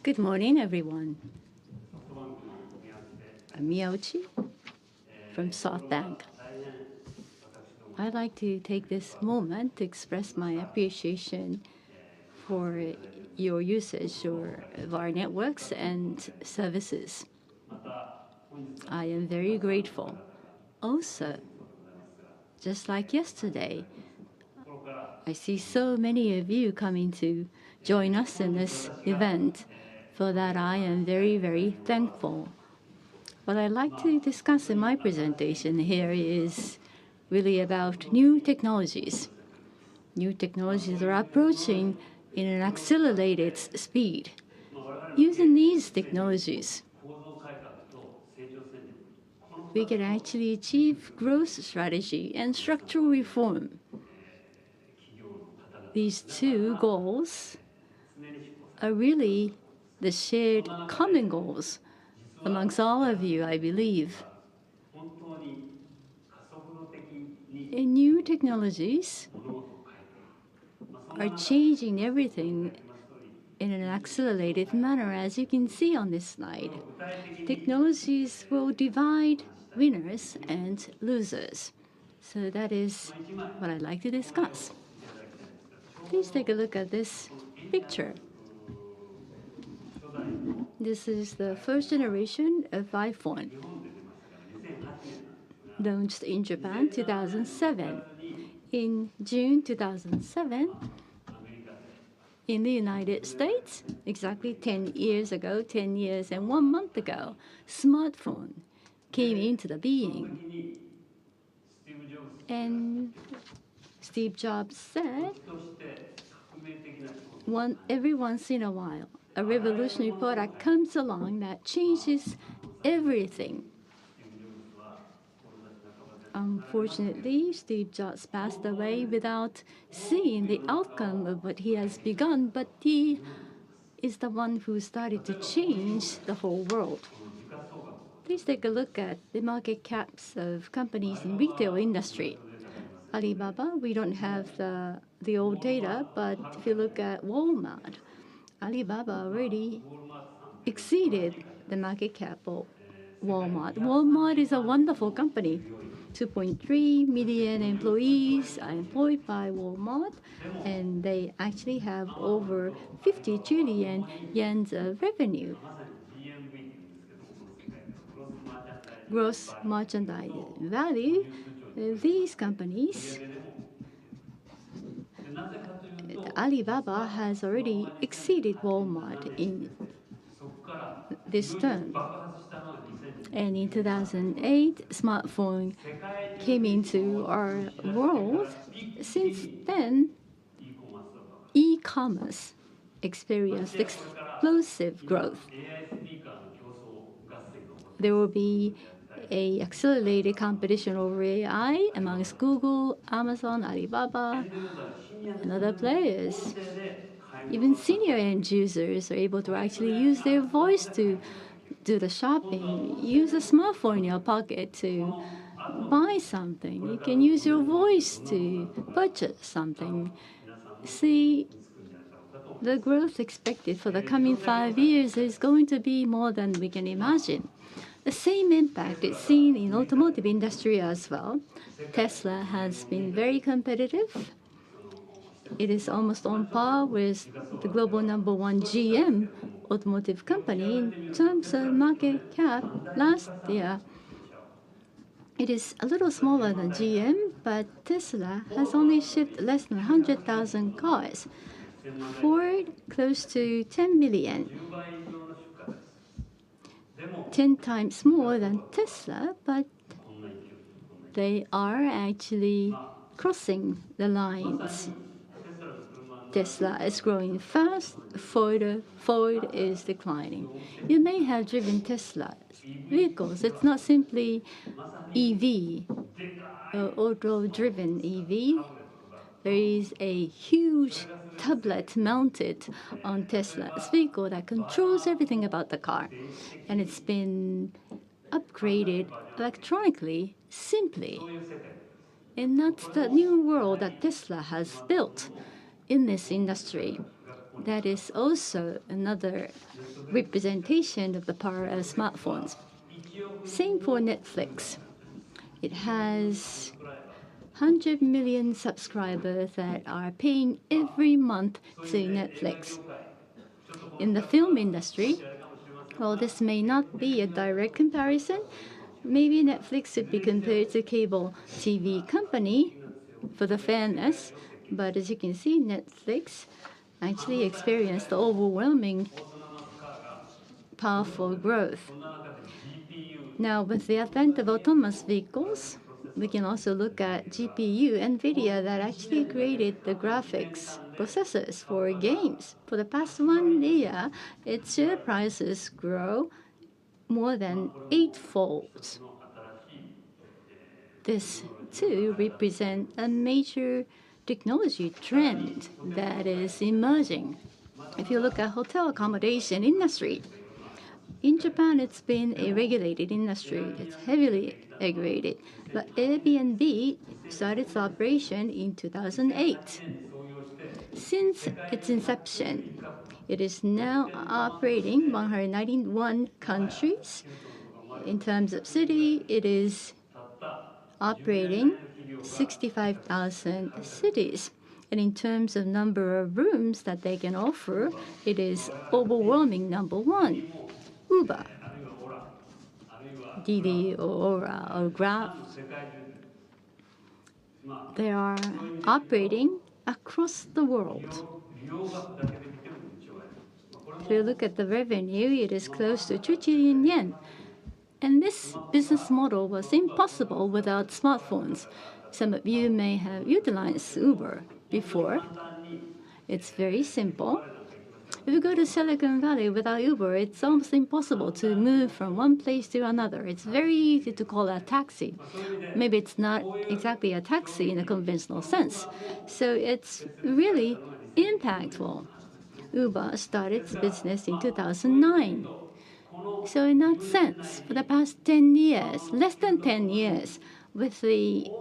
Good morning, everyone. I'm Miyauchi from SoftBank. I'd like to take this moment to express my appreciation for your usage of our networks and services. I am very grateful. Also, just like yesterday, I see so many of you coming to join us in this event. For that, I am very, very thankful. What I'd like to discuss in my presentation here is really about new technologies. New technologies are approaching in an accelerated speed. Using these technologies, we can actually achieve growth strategy and structural reform. These two goals are really the shared common goals amongst all of you, I believe. And new technologies are changing everything in an accelerated manner, as you can see on this slide. Technologies will divide winners and losers. So that is what I'd like to discuss. Please take a look at this picture. This is the first generation of iPhone, launched in Japan 2007. In June 2007, in the United States, exactly 10 years ago, 10 years and 1 month ago, smartphone came into the being. And Steve Jobs said, every once in a while, a revolutionary product comes along that changes everything. Unfortunately, Steve Jobs passed away without seeing the outcome of what he has begun, but he is the one who started to change the whole world. Please take a look at the market caps of companies in retail industry. Alibaba, we don't have the old data, but if you look at Walmart, Alibaba already exceeded the market cap of Walmart. Walmart is a wonderful company. 2.3 million employees are employed by Walmart, and they actually have over 50 trillion yen of revenue. Gross merchandise value, these companies, Alibaba has already exceeded Walmart in this term. And in 2008, smartphone came into our world. Since then, e-commerce experienced explosive growth. There will be an accelerated competition over AI amongst Google, Amazon, Alibaba, and other players. Even senior end users are able to actually use their voice to do the shopping. Use a smartphone in your pocket to buy something. You can use your voice to purchase something. See, the growth expected for the coming 5 years is going to be more than we can imagine. The same impact is seen in automotive industry as well. Tesla has been very competitive. It is almost on par with the global #1 GM automotive company in terms of market cap. Last year, it is a little smaller than GM, but Tesla has only shipped less than 100,000 cars. Ford, close to 10 million. 10 times more than Tesla, but they are actually crossing the lines. Tesla is growing fast, Ford is declining. You may have driven Tesla vehicles. It's not simply EV, auto-driven EV. There is a huge tablet mounted on Tesla's vehicle that controls everything about the car. And it's been upgraded electronically, simply. And that's the new world that Tesla has built in this industry. That is also another representation of the power of smartphones. Same for Netflix. It has 100 million subscribers that are paying every month to Netflix. In the film industry, well, this may not be a direct comparison. Maybe Netflix should be compared to cable TV company for the fairness, but as you can see, Netflix actually experienced overwhelming powerful growth. Now, with the advent of autonomous vehicles, we can also look at GPU, NVIDIA, that actually created the graphics processors for games. For the past 1 year, its share prices grow more than 8-fold. This, too, represents a major technology trend that is emerging. If you look at hotel accommodation industry, in Japan, it's been a regulated industry. It's heavily regulated. But Airbnb started its operation in 2008. Since its inception, it is now operating 191 countries. In terms of city, it is operating 65,000 cities. And in terms of number of rooms that they can offer, it is overwhelming number one. Uber, Didi, or Aura, or Grab, they are operating across the world. If you look at the revenue, it is close to 2 trillion yen. And this business model was impossible without smartphones. Some of you may have utilized Uber before. It's very simple. If you go to Silicon Valley without Uber, it's almost impossible to move from one place to another. It's very easy to call a taxi. Maybe it's not exactly a taxi in a conventional sense. So it's really impactful. Uber started its business in 2009. So in that sense, for the past 10 years, less than 10 years, with the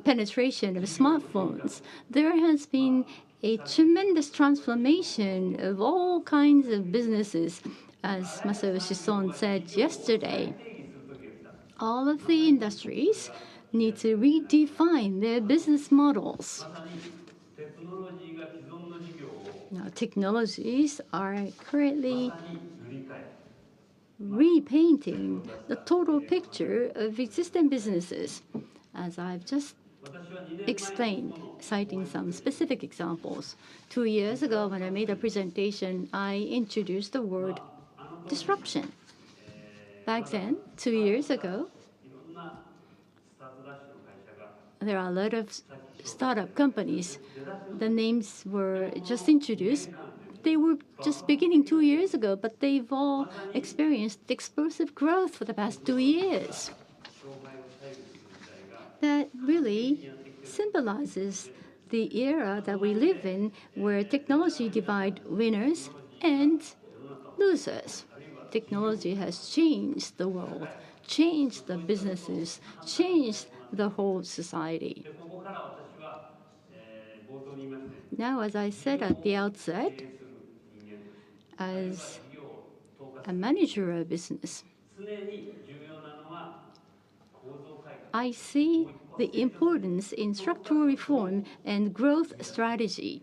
penetration of smartphones, there has been a tremendous transformation of all kinds of businesses. As Masayoshi Son said yesterday, all of the industries need to redefine their business models. Now, technologies are currently repainting the total picture of existing businesses, as I've just explained, citing some specific examples. 2 years ago, when I made a presentation, I introduced the word disruption. Back then, 2 years ago, there are a lot of startup companies. The names were just introduced. They were just beginning 2 years ago, but they've all experienced explosive growth for the past 2 years. That really symbolizes the era that we live in, where technology divides winners and losers. Technology has changed the world, changed the businesses, changed the whole society. Now, as I said at the outset, as a manager of business, I see the importance in structural reform and growth strategy.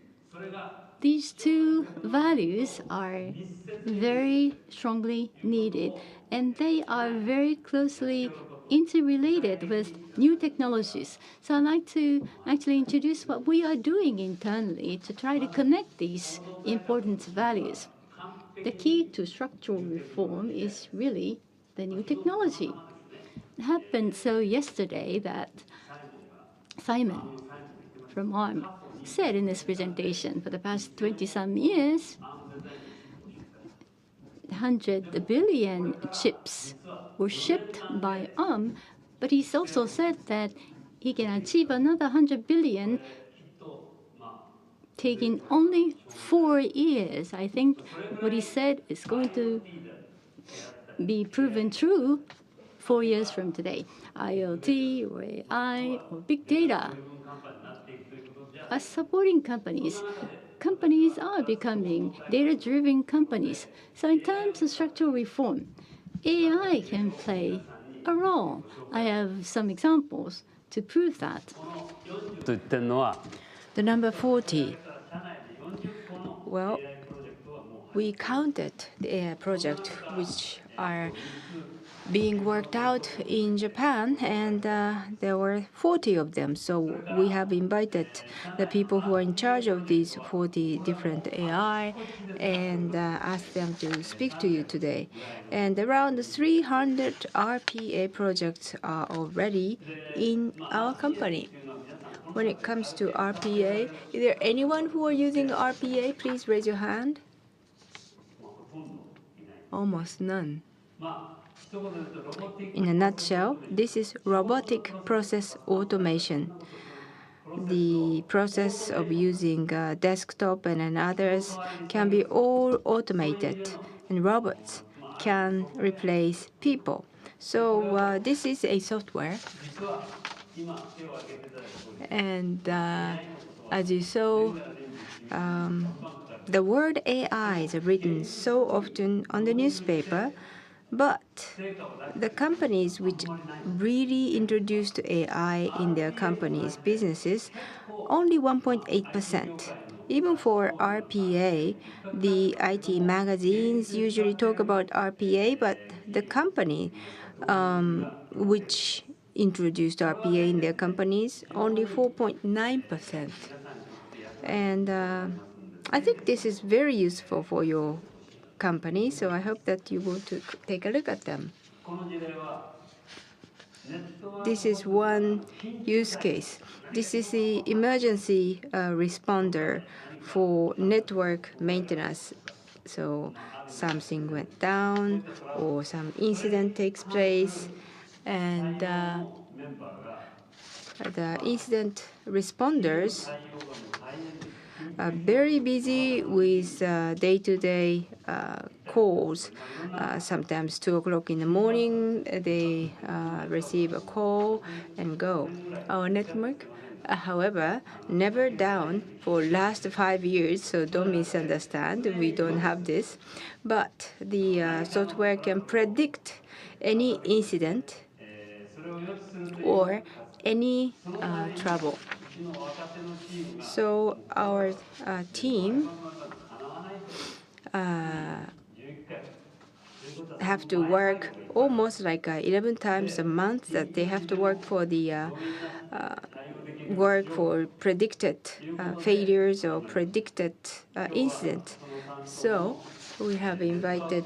These two values are very strongly needed, and they are very closely interrelated with new technologies. So I'd like to actually introduce what we are doing internally to try to connect these important values. The key to structural reform is really the new technology. It happened so yesterday that Simon from ARM said in this presentation, for the past 20-some years, 100 billion chips were shipped by ARM, but he's also said that he can achieve another 100 billion taking only 4 years. I think what he said is going to be proven true 4 years from today. IoT or AI or big data are supporting companies. companies are becoming data-driven companies. So in terms of structural reform, AI can play a role. I have some examples to prove that. The number 40. Well, we counted the AI project which are being worked out in Japan, and there were 40 of them. So we have invited the people who are in charge of these 40 different AI and asked them to speak to you today. And around 300 RPA projects are already in our company. When it comes to RPA, is there anyone who are using RPA? Please raise your hand. Almost none. In a nutshell, this is robotic process automation. The process of using desktop and others can be all automated, and robots can replace people. So this is a software. And as you saw, the word AI is written so often on the newspaper, but the companies which really introduced AI in their companies' businesses, only 1.8%. Even for RPA, the IT magazines usually talk about RPA, but the company which introduced RPA in their companies, only 4.9%. And I think this is very useful for your company, so I hope that you want to take a look at them. This is one use case. This is the emergency responder for network maintenance. So something went down or some incident takes place, and the incident responders are very busy with day-to-day calls. Sometimes 2 o'clock in the morning, they receive a call and go. Our network, however, never down for last 5 years, so don't misunderstand. We don't have this. But the software can predict any incident or any trouble. So our team have to work almost like 11 times a month, that they have to work for the predicted failures or predicted incident. So we have invited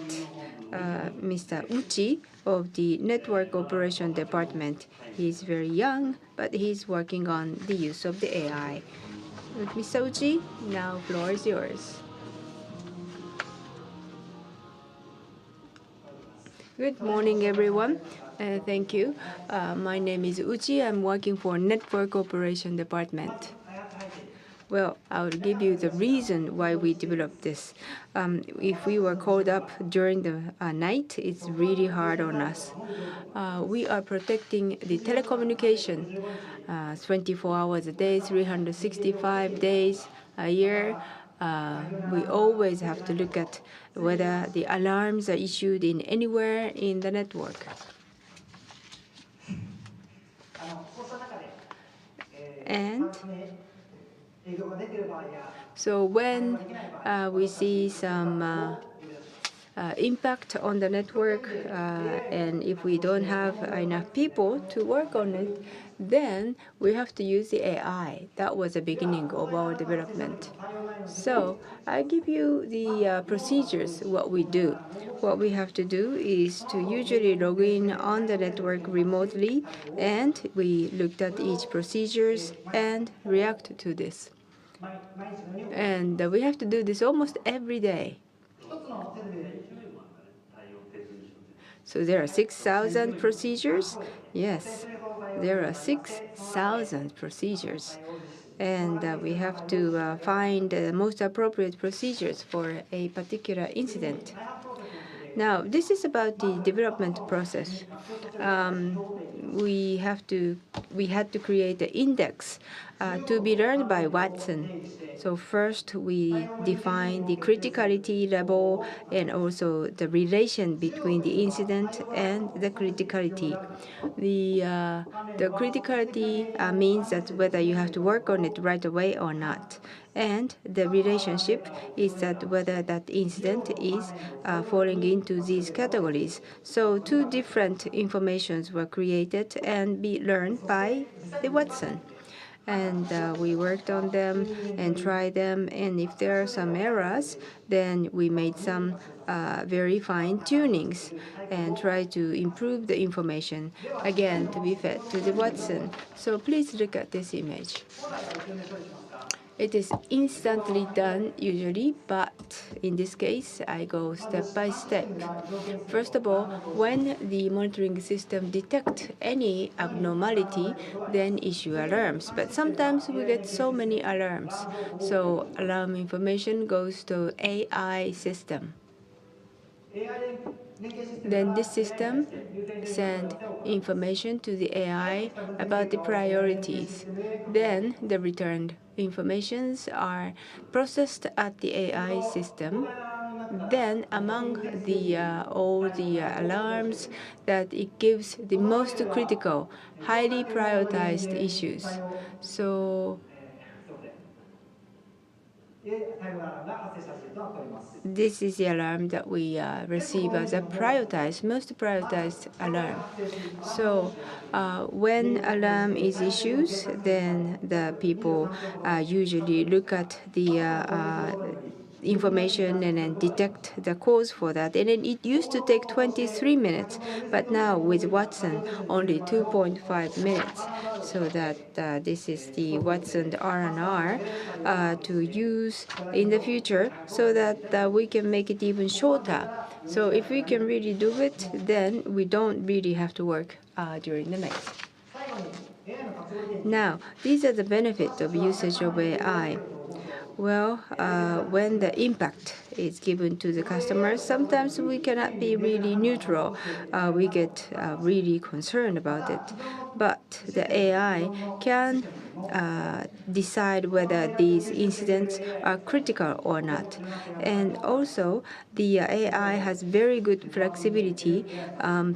Mr. Uchi of the Network Operation Department. He's very young, but he's working on the use of the AI. Mr. Uchi, now floor is yours. Good morning, everyone. Thank you. My name is Uchi. I'm working for Network Operation Department. Well, I will give you the reason why we developed this. If we were called up during the night, it's really hard on us. We are protecting the telecommunication 24 hours a day, 365 days a year. We always have to look at whether the alarms are issued in anywhere in the network. And so when we see some impact on the network, and if we don't have enough people to work on it, then we have to use the AI. That was the beginning of our development. So I give you the procedures, what we do. What we have to do is to usually log in on the network remotely, and we looked at each procedures and react to this. And we have to do this almost every day. So there are 6,000 procedures. Yes, there are 6,000 procedures. And we have to find the most appropriate procedures for a particular incident. Now, this is about the development process. We had to create an index to be learned by Watson. So first, we define the criticality level and also the relation between the incident and the criticality. The criticality means that whether you have to work on it right away or not. And the relationship is that whether that incident is falling into these categories. So two different informations were created and be learned by the Watson. And we worked on them and tried them. And if there are some errors, then we made some very fine tunings and tried to improve the information, again, to be fed to the Watson. So please look at this image. It is instantly done usually, but in this case, I go step by step. First of all, when the monitoring system detects any abnormality, then issue alarms. But sometimes we get so many alarms. So alarm information goes to AI system. Then this system sends information to the AI about the priorities. Then the returned informations are processed at the AI system. Then among the all the alarms, that it gives the most critical, highly prioritized issues. So this is the alarm that we receive as a most prioritized alarm. So when alarm is issued, then the people usually look at the information and then detect the cause for that. And then it used to take 23 minutes, but now with Watson, only 2.5 minutes. So that this is the Watson R&R to use in the future so that we can make it even shorter. So if we can really do it, then we don't really have to work during the night. Now, these are the benefits of usage of AI. Well, when the impact is given to the customers, sometimes we cannot be really neutral. We get really concerned about it. But the AI can decide whether these incidents are critical or not. And also, the AI has very good flexibility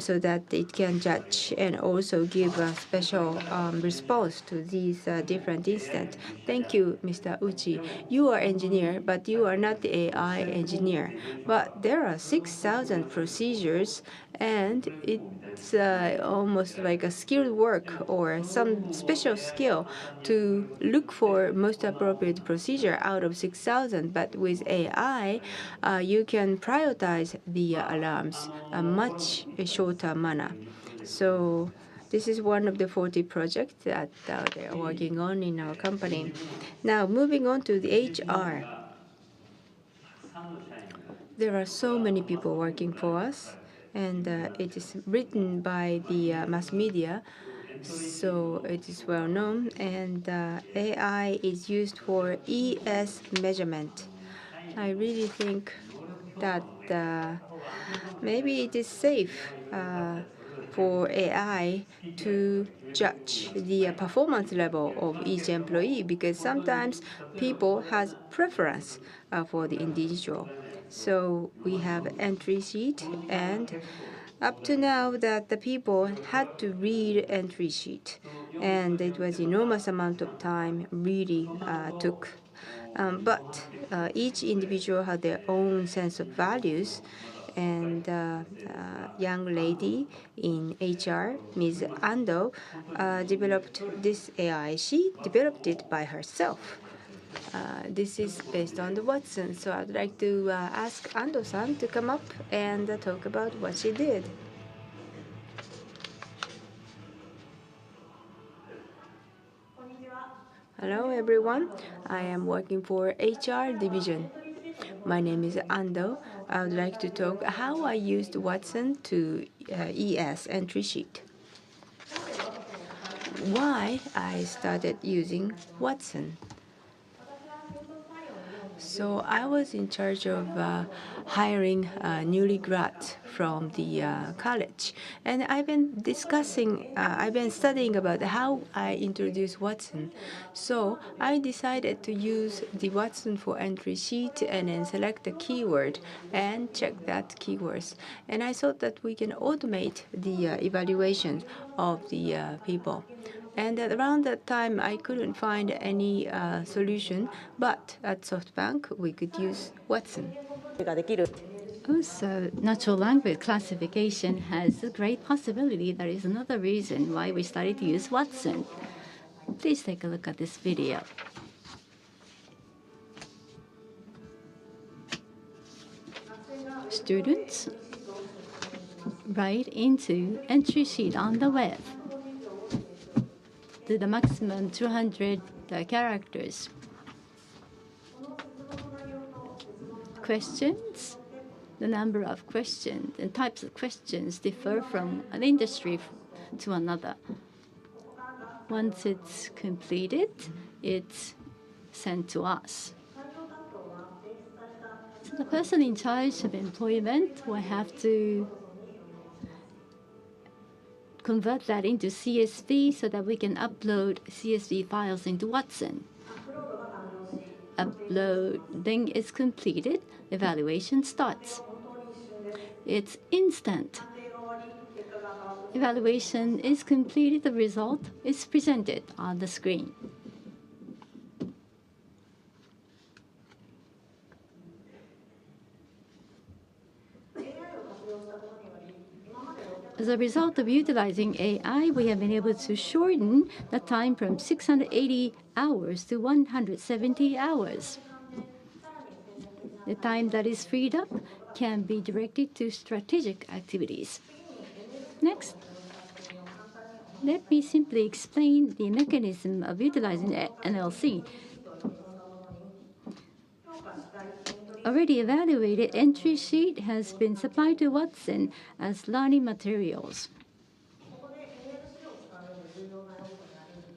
so that it can judge and also give a special response to these different incidents. Thank you, Mr. Uchi. You are engineer, but you are not the AI engineer. But there are 6,000 procedures, and it's almost like a skilled work or some special skill to look for most appropriate procedure out of 6,000. But with AI, you can prioritize the alarms a much shorter manner. So this is one of the 40 projects that they are working on in our company. Now, moving on to the HR. There are so many people working for us, and it is written by the mass media, so it is well known. And AI is used for ES measurement. I really think that maybe it is safe for AI to judge the performance level of each employee, because sometimes people has preference for the individual. So we have entry sheet, and up to now that the people had to read entry sheet, and it was enormous amount of time really took. But each individual had their own sense of values, and young lady in HR, Ms. Ando, developed this AI. She developed it by herself. This is based on the Watson. So I'd like to ask Ando-san to come up and talk about what she did. Hello, everyone. I am working for HR division. My name is Ando. I would like to talk how I used Watson to ES entry sheet. Why I started using Watson. So I was in charge of hiring newly grads from the college, and I've been studying about how I introduce Watson. So I decided to use the Watson for entry sheet and then select a keyword and check that keywords. And I thought that we can automate the evaluation of the people. And at around that time, I couldn't find any solution, but at SoftBank, we could use Watson. Also, natural language classification has a great possibility. That is another reason why we started to use Watson. Please take a look at this video. Students write into entry sheet on the web to the maximum 200 characters. Questions, the number of questions and types of questions differ from an industry to another. Once it's completed, it's sent to us. So the person in charge of employment will have to convert that into CSV so that we can upload CSV files into Watson. Uploading is completed, evaluation starts. It's instant. Evaluation is completed, the result is presented on the screen. As a result of utilizing AI, we have been able to shorten the time from 680 hours to 170 hours. The time that is freed up can be directed to strategic activities. Next, let me simply explain the mechanism of utilizing NLC. Already evaluated entry sheet has been supplied to Watson as learning materials.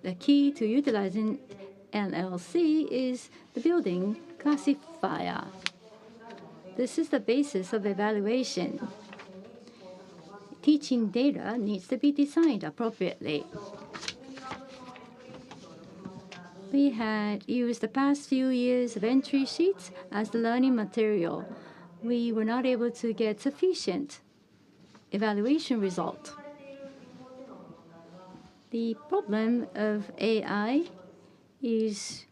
The key to utilizing NLC is the building classifier. This is the basis of evaluation. Teaching data needs to be designed appropriately. We had used the past few years of entry sheets as the learning material. We were not able to get sufficient evaluation result. The problem of AI is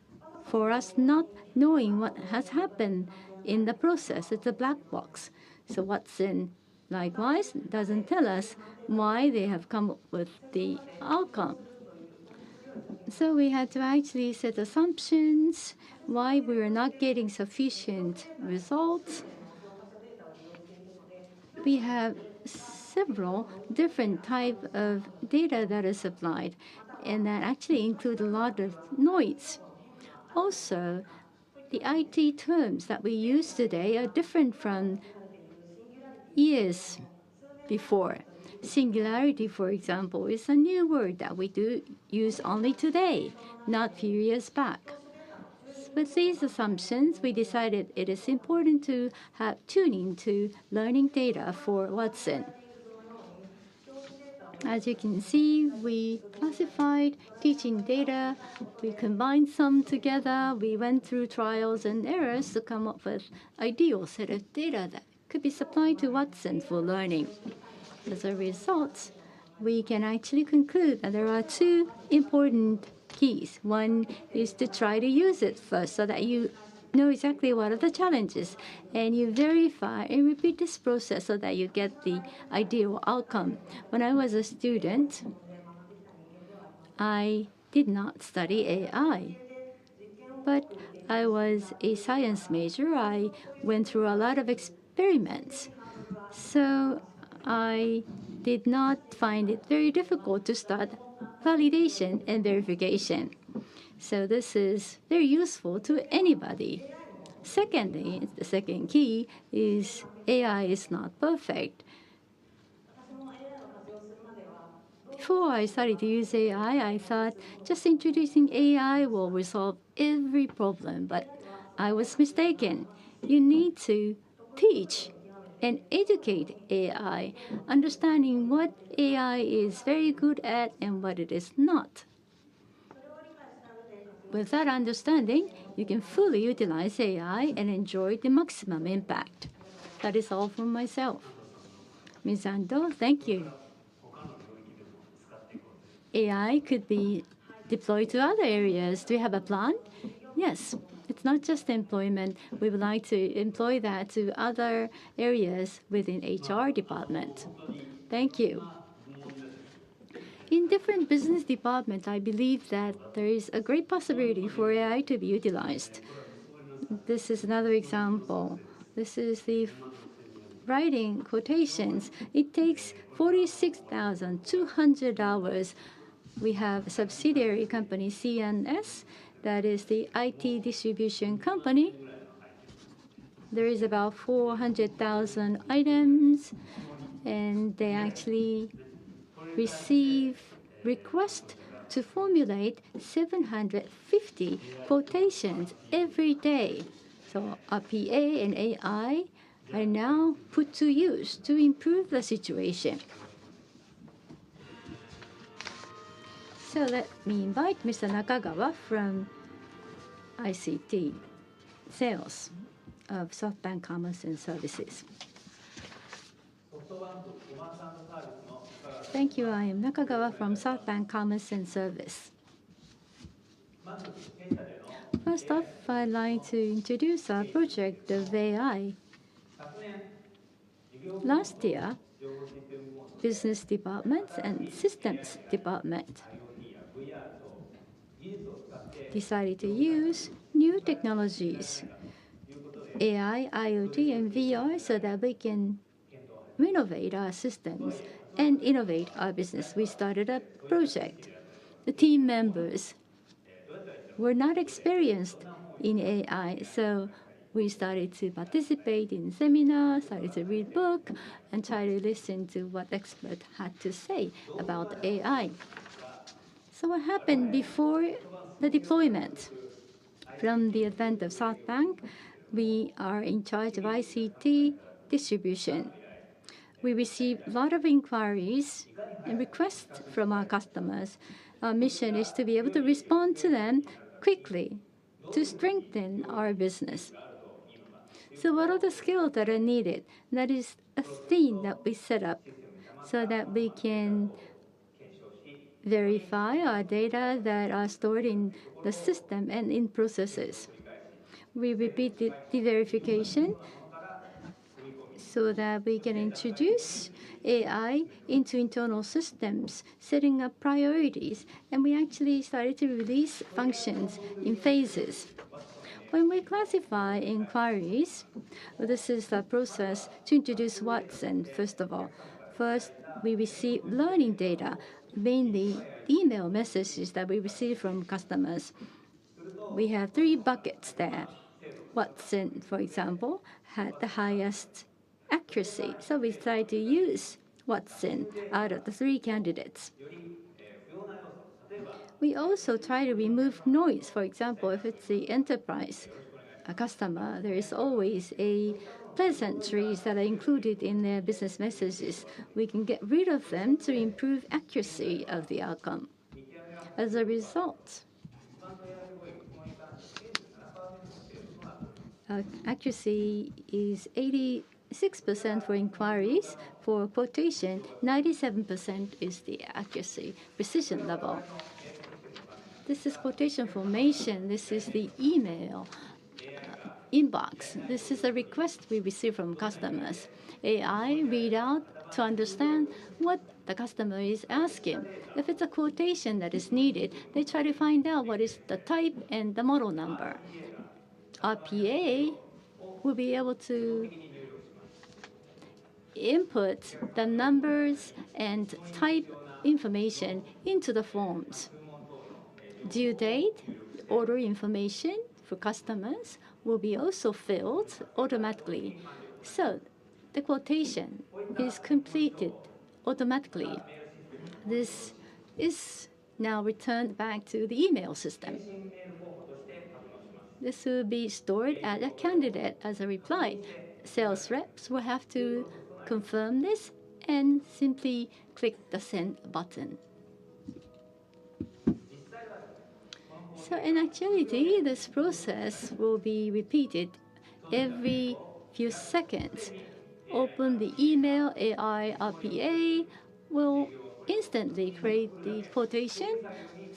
for us not knowing what has happened in the process. It's a black box. So Watson, likewise, doesn't tell us why they have come up with the outcome. So we had to actually set assumptions, why we were not getting sufficient results. We have several different types of data that is supplied, and that actually include a lot of noise. Also, the IT terms that we use today are different from years before. Singularity, for example, is a new word that we do use only today, not few years back. With these assumptions, we decided it is important to have tuning to learning data for Watson. As you can see, we classified teaching data, we combined some together, we went through trials and errors to come up with ideal set of data that could be supplied to Watson for learning. As a result, we can actually conclude that there are two important keys. One is to try to use it first so that you know exactly what are the challenges, and you verify and repeat this process so that you get the ideal outcome. When I was a student, I did not study AI, but I was a science major. I went through a lot of experiments. So I did not find it very difficult to start validation and verification. So this is very useful to anybody. Secondly, the second key is AI is not perfect. Before I started to use AI, I thought just introducing AI will resolve every problem. But I was mistaken. You need to teach and educate AI, understanding what AI is very good at and what it is not. With that understanding, you can fully utilize AI and enjoy the maximum impact. That is all from myself. Ms. Ando, thank you. AI could be deployed to other areas. Do you have a plan? Yes. It's not just employment. We would like to employ that to other areas within HR department. Thank you. In different business departments, I believe that there is a great possibility for AI to be utilized. This is another example. This is the writing quotations. It takes 46,200 hours. We have a subsidiary company, CNS, that is the IT distribution company. There is about 400,000 items, and they actually receive requests to formulate 750 quotations every day. So RPA and AI are now put to use to improve the situation. So let me invite Mr. Nakagawa from ICT Sales of SoftBank Commerce and Services. Thank you. I am Nakagawa from SoftBank Commerce and Service. First off, I'd like to introduce our project of AI. Last year, Business Department and Systems Department decided to use new technologies, AI, IoT, and VR, so that we can renovate our systems and innovate our business. We started a project. The team members were not experienced in AI, so we started to participate in seminars, started to read books, and try to listen to what experts had to say about AI. So what happened before the deployment? From the advent of SoftBank, we are in charge of ICT distribution. We receive a lot of inquiries and requests from our customers. Our mission is to be able to respond to them quickly to strengthen our business. So what are the skills that are needed? That is a theme that we set up so that we can verify our data that are stored in the system and in processes. We repeated the verification so that we can introduce AI into internal systems, setting up priorities, and we actually started to release functions in phases. When we classify inquiries, this is the process to introduce Watson, first of all. First, we receive learning data, mainly email messages that we receive from customers. We have 3 buckets there. Watson, for example, had the highest accuracy, so we tried to use Watson out of the 3 candidates. We also try to remove noise. For example, if it's the enterprise customer, there is always a pleasantries that are included in their business messages. We can get rid of them to improve accuracy of the outcome. As a result, accuracy is 86% for inquiries. For quotation, 97% is the accuracy precision level. This is quotation formation. This is the email inbox. This is a request we receive from customers. AI read out to understand what the customer is asking. If it's a quotation that is needed, they try to find out what is the type and the model number. RPA will be able to input the numbers and type information into the forms. Due date, order information for customers will be also filled automatically. So the quotation is completed automatically. This is now returned back to the email system. This will be stored as a candidate as a reply. Sales reps will have to confirm this and simply click the send button. So in actuality, this process will be repeated every few seconds. Open the email, AI RPA will instantly create the quotation.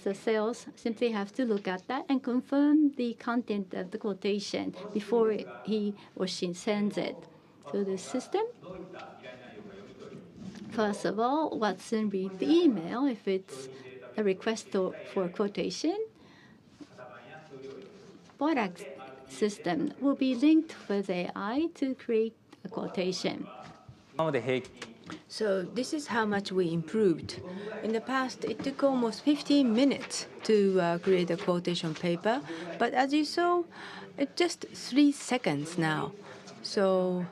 So sales simply have to look at that and confirm the content of the quotation before he or she sends it to the system. First of all, Watson read the email if it's a request for quotation. Product system will be linked with AI to create a quotation. So this is how much we improved. In the past, it took almost 15 minutes to create a quotation paper, but as you saw, it's just 3 seconds now. So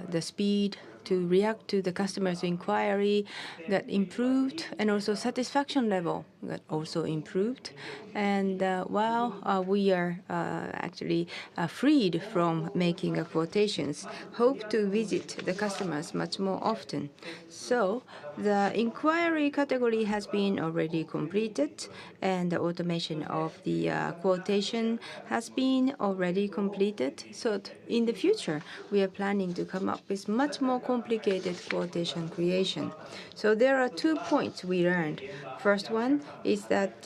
the speed to react to the customer's inquiry got improved, and also satisfaction level got also improved. And while we are actually freed from making quotations, hope to visit the customers much more often. So the inquiry category has been already completed, and the automation of the quotation has been already completed. So in the future, we are planning to come up with much more complicated quotation creation. So there are 2 points we learned. First one is that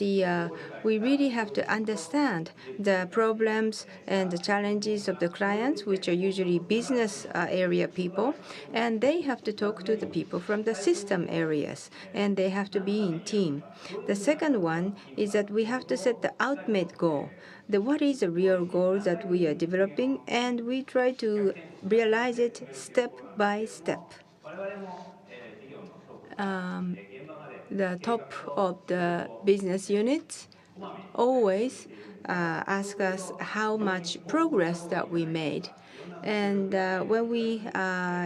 we really have to understand the problems and the challenges of the clients, which are usually business area people, and they have to talk to the people from the system areas, and they have to be in team. The second one is that we have to set the ultimate goal. What is the real goal that we are developing, and we try to realize it step by step. The top of the business units always ask us how much progress that we made. And when we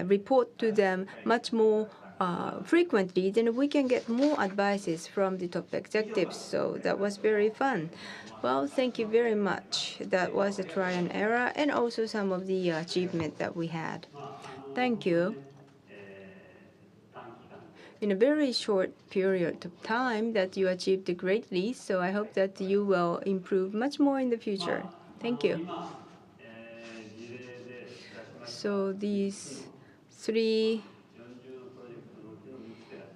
report to them much more frequently, then we can get more advices from the top executives. So that was very fun. Well, thank you very much. That was a try and error, and also some of the achievement that we had. Thank you. In a very short period of time that you achieved greatly, so I hope that you will improve much more in the future. Thank you. So these 3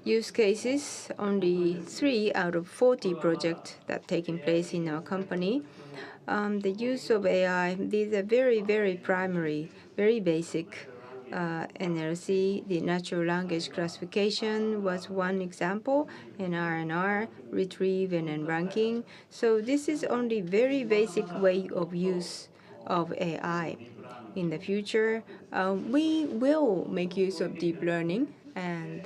use cases, only 3 out of 40 projects that are taking place in our company. The use of AI, these are very, very primary, very basic. NLC, the natural language classification, was one example, and R&R, retrieve and ranking. So this is only very basic way of use of AI. In the future, we will make use of deep learning, and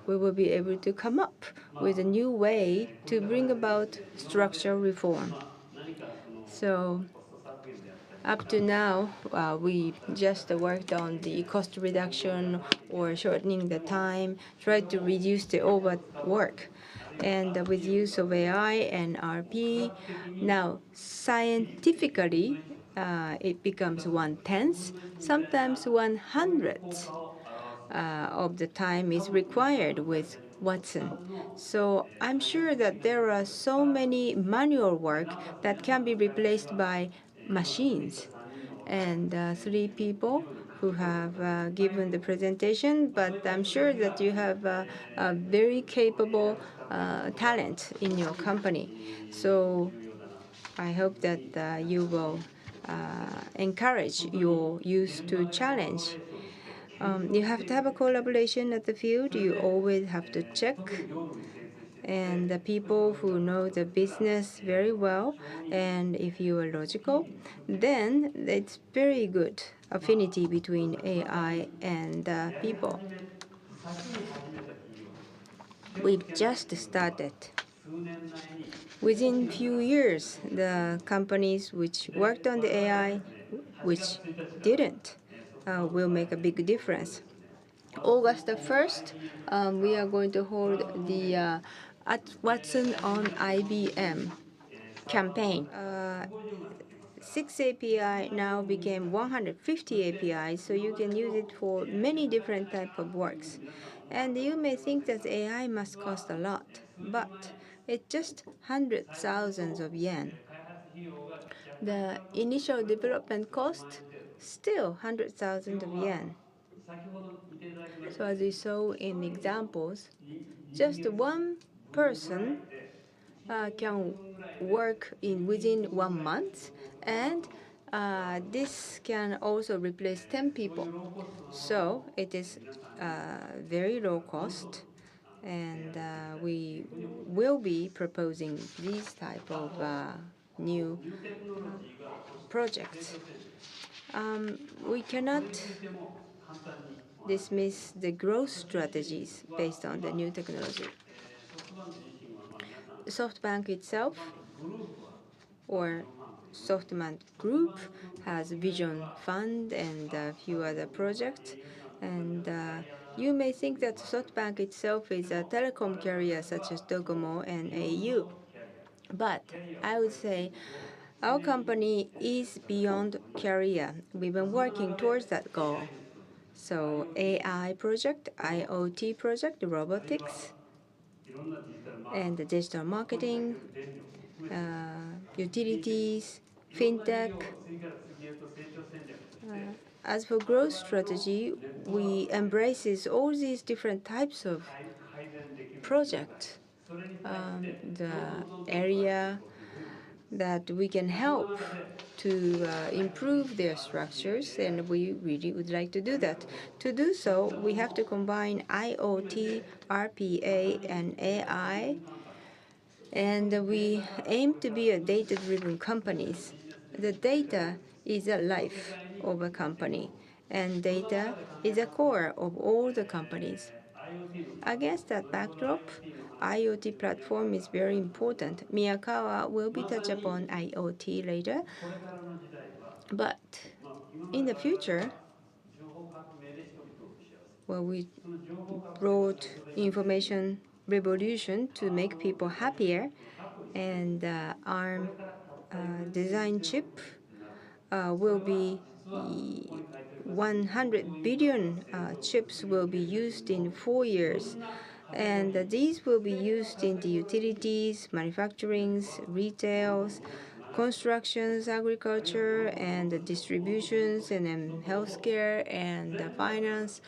we will be able to come up with a new way to bring about structural reform. So up to now, we just worked on the cost reduction or shortening the time, tried to reduce the overwork. And with use of AI and RP, now scientifically, it becomes 1/10, sometimes 1/100 of the time is required with Watson. So I'm sure that there are so many manual work that can be replaced by machines. And 3 people who have given the presentation, but I'm sure that you have a very capable talent in your company. So I hope that you will encourage your youth to challenge. You have to have a collaboration at the field. You always have to check. And the people who know the business very well, and if you are logical, then it's very good affinity between AI and people. We've just started. Within few years, the companies which worked on the AI, which didn't, will make a big difference. August 1st, we are going to hold the at Watson on IBM campaign. 6 API now became 150 APIs, so you can use it for many different types of works. And you may think that AI must cost a lot, but it's just hundreds of thousands of yen. The initial development cost, still 100,000 of yen. So as you saw in the examples, just one person can work within 1 month, and this can also replace 10 people. So it is very low cost, and we will be proposing these type of new projects. We cannot dismiss the growth strategies based on the new technology. SoftBank itself, or SoftBank Group, has Vision Fund and a few other projects. And you may think that SoftBank itself is a telecom carrier such as Docomo and au. But I would say our company is beyond carrier. We've been working towards that goal. So AI project, IoT project, robotics, and the digital marketing, utilities, fintech. As for growth strategy, we embraces all these different types of projects. The area that we can help to improve their structures, and we really would like to do that. To do so, we have to combine IoT, RPA, and AI, and we aim to be a data-driven companies. The data is the life of a company, and data is a core of all the companies. Against that backdrop, IoT platform is very important. Miyakawa will be touched upon IoT later. But in the future, well, we brought information revolution to make people happier, and ARM design chip will be 100 billion chips will be used in 4 years. And these will be used in the utilities, manufacturings, retails, constructions, agriculture, and distributions, and then healthcare and finance.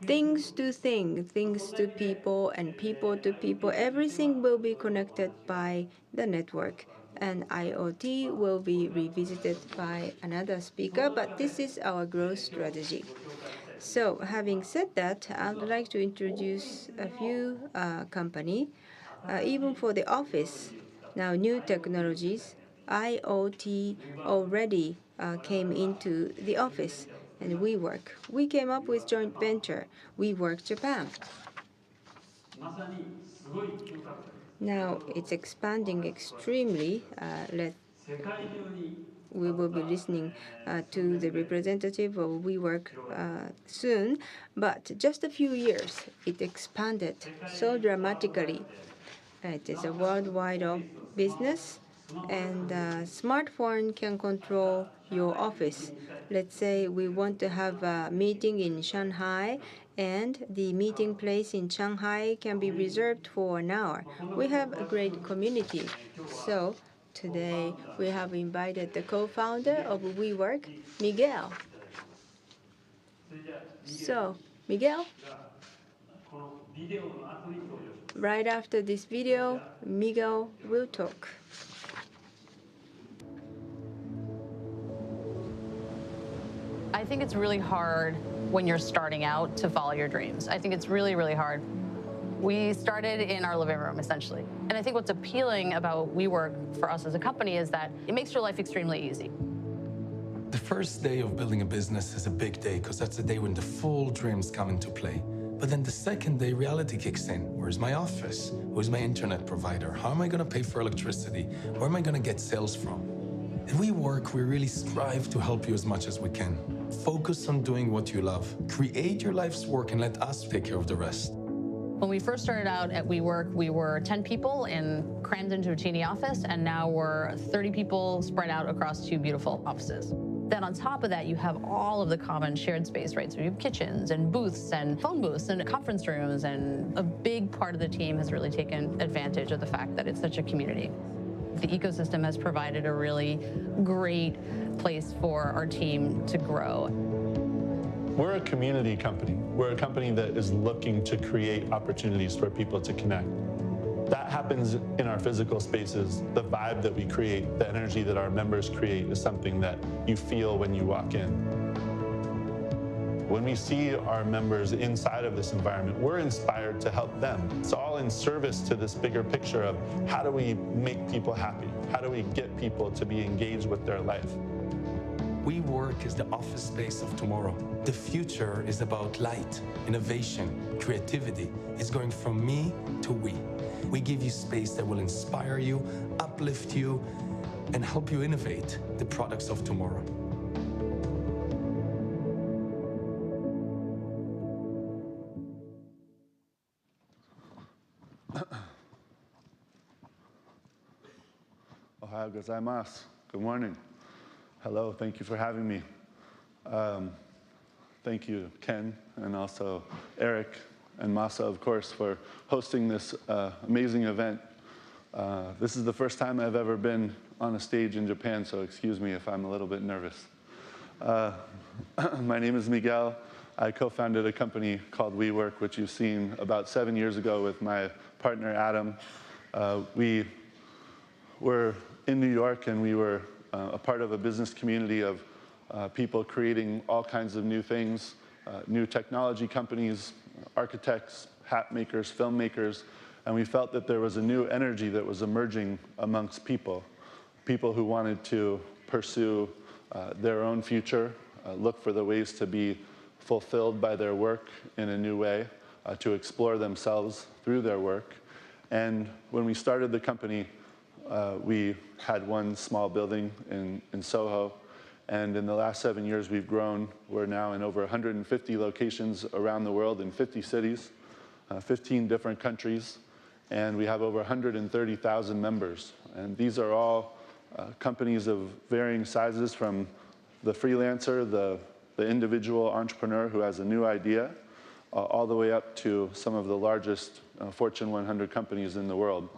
Things to things to people, and people to people. Everything will be connected by the network. And IoT will be revisited by another speaker, but this is our growth strategy. So having said that, I'd like to introduce a few companies, even for the office. Now, new technologies, IoT already came into the office, and WeWork. We came up with joint venture, WeWork Japan. Now it's expanding extremely. We will be listening to the representative of WeWork soon, but just a few years, it expanded so dramatically. It is a worldwide business, and smartphone can control your office. Let's say we want to have a meeting in Shanghai, and the meeting place in Shanghai can be reserved for an hour. We have a great community. So today we have invited the co-founder of WeWork, Miguel. So, Miguel, right after this video, Miguel will talk. I think it's really hard when you're starting out to follow your dreams. I think it's really, really hard. We started in our living room, essentially. And I think what's appealing about WeWork for us as a company is that it makes your life extremely easy. The first day of building a business is a big day because that's the day when the full dreams come into play. But then the second day, reality kicks in. Where's my office? Who's my internet provider? How am I going to pay for electricity? Where am I going to get sales from? At WeWork, we really strive to help you as much as we can. Focus on doing what you love. Create your life's work and let us take care of the rest. When we first started out at WeWork, we were 10 people and crammed into a teeny office, and now we're 30 people spread out across 2 beautiful offices. Then on top of that, you have all of the common shared space, right? So you have kitchens and booths and phone booths and conference rooms, and a big part of the team has really taken advantage of the fact that it's such a community. The ecosystem has provided a really great place for our team to grow. We're a community company. We're a company that is looking to create opportunities for people to connect. That happens in our physical spaces. The vibe that we create, the energy that our members create is something that you feel when you walk in. When we see our members inside of this environment, we're inspired to help them. It's all in service to this bigger picture of how do we make people happy? How do we get people to be engaged with their life? WeWork is the office space of tomorrow. The future is about light, innovation, creativity. It's going from me to we. We give you space that will inspire you, uplift you, and help you innovate the products of tomorrow. Ohayou gozaimasu. Good morning. Hello, thank you for having me. Thank you, Ken, and also Eric and Masa, of course, for hosting this amazing event. This is the first time I've ever been on a stage in Japan, so excuse me if I'm a little bit nervous. My name is Miguel. I co-founded a company called WeWork, which you've seen about 7 years ago with my partner, Adam. We were in New York, and we were a part of a business community of people creating all kinds of new things, new technology companies, architects, hat makers, filmmakers, and we felt that there was a new energy that was emerging amongst people who wanted to pursue their own future, look for the ways to be fulfilled by their work in a new way, to explore themselves through their work. And when we started the company, we had one small building in Soho, and in the last 7 years we've grown. We're now in over 150 locations around the world in 50 cities, 15 different countries, and we have over 130,000 members. And these are all companies of varying sizes, from the freelancer, the individual entrepreneur who has a new idea, all the way up to some of the largest Fortune 100 companies in the world.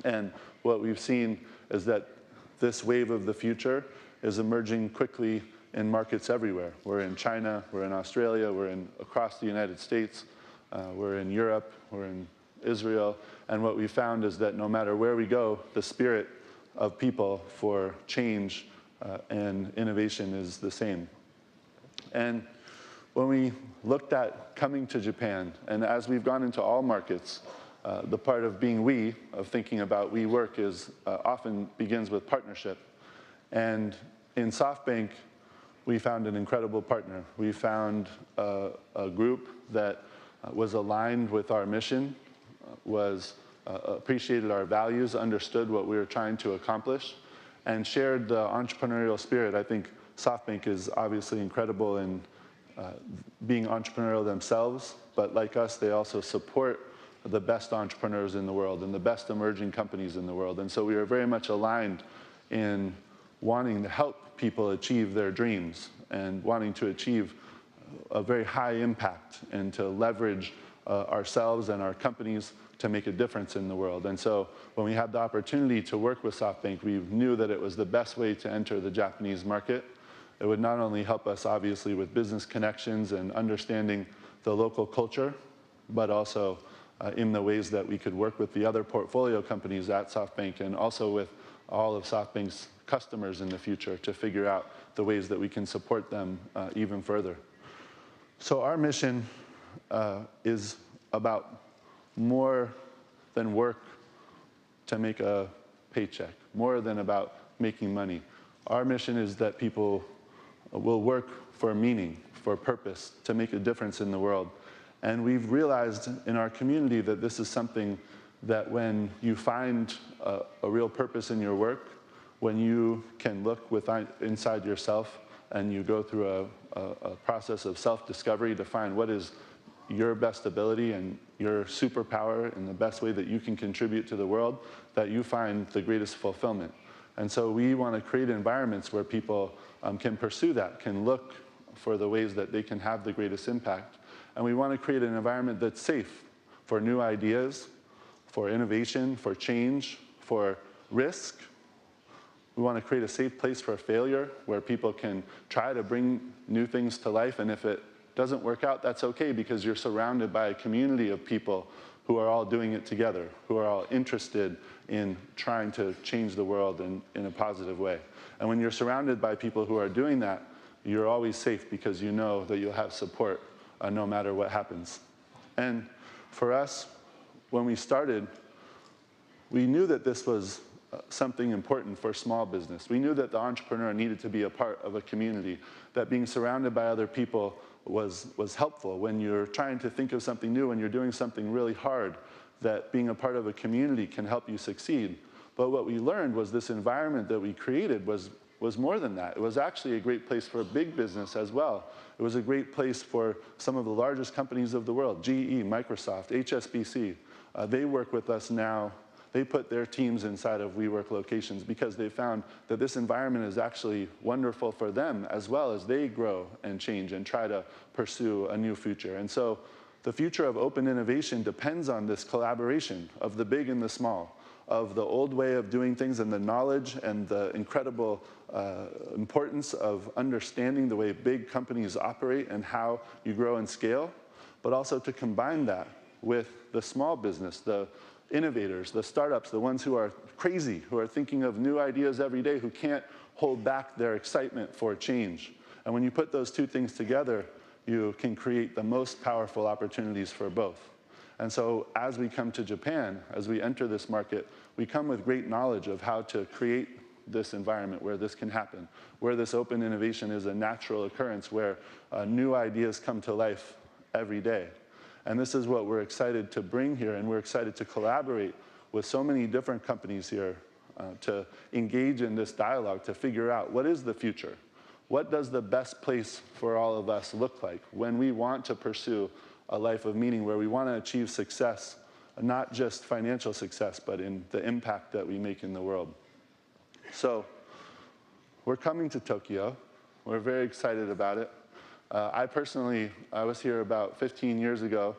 And what we've seen is that this wave of the future is emerging quickly in markets everywhere. We're in China, we're in Australia, we're across the United States, we're in Europe, we're in Israel. And what we found is that no matter where we go, the spirit of people for change and innovation is the same. And when we looked at coming to Japan, and as we've gone into all markets, the part of being we, of thinking about WeWork, is often begins with partnership. And in SoftBank, we found an incredible partner. We found a group that was aligned with our mission, appreciated our values, understood what we were trying to accomplish, and shared the entrepreneurial spirit. I think SoftBank is obviously incredible in being entrepreneurial themselves, but like us, they also support the best entrepreneurs in the world and the best emerging companies in the world. And so we are very much aligned in wanting to help people achieve their dreams and wanting to achieve a very high impact and to leverage ourselves and our companies to make a difference in the world. And so when we had the opportunity to work with SoftBank, we knew that it was the best way to enter the Japanese market. It would not only help us, obviously, with business connections and understanding the local culture, but also in the ways that we could work with the other portfolio companies at SoftBank, and also with all of SoftBank's customers in the future, to figure out the ways that we can support them even further. So our mission is about more than work to make a paycheck, more than about making money. Our mission is that people will work for meaning, for purpose, to make a difference in the world. And we've realized in our community that this is something that when you find a real purpose in your work, when you can look inside yourself and you go through a process of self-discovery to find what is your best ability and your superpower in the best way that you can contribute to the world, that you find the greatest fulfillment. And so we want to create environments where people can pursue that, can look for the ways that they can have the greatest impact. And we want to create an environment that's safe for new ideas, for innovation, for change, for risk. We want to create a safe place for failure where people can try to bring new things to life, and if it doesn't work out, that's okay, because you're surrounded by a community of people who are all doing it together, who are all interested in trying to change the world in a positive way. And when you're surrounded by people who are doing that, you're always safe because you know that you'll have support no matter what happens. And for us, when we started, we knew that this was something important for small business. We knew that the entrepreneur needed to be a part of a community, that being surrounded by other people was helpful when you're trying to think of something new, when you're doing something really hard, that being a part of a community can help you succeed. But what we learned was this environment that we created was more than that. It was actually a great place for big business as well. It was a great place for some of the largest companies of the world, GE, Microsoft, HSBC. They work with us now. They put their teams inside of WeWork locations because they found that this environment is actually wonderful for them as well as they grow and change and try to pursue a new future. And so the future of open innovation depends on this collaboration of the big and the small, of the old way of doing things and the knowledge and the incredible importance of understanding the way big companies operate and how you grow and scale, but also to combine that with the small business, the innovators, the startups, the ones who are crazy, who are thinking of new ideas every day, who can't hold back their excitement for change. And when you put those two things together, you can create the most powerful opportunities for both. And so as we come to Japan, as we enter this market, we come with great knowledge of how to create this environment where this can happen, where this open innovation is a natural occurrence, where new ideas come to life every day. And this is what we're excited to bring here, and we're excited to collaborate with so many different companies here to engage in this dialogue, to figure out what is the future? What does the best place for all of us look like when we want to pursue a life of meaning, where we want to achieve success, not just financial success, but in the impact that we make in the world? So we're coming to Tokyo. We're very excited about it. I was here about 15 years ago.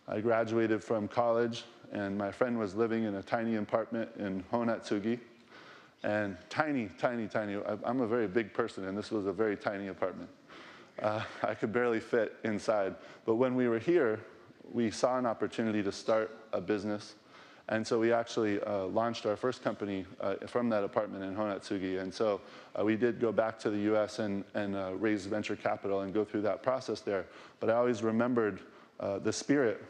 I graduated from college, and my friend was living in a tiny apartment in Honatsugi. And tiny, tiny, tiny. I'm a very big person, and this was a very tiny apartment. I could barely fit inside. But when we were here, we saw an opportunity to start a business. And so we actually launched our first company from that apartment in Honatsugi. And so we did go back to the US and raise venture capital and go through that process there. But I always remembered the spirit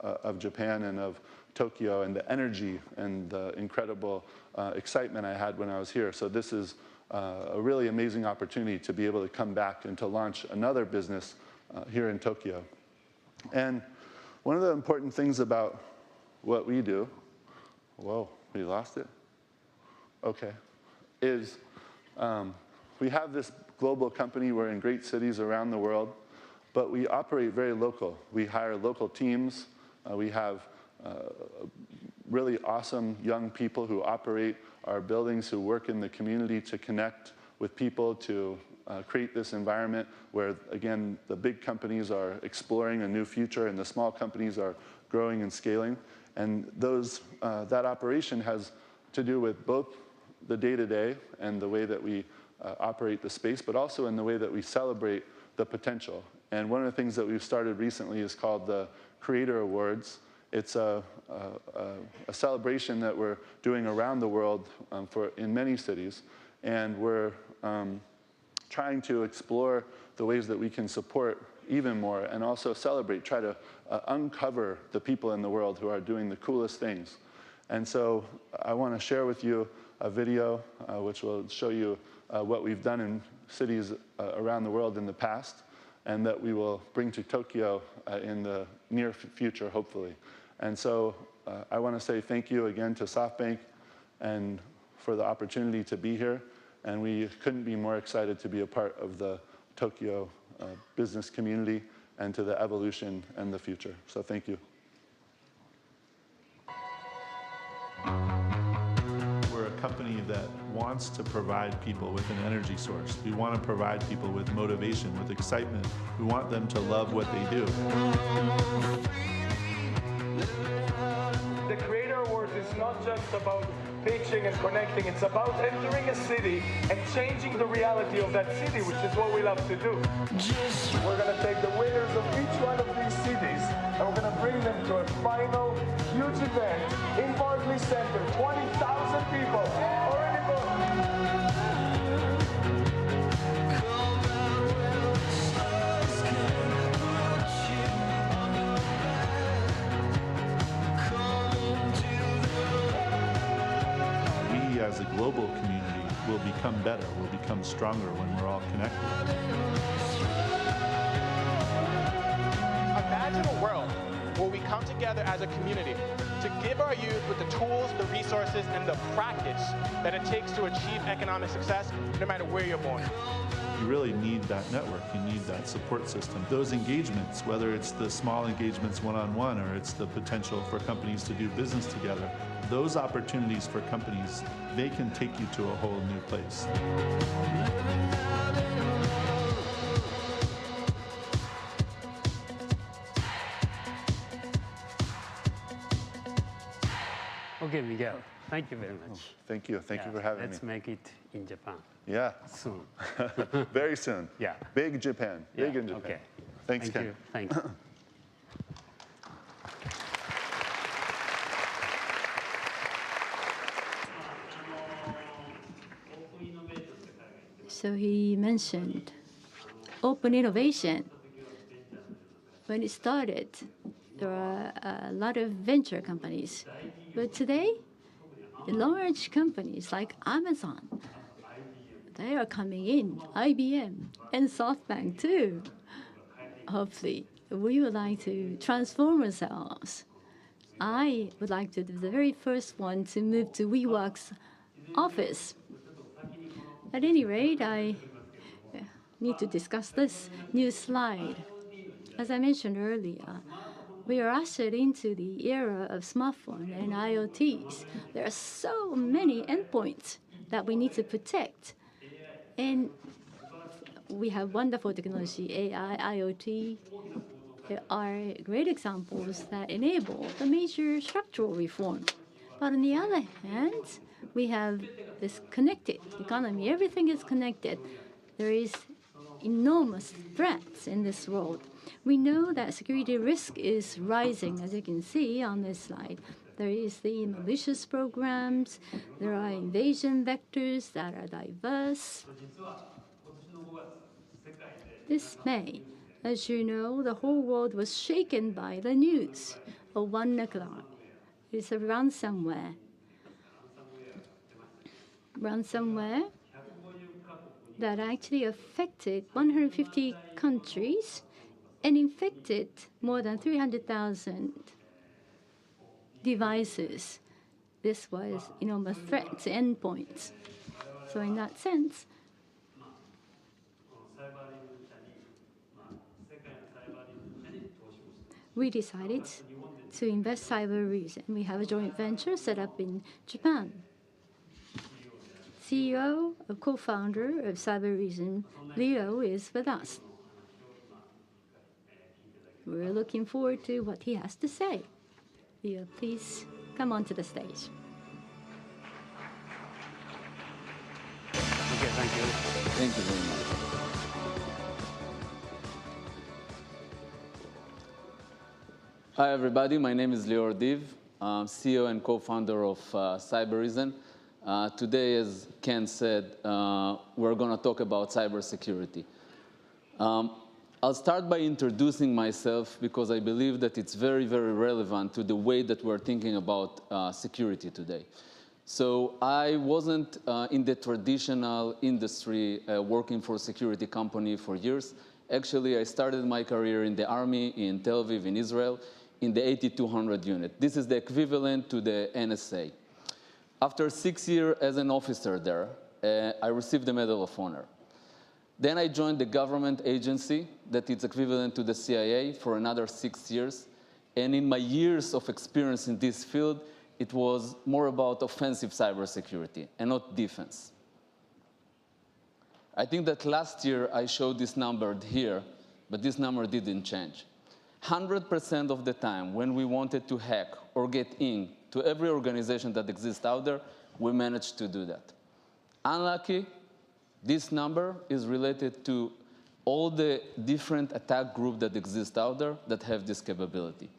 of Japan and of Tokyo and the energy and the incredible excitement I had when I was here. So this is a really amazing opportunity to be able to come back and to launch another business here in Tokyo. And one of the important things about what we do, whoa, we lost it? Okay, is we have this global company. We're in great cities around the world, but we operate very local. We hire local teams. We have really awesome young people who operate our buildings, who work in the community to connect with people, to create this environment where, again, the big companies are exploring a new future and the small companies are growing and scaling. And that operation has to do with both the day-to-day and the way that we operate the space, but also in the way that we celebrate the potential. And one of the things that we've started recently is called the Creator Awards. It's a celebration that we're doing around the world in many cities. And we're trying to explore the ways that we can support even more and also celebrate, try to uncover the people in the world who are doing the coolest things. And so I want to share with you a video which will show you what we've done in cities around the world in the past, and that we will bring to Tokyo in the near future, hopefully. And so I want to say thank you again to SoftBank and for the opportunity to be here. And we couldn't be more excited to be a part of the Tokyo business community and to the evolution and the future. So thank you. that wants to provide people with an energy source. We want to provide people with motivation, with excitement. We want them to love what they do. The Creator Awards is not just about pitching and connecting, it's about entering a city and changing the reality of that city, which is what we love to do. We're going to take the winners of each one of these cities and we're going to bring them to a final huge event in Barclays Center. 20,000 people already booked. As a global community, will become better, will become stronger when we're all connected. Imagine a world where we come together as a community to give our youth with the tools, the resources, and the practice that it takes to achieve economic success, no matter where you're born. You really need that network, you need that support system. Those engagements, whether it's the small engagements one-on-one or it's the potential for companies to do business together, those opportunities for companies, they can take you to a whole new place. Okay, Miguel, thank you very much. Thank you for having me. Let's make it in Japan. Yeah. Soon. Very soon. Yeah. Big Japan. Big in Japan. Okay. Thanks, Thank Ken. you. Thank you. So he mentioned open innovation. When it started, there are a lot of venture companies. But today, large companies like Amazon, they are coming in, IBM and SoftBank too. Hopefully, we would like to transform ourselves. I would like to be the very first one to move to WeWork's office. At any rate, I need to discuss this new slide. As I mentioned earlier, we are ushered into the era of smartphone and IoTs. There are so many endpoints that we need to protect. And we have wonderful technology, AI, IoT. There are great examples that enable the major structural reform. But on the other hand, we have this connected economy. Everything is connected. There is enormous threats in this world. We know that security risk is rising, as you can see on this slide. There is the malicious programs. There are invasion vectors that are diverse. This May, as you know, the whole world was shaken by the news of WannaCry. It's a ransomware that actually affected 150 countries and infected more than 300,000 devices. This was enormous threat to endpoints. So in that sense, we decided to invest Cybereason. We have a joint venture set up in Japan. CEO or co-founder of Cybereason, Lior, is with us. We're looking forward to what he has to say. Lior, please come onto the stage. Okay, thank you. Thank you very much. Hi, everybody. My name is Lior Div. I'm CEO and co-founder of Cybereason. Today, as Ken said, we're going to talk about cybersecurity. I'll start by introducing myself because I believe that it's very, very relevant to the way that we're thinking about security today. So I wasn't in the traditional industry working for a security company for years. Actually, I started my career in the army in Tel Aviv, in Israel, in the 8200 unit. This is the equivalent to the NSA. After 6 years as an officer there, I received the Medal of Honor. Then I joined the government agency that is equivalent to the CIA for another 6 years. And in my years of experience in this field, it was more about offensive cybersecurity and not defense. I think that last year I showed this number here, but this number didn't change. 100% of the time when we wanted to hack or get in to every organization that exists out there, we managed to do that. Unlucky, this number is related to all the different attack groups that exist out there that have this capability.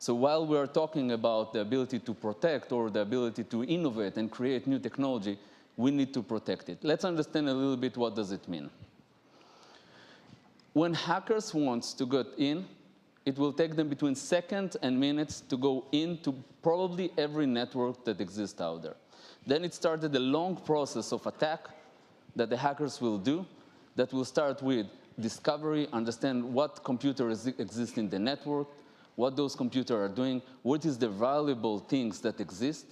So while we are talking about the ability to protect or the ability to innovate and create new technology, we need to protect it. Let's understand a little bit what does it mean. When hackers want to get in, it will take them between seconds and minutes to go into probably every network that exists out there. Then it started a long process of attack that the hackers will do that will start with discovery, understand what computers exist in the network, what those computers are doing, what is the valuable things that exist.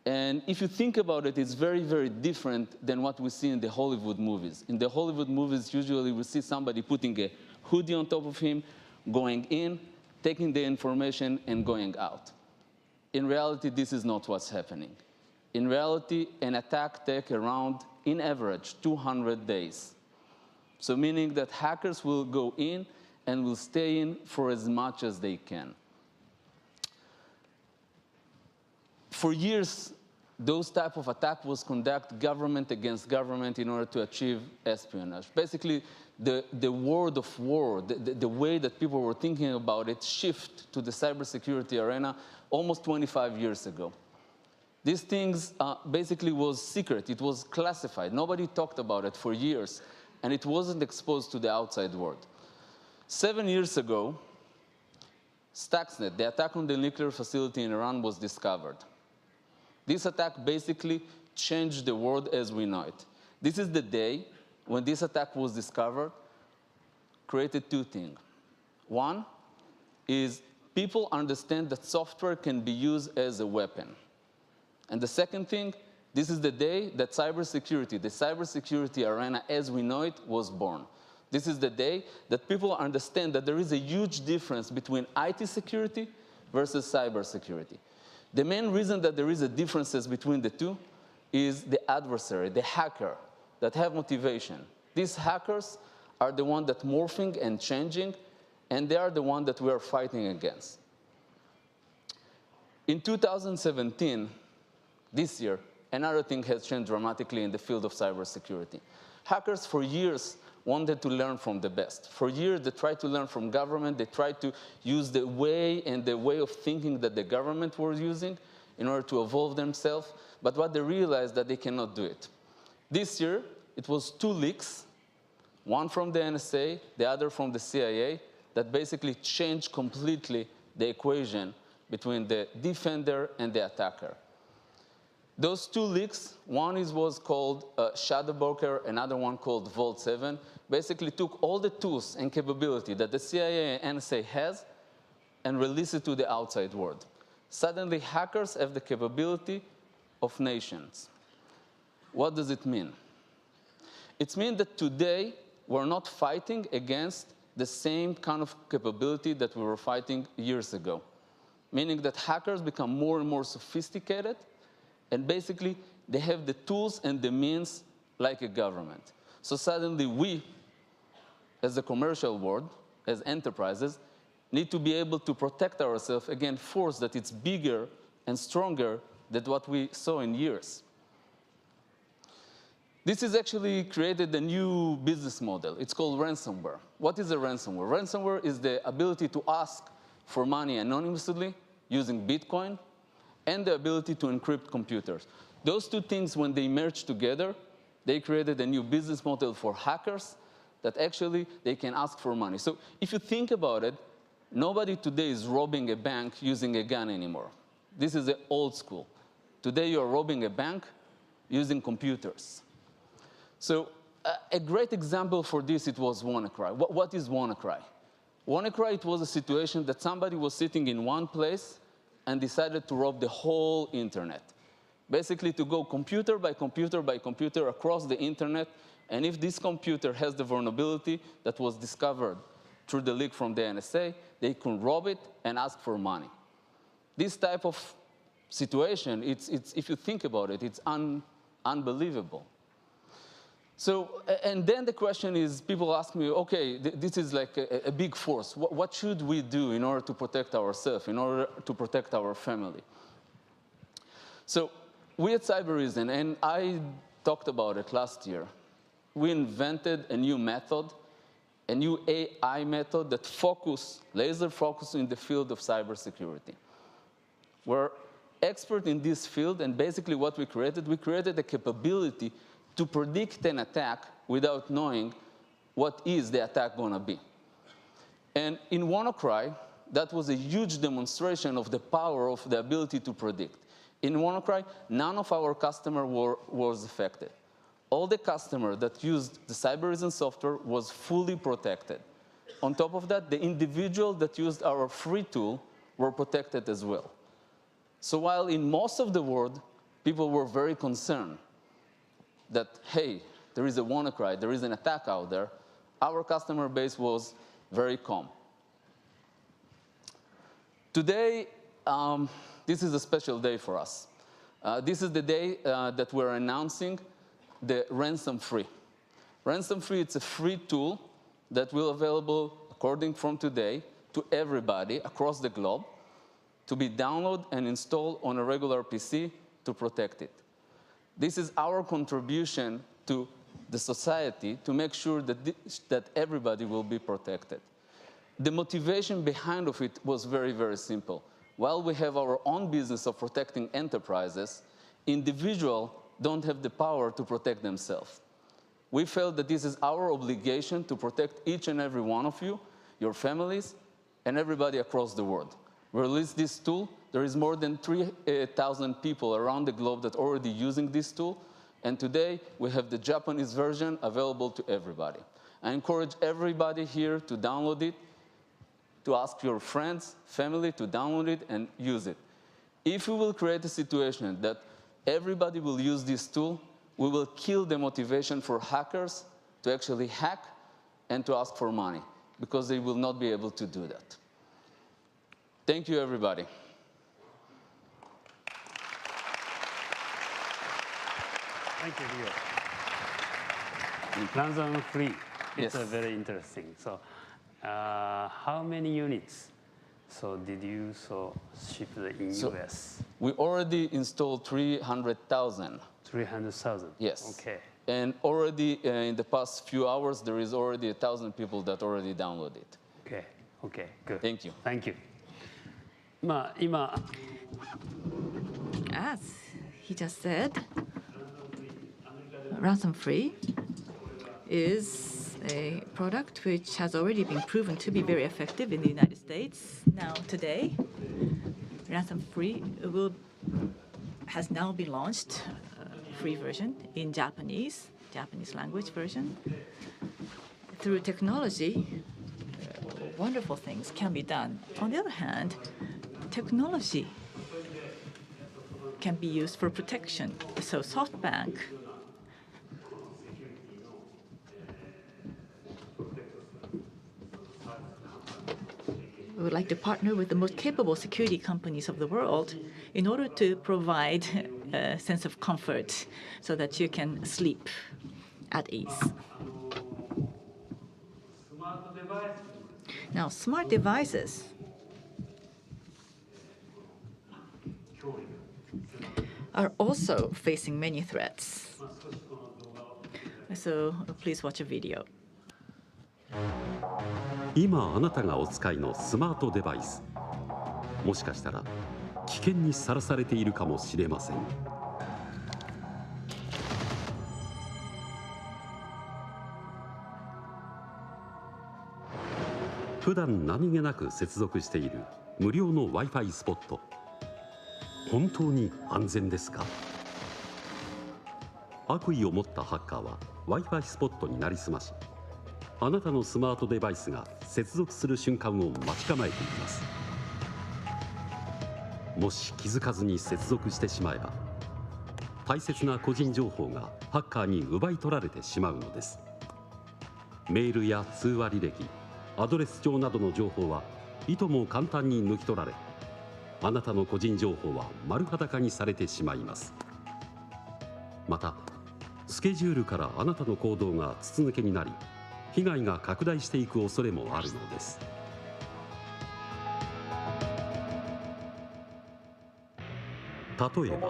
And if you think about it, it's very, very different than what we see in the Hollywood movies. In the Hollywood movies, usually we see somebody putting a hoodie on top of him, going in, taking the information, and going out. In reality, this is not what's happening. In reality, an attack takes around, in average, 200 days. So meaning that hackers will go in and will stay in for as much as they can. For years, those type of attack was conduct government against government in order to achieve espionage. Basically, the word of war, the way that people were thinking about it, shift to the cybersecurity arena almost 25 years ago. These things basically was secret. It was classified. Nobody talked about it for years, and it wasn't exposed to the outside world. 7 years ago, Stuxnet, the attack on the nuclear facility in Iran, was discovered. This attack basically changed the world as we know it. This is the day when this attack was discovered, created two things. One is people understand that software can be used as a weapon. And the second thing, this is the day that cybersecurity, the cybersecurity arena as we know it, was born. This is the day that people understand that there is a huge difference between IT security versus cybersecurity. The main reason that there is a differences between the two is the adversary, the hacker, that have motivation. These hackers are the ones that morphing and changing, and they are the ones that we are fighting against. In 2017, this year, another thing has changed dramatically in the field of cybersecurity. Hackers for years wanted to learn from the best. For years, they tried to learn from government. They tried to use the way of thinking that the government was using in order to evolve themselves. But what they realized that they cannot do it. This year, it was 2 leaks, one from the NSA, the other from the CIA, that basically changed completely the equation between the defender and the attacker. Those 2 leaks, one was called Shadow Broker, another one called Vault 7, basically took all the tools and capability that the CIA and NSA has and released it to the outside world. Suddenly, hackers have the capability of nations. What does it mean? It means that today, we're not fighting against the same kind of capability that we were fighting years ago. Meaning that hackers become more and more sophisticated, and basically, they have the tools and the means like a government. So suddenly, we, as the commercial world, as enterprises, need to be able to protect ourselves against force that it's bigger and stronger than what we saw in years. This has actually created a new business model. It's called ransomware. What is a ransomware? Ransomware is the ability to ask for money anonymously using Bitcoin and the ability to encrypt computers. Those two things, when they merge together, they created a new business model for hackers that actually they can ask for money. So if you think about it, nobody today is robbing a bank using a gun anymore. This is the old school. Today you are robbing a bank using computers. So a great example for this, it was WannaCry. What is WannaCry? WannaCry, it was a situation that somebody was sitting in one place and decided to rob the whole internet. Basically to go computer by computer by computer across the internet, and if this computer has the vulnerability that was discovered through the leak from the NSA, they can rob it and ask for money. This type of situation, if you think about it, it's unbelievable. So, and then the question is, people ask me, okay, this is like a big force. What should we do in order to protect ourselves, in order to protect our family? So we at Cybereason, and I talked about it last year, we invented a new method, a new AI method that laser focus in the field of cybersecurity. We're expert in this field, and basically what we created a capability to predict an attack without knowing what is the attack going to be. And in WannaCry, that was a huge demonstration of the power of the ability to predict. In WannaCry, none of our customers was affected. All the customers that used the Cybereason software was fully protected. On top of that, the individual that used our free tool were protected as well. So while in most of the world, people were very concerned that, hey, there is a WannaCry, there is an attack out there, our customer base was very calm. Today, this is a special day for us. This is the day that we're announcing the ransom-free. Ransom-free, it's a free tool that will be available, according from today, to everybody across the globe, to be downloaded and installed on a regular PC to protect it. This is our contribution to the society to make sure that everybody will be protected. The motivation behind of it was very, very simple. While we have our own business of protecting enterprises, individuals don't have the power to protect themselves. We felt that this is our obligation to protect each and every one of you, your families, and everybody across the world. We released this tool. There is more than 3,000 people around the globe that are already using this tool. And today, we have the Japanese version available to everybody. I encourage everybody here to download it, to ask your friends, family to download it and use it. If we will create a situation that everybody will use this tool, we will kill the motivation for hackers to actually hack and to ask for money, because they will not be able to do that. Thank you, everybody. Thank you, Lior. Ransom-free. It's very interesting. So, how many units did you ship in US? We already installed 300,000. 300,000. Yes. Okay. And already in the past few hours, there is already 1,000 people that already downloaded it. Okay. Okay. Good. Thank you. Thank you. As he just said, ransom-free is a product which has already been proven to be very effective in the United States. Now, today, ransom-free has now been launched, free version in Japanese language version. Through technology, wonderful things can be done. On the other hand, technology can be used for protection. So SoftBank would like to partner with the most capable security companies of the world in order to provide a sense of comfort so that you can sleep at ease. Now, smart devices are also facing many threats. So please watch a video. 今あなたがお使いのスマートデバイス、もしかしたら危険にさらされているかもしれません。普段何気なく接続している無料の Wi-Fi スポット、本当に安全ですか？悪意を持ったハッカーは Wi-Fi スポットになりすまし、あなたのスマートデバイスが接続する瞬間を待ち構えています。もし気づかずに接続してしまえば、大切な個人情報がハッカーに奪い取られてしまうのです。メールや通話履歴、アドレス帳などの情報はいとも簡単に抜き取られ、あなたの個人情報は丸裸にされてしまいます。また、スケジュールからあなたの行動が筒抜けになり、被害が拡大していく恐れもあるのです。例えば、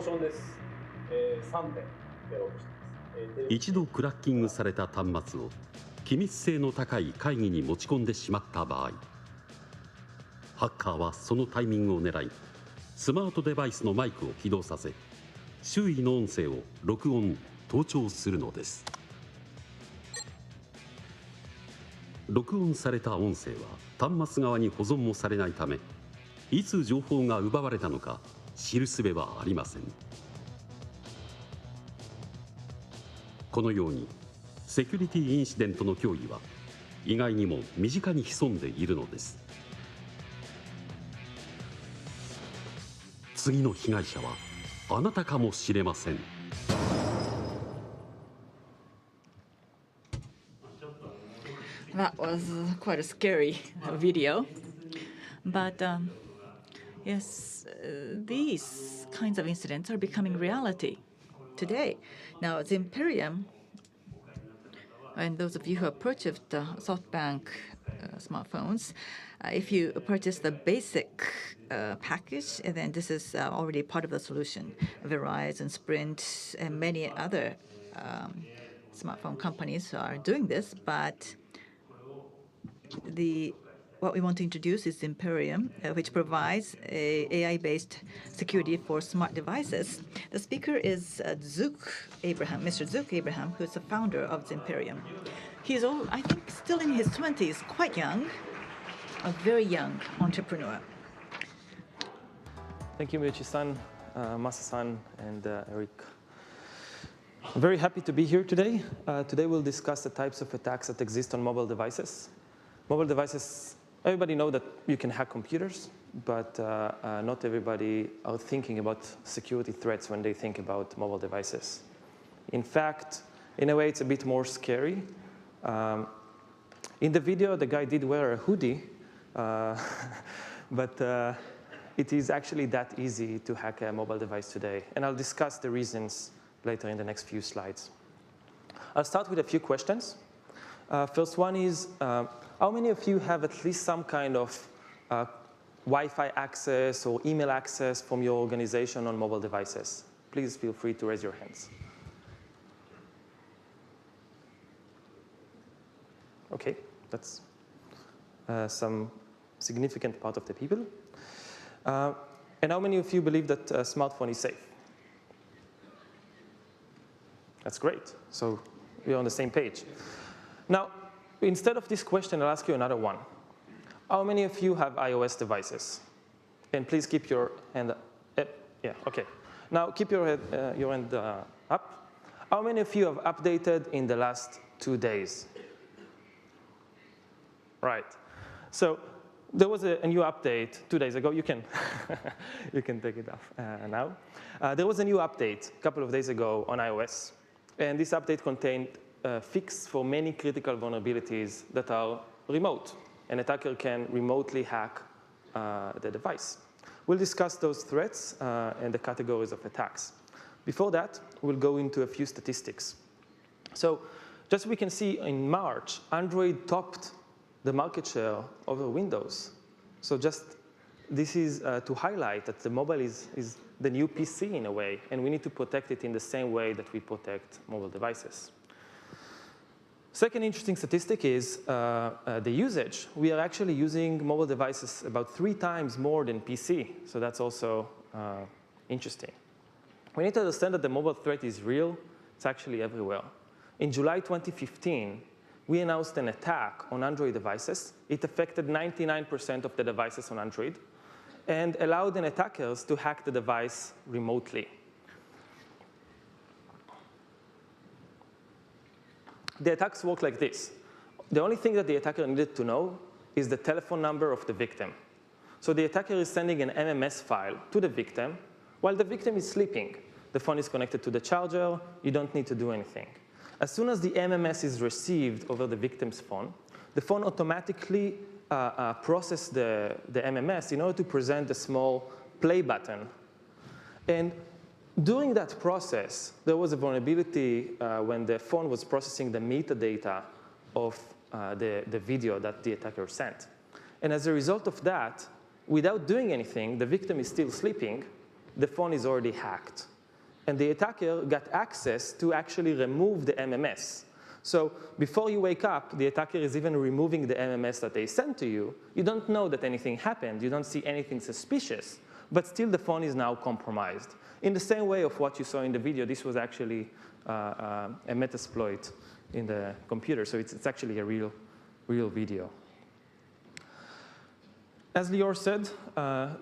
一度クラッキングされた端末を機密性の高い会議に持ち込んでしまった場合、ハッカーはそのタイミングを狙い、スマートデバイスのマイクを起動させ、周囲の音声を録音・盗聴するのです。録音された音声は端末側に保存もされないため、いつ情報が奪われたのか知る術はありません。このようにセキュリティインシデントの脅威は意外にも身近に潜んでいるのです。次の被害者はあなたかもしれません。That was quite a scary video, but yes, these kinds of incidents are becoming reality today. Now, Zimperium, and those of you who have purchased SoftBank smartphones, if you purchase the basic package, and then this is already part of the solution. Verizon, Sprint, and many other smartphone companies are doing this, but what we want to introduce is Zimperium, which provides a AI-based security for smart devices. The speaker is Zuk Avraham, Mr. Zuk Avraham, who is the founder of Zimperium. He's I think, still in his 20s, quite young, a very young entrepreneur. Thank you, Miyauchi-san, Masa-san, and Eric. I'm very happy to be here today. Today we'll discuss the types of attacks that exist on mobile devices. Mobile devices, everybody knows that you can hack computers, but not everybody are thinking about security threats when they think about mobile devices. In fact, in a way, it's a bit more scary. In the video, the guy did wear a hoodie, but it is actually that easy to hack a mobile device today. And I'll discuss the reasons later in the next few slides. I'll start with a few questions. First one is, how many of you have at least some kind of Wi-Fi access or email access from your organization on mobile devices? Please feel free to raise your hands. Okay, that's some significant part of the people. And how many of you believe that a smartphone is safe? That's great. So we're on the same page. Now, instead of this question, I'll ask you another one. How many of you have iOS devices? And please keep your hand up. Yeah, okay. Now, keep your hand up. How many of you have updated in the last 2 days? Right. So there was a new update 2 days ago. You can, you can take it off now. There was a new update a couple of days ago on iOS. And this update contained a fix for many critical vulnerabilities that are remote. An attacker can remotely hack the device. We'll discuss those threats and the categories of attacks. Before that, we'll go into a few statistics. So just we can see in March, Android topped the market share over Windows. So just this is to highlight that the mobile is the new PC in a way, and we need to protect it in the same way that we protect mobile devices. Second interesting statistic is the usage. We are actually using mobile devices about 3 times more than PC, so that's also interesting. We need to understand that the mobile threat is real. It's actually everywhere. In July 2015, we announced an attack on Android devices. It affected 99% of the devices on Android and allowed the attackers to hack the device remotely. The attacks work like this. The only thing that the attacker needed to know is the telephone number of the victim. So the attacker is sending an MMS file to the victim while the victim is sleeping. The phone is connected to the charger. You don't need to do anything. As soon as the MMS is received over the victim's phone, the phone automatically processes the MMS in order to present a small play button. And during that process, there was a vulnerability when the phone was processing the metadata of the video that the attacker sent. And as a result of that, without doing anything, the victim is still sleeping, the phone is already hacked. And the attacker got access to actually remove the MMS. So before you wake up, the attacker is even removing the MMS that they sent to you. You don't know that anything happened. You don't see anything suspicious. But still, the phone is now compromised. In the same way of what you saw in the video, this was actually a Metasploit in the computer. So it's actually a real video. As Lior said,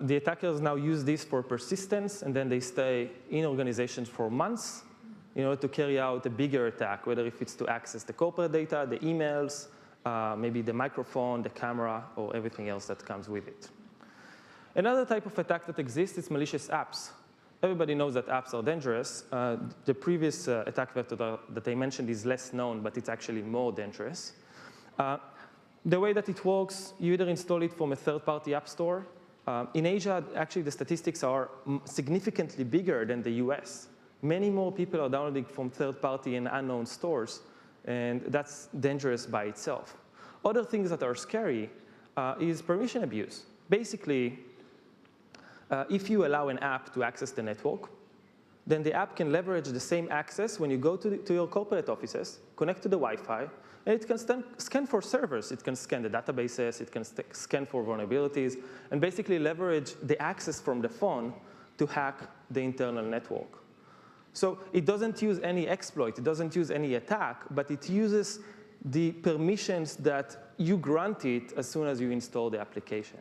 the attackers now use this for persistence, and then they stay in organizations for months in order to carry out a bigger attack, whether if it's to access the corporate data, the emails, maybe the microphone, the camera, or everything else that comes with it. Another type of attack that exists is malicious apps. Everybody knows that apps are dangerous. The previous attack vector that I mentioned is less known, but it's actually more dangerous. The way that it works, you either install it from a third-party app store. In Asia, actually, the statistics are significantly bigger than the US. Many more people are downloading from third-party and unknown stores, and that's dangerous by itself. Other things that are scary is permission abuse. Basically, if you allow an app to access the network, then the app can leverage the same access when you go to your corporate offices, connect to the Wi-Fi, and it can scan for servers. It can scan the databases. It can scan for vulnerabilities, and basically leverage the access from the phone to hack the internal network. So it doesn't use any exploit. It doesn't use any attack, but it uses the permissions that you grant it as soon as you install the application.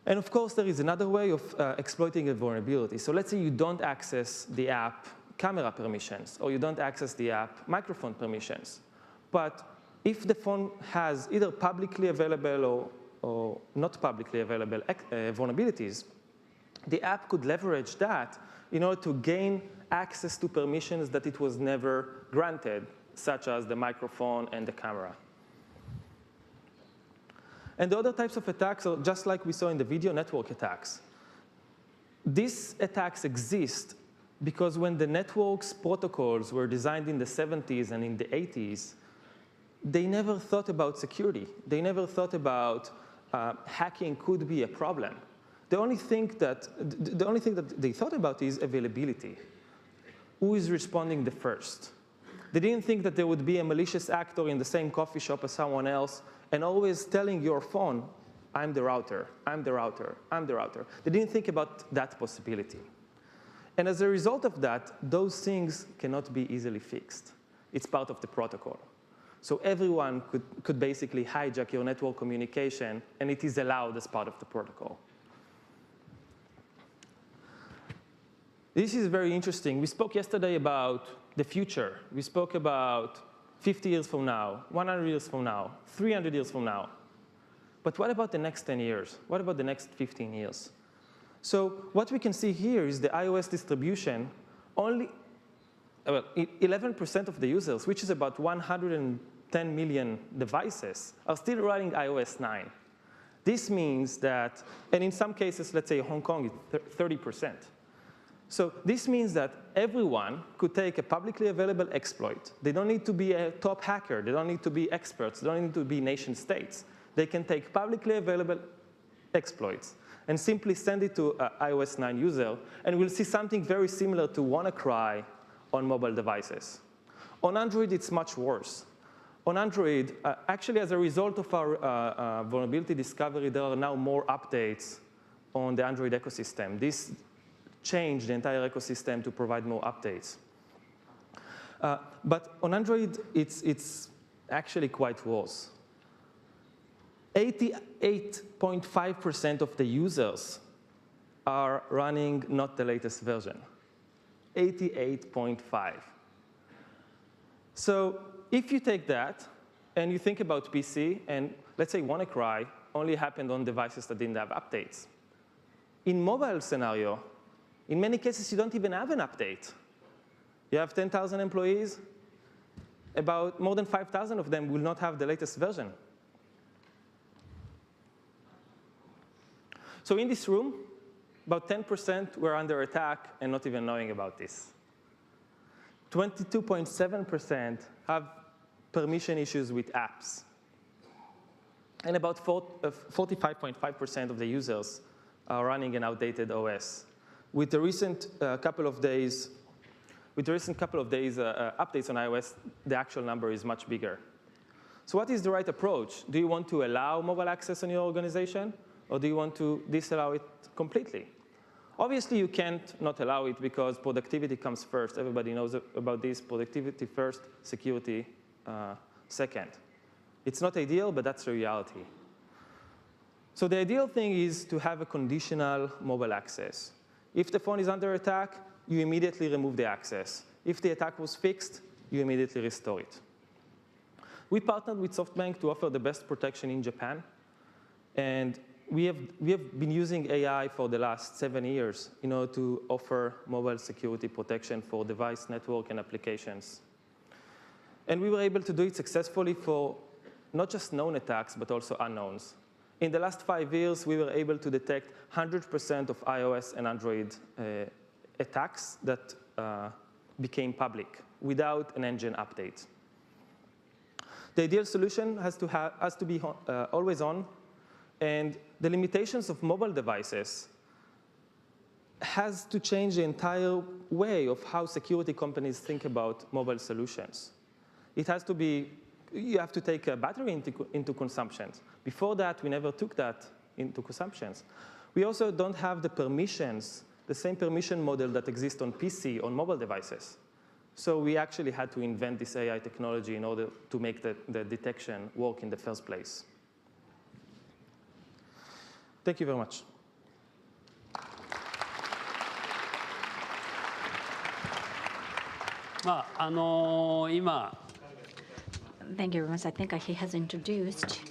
And of course, there is another way of exploiting a vulnerability. So let's say you don't access the app camera permissions, or you don't access the app microphone permissions. But if the phone has either publicly available or not publicly available vulnerabilities, the app could leverage that in order to gain access to permissions that it was never granted, such as the microphone and the camera. And the other types of attacks are just like we saw in the video, network attacks. These attacks exist because when the network's protocols were designed in the 70s and in the 80s, they never thought about security. They never thought about hacking could be a problem. The only thing that they thought about is availability. Who is responding the first? They didn't think that there would be a malicious actor in the same coffee shop as someone else and always telling your phone, I'm the router, I'm the router, I'm the router. They didn't think about that possibility. And as a result of that, those things cannot be easily fixed. It's part of the protocol. So everyone could basically hijack your network communication, and it is allowed as part of the protocol. This is very interesting. We spoke yesterday about the future. We spoke about 50 years from now, 100 years from now, 300 years from now. But what about the next 10 years? What about the next 15 years? So what we can see here is the iOS distribution. Only 11% of the users, which is about 110 million devices, are still running iOS 9. This means that, and in some cases, let's say Hong Kong, is 30%. So this means that everyone could take a publicly available exploit. They don't need to be a top hacker. They don't need to be experts. They don't need to be nation states. They can take publicly available exploits and simply send it to an iOS 9 user, and we'll see something very similar to WannaCry on mobile devices. On Android, it's much worse. On Android, actually, as a result of our vulnerability discovery, there are now more updates on the Android ecosystem. This changed the entire ecosystem to provide more updates. But on Android, it's actually quite worse. 88.5% of the users are running not the latest version. 88.5. So if you take that and you think about PC, and let's say WannaCry only happened on devices that didn't have updates. In mobile scenario, in many cases, you don't even have an update. You have 10,000 employees. About more than 5,000 of them will not have the latest version. So in this room, about 10% were under attack and not even knowing about this. 22.7% have permission issues with apps. And about 45.5% of the users are running an outdated OS. With the recent couple of days updates on iOS, the actual number is much bigger. So what is the right approach? Do you want to allow mobile access in your organization, or do you want to disallow it completely? Obviously, you can't not allow it because productivity comes first. Everybody knows about this. Productivity first, security second. It's not ideal, but that's the reality. So the ideal thing is to have a conditional mobile access. If the phone is under attack, you immediately remove the access. If the attack was fixed, you immediately restore it. We partnered with SoftBank to offer the best protection in Japan. And we have been using AI for the last 7 years in order to offer mobile security protection for device, network, and applications. And we were able to do it successfully for not just known attacks, but also unknowns. In the last 5 years, we were able to detect 100% of iOS and Android attacks that became public without an engine update. The ideal solution has to be always on, and the limitations of mobile devices has to change the entire way of how security companies think about mobile solutions. It has to be, you have to take a battery into consumptions. Before that, we never took that into consumptions. We also don't have the permissions, the same permission model that exists on PC, on mobile devices. So we actually had to invent this AI technology in order to make the detection work in the first place. Thank you very much. Thank you very much. I think he has introduced.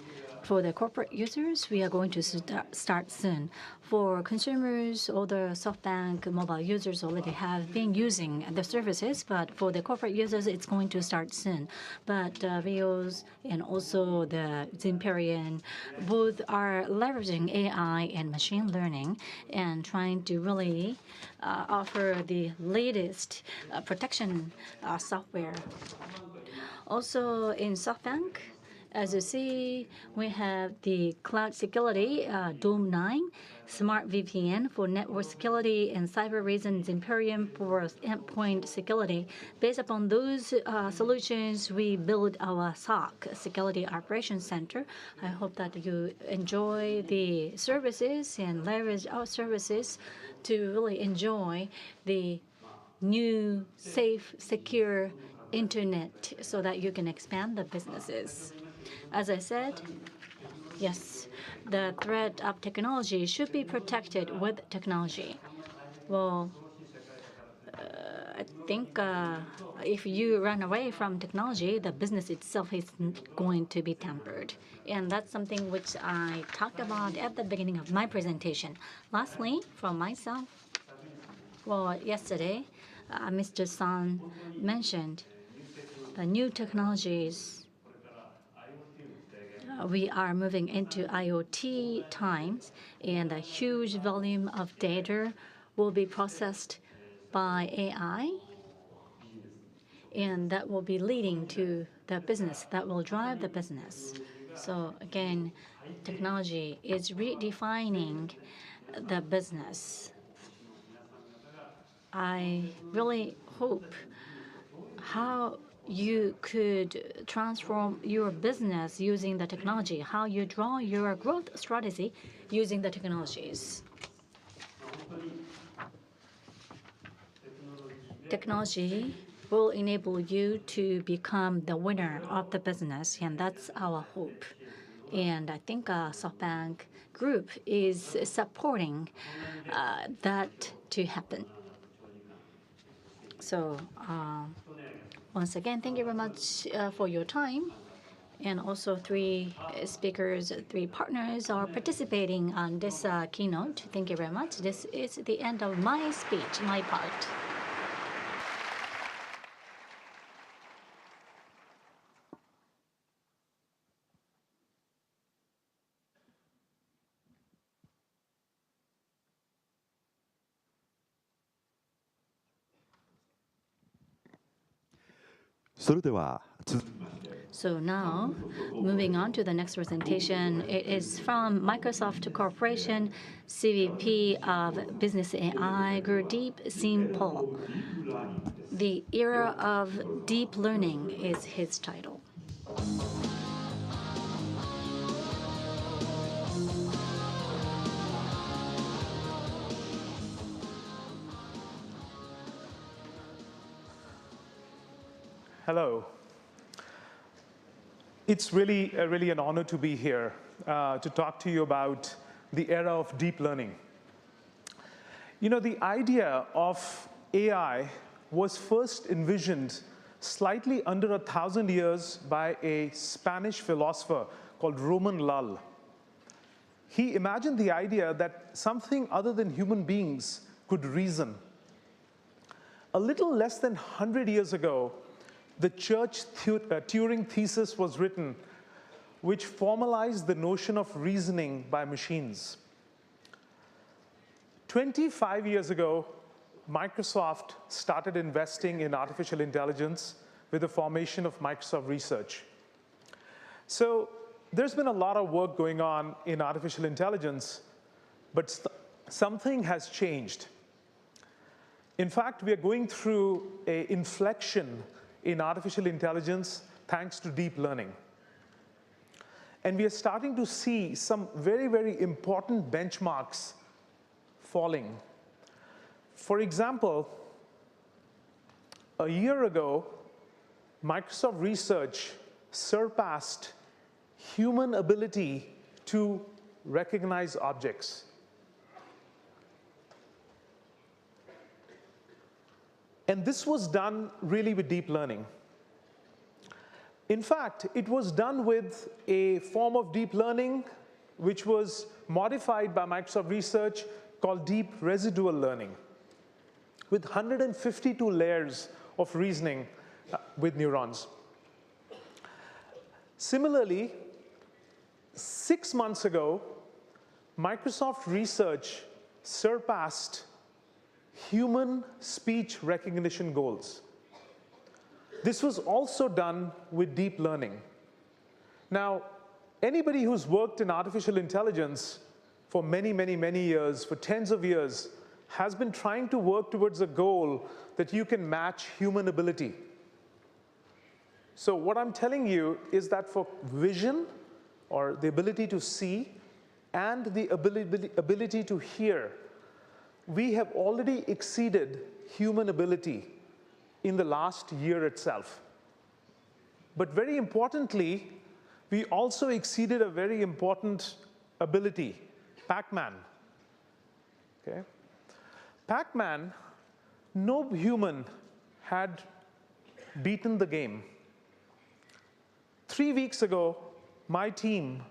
For the corporate users, we are going to start soon. For consumers, all the SoftBank mobile users already have been using the services, but for the corporate users, it's going to start soon. But VOs and also the Zimperium both are leveraging AI and machine learning and trying to really offer the latest protection software. Also in SoftBank, as you see, we have the cloud security, Dome 9, Smart VPN for network security, and Cybereason Zimperium for endpoint security. Based upon those solutions, we build our SOC, Security Operations Center. I hope that you enjoy the services and leverage our services to really enjoy the new, safe, secure internet so that you can expand the businesses. As I said, yes, the threat of technology should be protected with technology. Well, I think if you run away from technology, the business itself is going to be tampered. And that's something which I talked about at the beginning of my presentation. Lastly, from myself, well, yesterday, Mr. San mentioned the new technologies. We are moving into IoT times, and a huge volume of data will be processed by AI, and that will be leading to the business, that will drive the business. So again, technology is redefining the business. I really hope how you could transform your business using the technology, how you draw your growth strategy using the technologies. Technology will enable you to become the winner of the business, and that's our hope. And I think SoftBank Group is supporting that to happen. So once again, thank you very much for your time. And also 3 speakers, 3 partners are participating on this keynote. Thank you very much. This is the end of my speech, my part. So now, moving on to the next presentation, it is from Microsoft Corporation, CVP of Business AI, Gurdeep Singh Pall. The Era of Deep Learning is his title. Hello. It's really an honor to be here to talk to you about the era of deep learning. You know, the idea of AI was first envisioned slightly under 1,000 years by a Spanish philosopher called Roman Lull. He imagined the idea that something other than human beings could reason. A little less than 100 years ago, the Church Turing thesis was written, which formalized the notion of reasoning by machines. 25 years ago, Microsoft started investing in artificial intelligence with the formation of Microsoft Research. So there's been a lot of work going on in artificial intelligence, but something has changed. In fact, we are going through an inflection in artificial intelligence thanks to deep learning. And we are starting to see some very important benchmarks falling. For example, a year ago, Microsoft Research surpassed human ability to recognize objects. And this was done really with deep learning. In fact, it was done with a form of deep learning which was modified by Microsoft Research called deep residual learning, with 152 layers of reasoning with neurons. Similarly, 6 months ago, Microsoft Research surpassed human speech recognition goals. This was also done with deep learning. Now, anybody who's worked in artificial intelligence for many years, for tens of years, has been trying to work towards a goal that you can match human ability. So what I'm telling you is that for vision, or the ability to see, and the ability to hear, we have already exceeded human ability in the last year itself. But very importantly, we also exceeded a very important ability, Pac-Man. Okay? Pac-Man, no human had beaten the game. 3 weeks ago, my team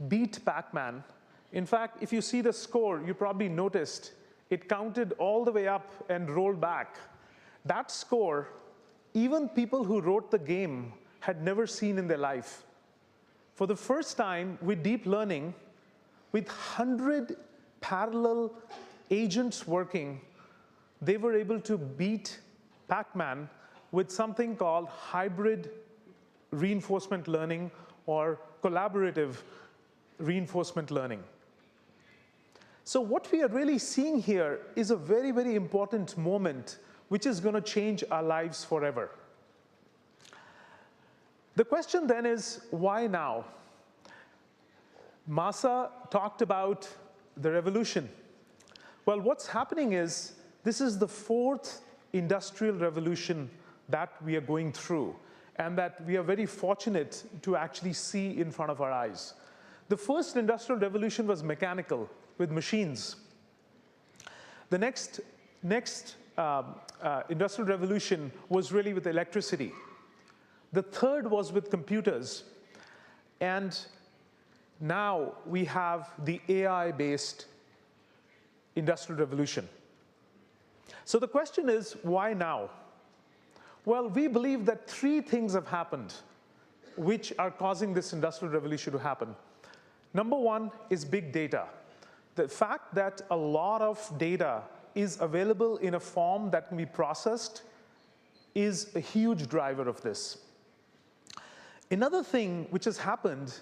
beat Pac-Man. In fact, if you see the score, you probably noticed it counted all the way up and rolled back. That score, even people who wrote the game had never seen in their life. For the first time with deep learning, with 100 parallel agents working, they were able to beat Pac-Man with something called hybrid reinforcement learning or collaborative reinforcement learning. So what we are really seeing here is a very important moment which is going to change our lives forever. The question then is, why now? Masa talked about the revolution. Well, what's happening is, this is the 4th industrial revolution that we are going through, and that we are very fortunate to actually see in front of our eyes. The first industrial revolution was mechanical, with machines. The next industrial revolution was really with electricity. The third was with computers. And now we have the AI-based industrial revolution. So the question is, why now? Well, we believe that 3 things have happened which are causing this industrial revolution to happen. Number 1 is big data. The fact that a lot of data is available in a form that can be processed is a huge driver of this. Another thing which has happened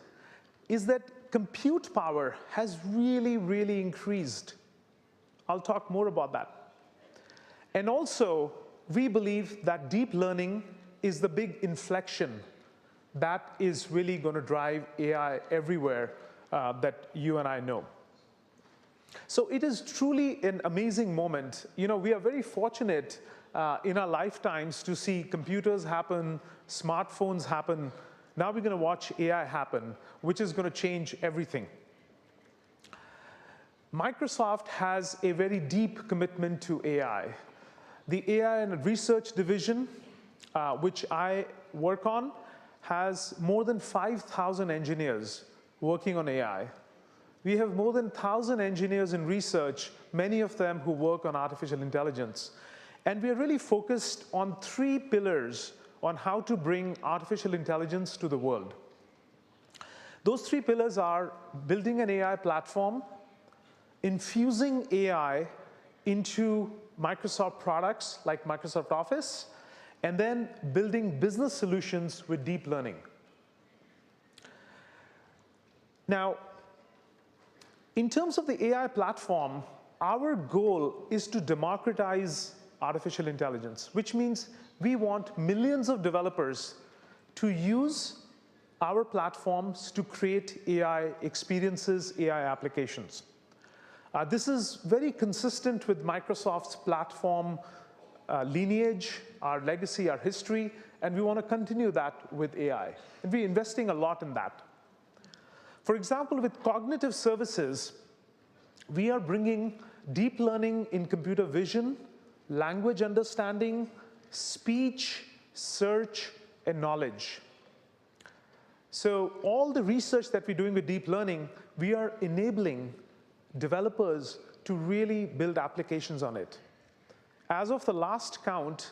is that compute power has really, really increased. I'll talk more about that. And also, we believe that deep learning is the big inflection that is really going to drive AI everywhere that you and I know. So it is truly an amazing moment. You know, we are very fortunate in our lifetimes to see computers happen, smartphones happen. Now we're going to watch AI happen, which is going to change everything. Microsoft has a very deep commitment to AI. The AI and Research Division, which I work on, has more than 5,000 engineers working on AI. We have more than 1,000 engineers in research, many of them who work on artificial intelligence. And we are really focused on 3 pillars on how to bring artificial intelligence to the world. Those 3 pillars are building an AI platform, infusing AI into Microsoft products like Microsoft Office, and then building business solutions with deep learning. Now, in terms of the AI platform, our goal is to democratize artificial intelligence, which means we want millions of developers to use our platforms to create AI experiences, AI applications. This is very consistent with Microsoft's platform lineage, our legacy, our history, and we want to continue that with AI. And we're investing a lot in that. For example, with cognitive services, we are bringing deep learning in computer vision, language understanding, speech, search, and knowledge. So all the research that we're doing with deep learning, we are enabling developers to really build applications on it. As of the last count,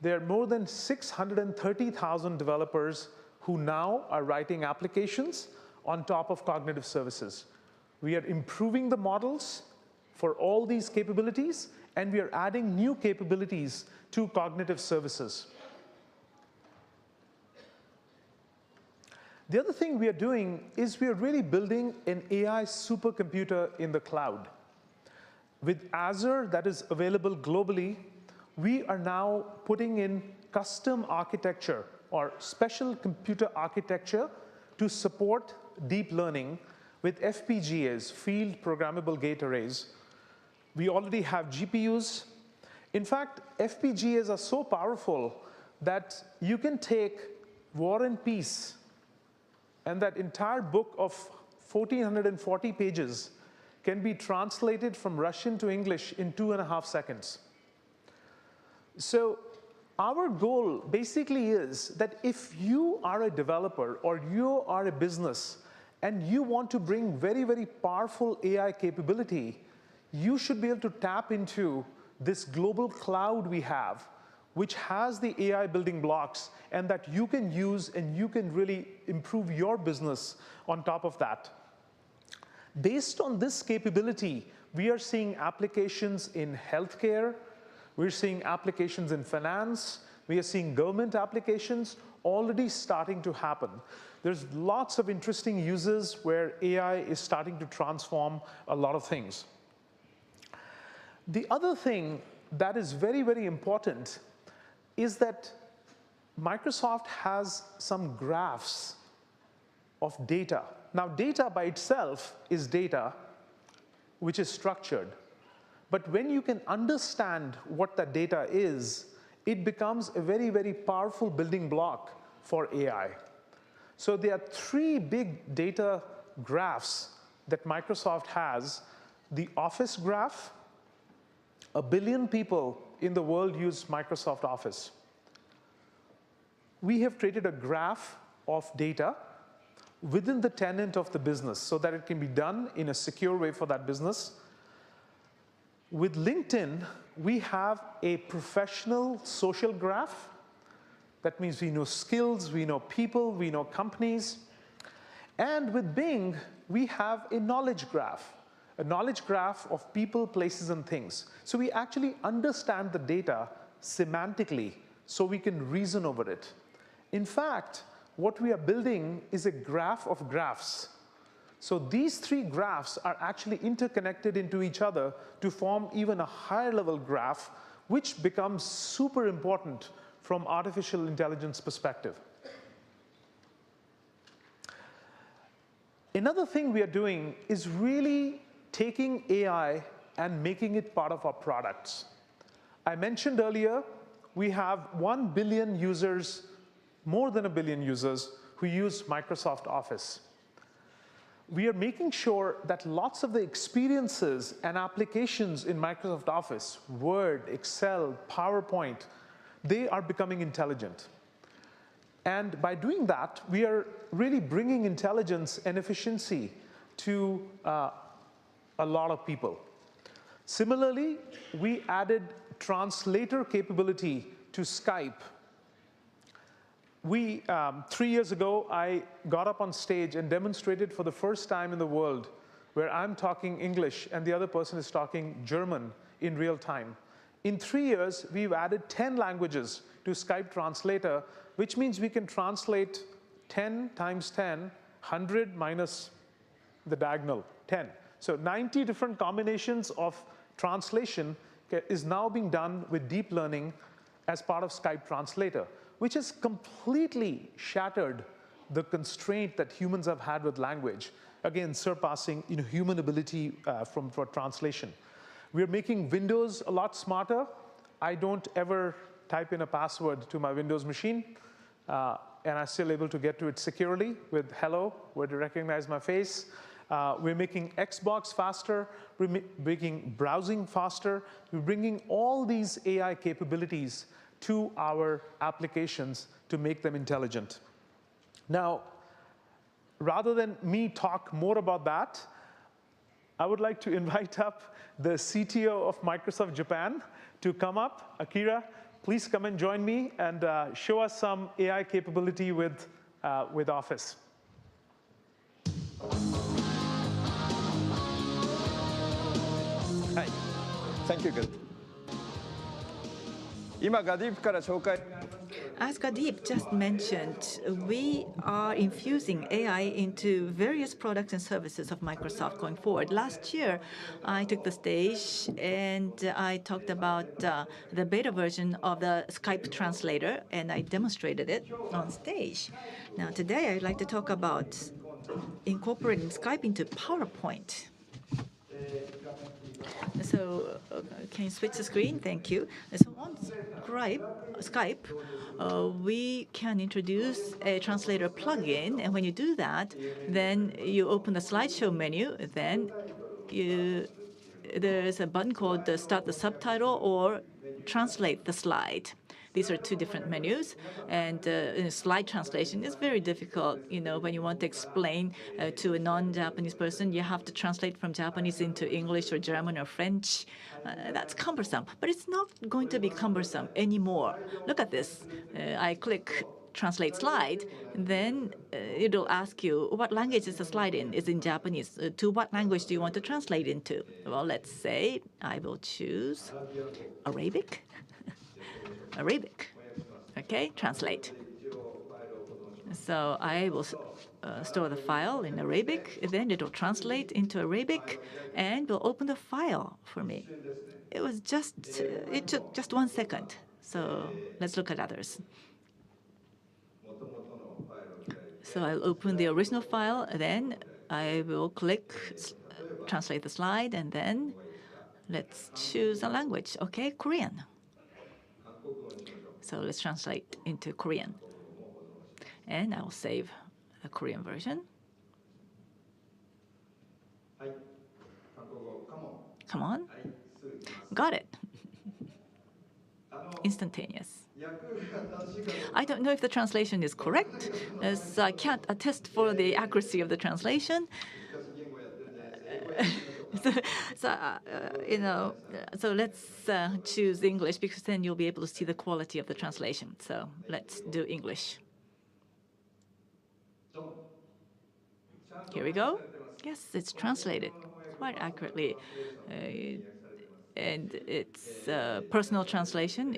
there are more than 630,000 developers who now are writing applications on top of cognitive services. We are improving the models for all these capabilities, and we are adding new capabilities to cognitive services. The other thing we are doing is we are really building an AI supercomputer in the cloud. With Azure that is available globally, we are now putting in custom architecture or special computer architecture to support deep learning with FPGAs, field programmable gate arrays. We already have GPUs. In fact, FPGAs are so powerful that you can take War and Peace and that entire book of 1,440 pages can be translated from Russian to English in 2.5 seconds. So our goal basically is that if you are a developer or you are a business and you want to bring very, very powerful AI capability, you should be able to tap into this global cloud we have, which has the AI building blocks and that you can use and you can really improve your business on top of that. Based on this capability, we are seeing applications in healthcare, we're seeing applications in finance, we are seeing government applications already starting to happen. There's lots of interesting uses where AI is starting to transform a lot of things. The other thing that is very, very important is that Microsoft has some graphs of data. Now, data by itself is data, which is structured. But when you can understand what that data is, it becomes a very, very powerful building block for AI. So there are 3 big data graphs that Microsoft has. The Office graph. 1 billion people in the world use Microsoft Office. We have created a graph of data within the tenant of the business so that it can be done in a secure way for that business. With LinkedIn, we have a professional social graph. That means we know skills, we know people, we know companies. And with Bing, we have a knowledge graph of people, places, and things. So we actually understand the data semantically so we can reason over it. In fact, what we are building is a graph of graphs. So these three graphs are actually interconnected into each other to form even a higher level graph, which becomes super important from artificial intelligence perspective. Another thing we are doing is really taking AI and making it part of our products. I mentioned earlier, we have 1 billion users, more than 1 billion users, who use Microsoft Office. We are making sure that lots of the experiences and applications in Microsoft Office, Word, Excel, PowerPoint, they are becoming intelligent. And by doing that, we are really bringing intelligence and efficiency to a lot of people. Similarly, we added translator capability to Skype. 3 years ago, I got up on stage and demonstrated for the first time in the world where I'm talking English and the other person is talking German in real time. In 3 years, we've added 10 languages to Skype Translator, which means we can translate 10 times 10, 100 minus the diagonal, 10. So 90 different combinations of translation is now being done with deep learning as part of Skype Translator, which has completely shattered the constraint that humans have had with language, again, surpassing human ability for translation. We're making Windows a lot smarter. I don't ever type in a password to my Windows machine, and I'm still able to get to it securely with hello, where to recognize my face. We're making Xbox faster. We're making browsing faster. We're bringing all these AI capabilities to our applications to make them intelligent. Now, rather than me talk more about that, I would like to invite up the CTO of Microsoft Japan to come up. Akira, please come and join me and show us some AI capability with Office. Hi. Thank you, Gurdeep. As Gurdeep just mentioned, we are infusing AI into various products and services of Microsoft going forward. Last year, I took the stage and I talked about the beta version of the Skype translator, and I demonstrated it on stage. Now, today, I'd like to talk about incorporating Skype into PowerPoint. So can you switch the screen? Thank you. So on Skype, we can introduce a translator plugin. And when you do that, then you open the slideshow menu. Then there's a button called Start the Subtitle or Translate the Slide. These are two different menus, and slide translation is very difficult. When you want to explain to a non-Japanese person, you have to translate from Japanese into English or German or French. That's cumbersome, but it's not going to be cumbersome anymore. Look at this. I click Translate Slide, then it'll ask you, what language is the slide in? Is in Japanese. To what language do you want to translate into? Well, let's say I will choose Arabic. Arabic. Okay, translate. So I will store the file in Arabic, then it will translate into Arabic, and will open the file for me. It took just 1 second. So let's look at others. So I'll open the original file, then I will click translate the slide, and then let's choose a language. Okay, Korean. So let's translate into Korean. And I'll save the Korean version. Come on. Got it. Instantaneous. I don't know if the translation is correct, as I can't attest for the accuracy of the translation. So let's choose English, because then you'll be able to see the quality of the translation. So let's do English. Here we go. Yes, it's translated quite accurately. And it's personal translation.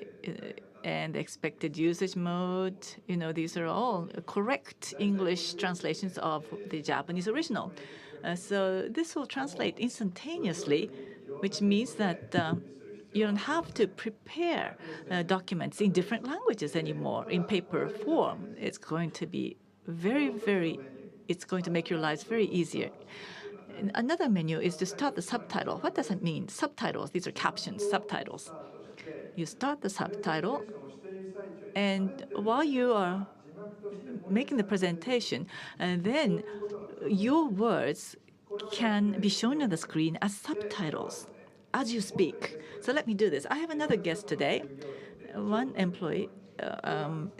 and expected usage mode. These are all correct English translations of the Japanese original. So this will translate instantaneously, which means that you don't have to prepare documents in different languages anymore in paper form. It's going to be it's going to make your lives very easier. And another menu is to start the subtitle. What does it mean? Subtitles, these are captions, subtitles. You start the subtitle, and while you are making the presentation, then your words can be shown on the screen as subtitles as you speak. So let me do this. I have another guest today, one employee,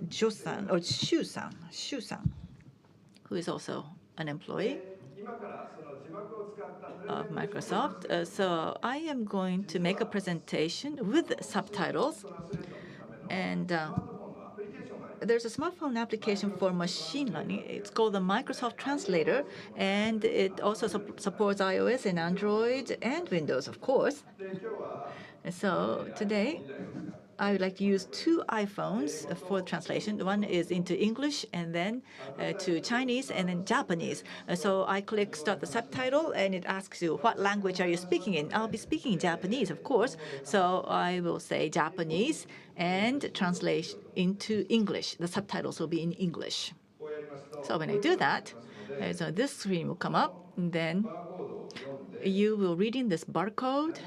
Jo-san, or Shu-san, who is also an employee of Microsoft. So I am going to make a presentation with subtitles. And there's a smartphone application for machine learning. It's called the Microsoft Translator, and it also supports iOS and Android and Windows, of course. So today, I would like to use 2 iPhones for translation. One is into English, and then to Chinese, and then Japanese. So I click Start the Subtitle, and it asks you, what language are you speaking in? I'll be speaking Japanese, of course. So I will say Japanese and translate into English. The subtitles will be in English. So when I do that, so this screen will come up, and then you will read in this barcode,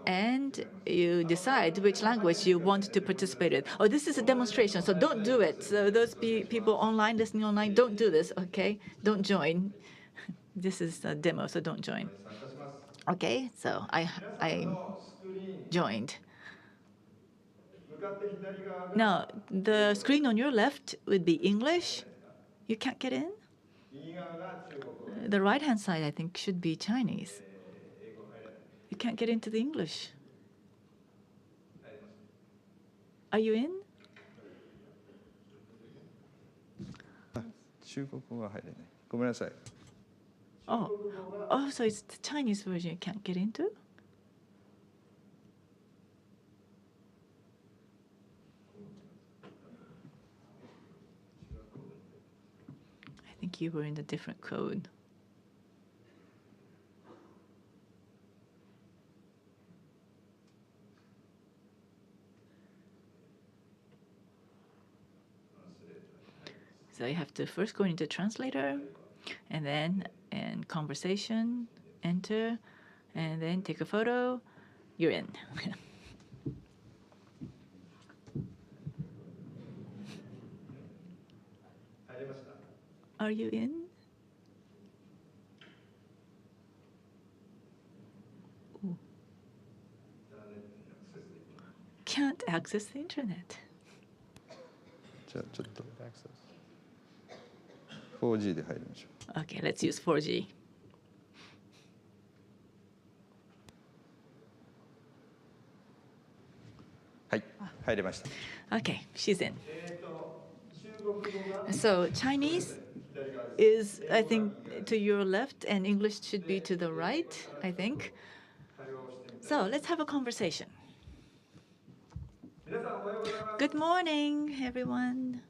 and you decide which language you want to participate in. Oh, this is a demonstration, so don't do it. So those people online, listening online, don't do this, okay? Don't join. This is a demo, so don't join. Okay, so I joined. Now, the screen on your left would be English. You can't get in? The right-hand side, I think, should be Chinese. You can't get into the English. Are you in? Oh, so it's the Chinese version you can't get into? I think you were in a different code. So you have to first go into translator, and then in conversation, enter, and then take a photo. You're in. Are you in? Ooh. Can't access the internet. 4G で入りましょう。Okay, let's use 4G. はい、入りました。Okay, she's in. So Chinese is, I think, to your left, and English should be to the right, I think. So let's have a conversation. Good morning, everyone.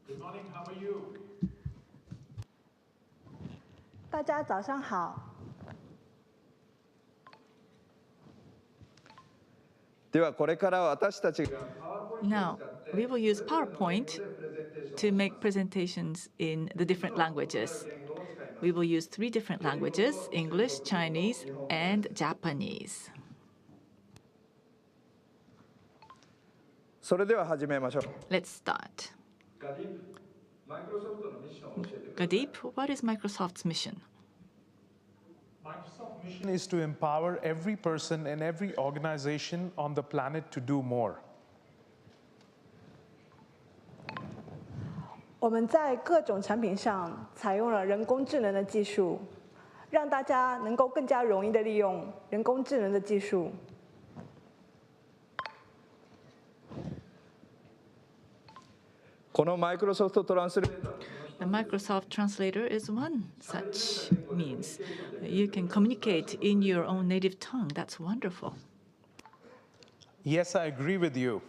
Good morning, how are you? 大家早上好。ではこれから私たちが Now, we will use PowerPoint to make presentations in the different languages. We will use 3 different languages: English, Chinese, and Japanese. それでは始めましょう。 Let's start. Gurdeep, what is Microsoft's mission? Microsoft's mission is to empower every person and every organization on the planet to do more. 我们在各种产品上采用了人工智能的技术，让大家能够更加容易地利用人工智能的技术。このマイクロソフトトランスレーター The Microsoft Translator is one such means. You can communicate in your own native tongue. That's wonderful. Yes, I agree with you.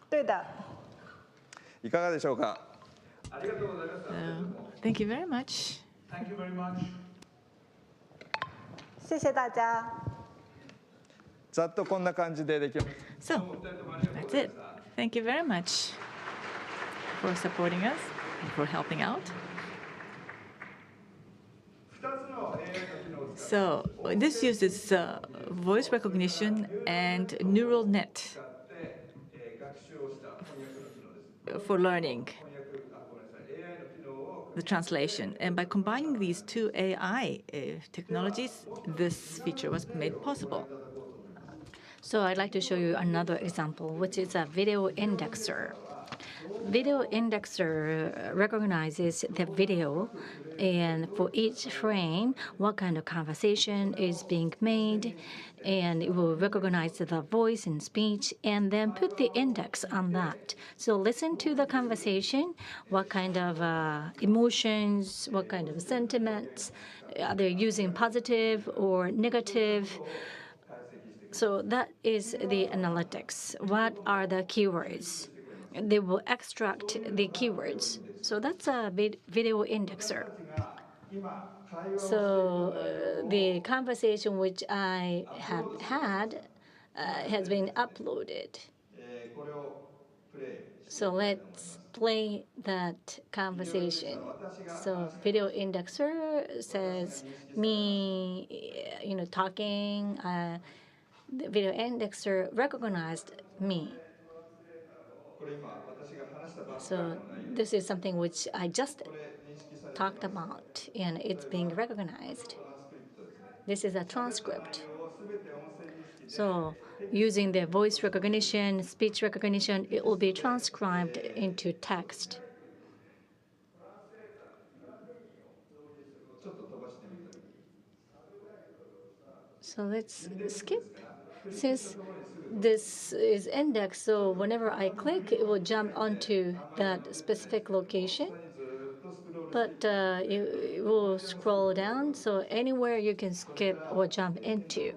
对的。いかがでしょうか。Thank you very much. Thank you very much. 谢谢大家。ざっとこんな感じでできました。 So, that's it. Thank you very much for supporting us and for helping out. So, this uses voice recognition and neural net for learning the translation. And by combining these two AI technologies, this feature was made possible. So I'd like to show you another example, which is a video indexer. Video indexer recognizes the video, and for each frame, what kind of conversation is being made, and it will recognize the voice and speech, and then put the index on that. So listen to the conversation, what kind of emotions, what kind of sentiments, are they using positive or negative? So that is the analytics. What are the keywords? They will extract the keywords. So that's a video indexer. So the conversation which I have had has been uploaded. So let's play that conversation. So video indexer says me, talking. The video indexer recognized me. So this is something which I just talked about, and it's being recognized. This is a transcript. So using the voice recognition, speech recognition, it will be transcribed into text. So let's skip. Since this is indexed, so whenever I click, it will jump onto that specific location. But it will scroll down, so anywhere you can skip or jump into.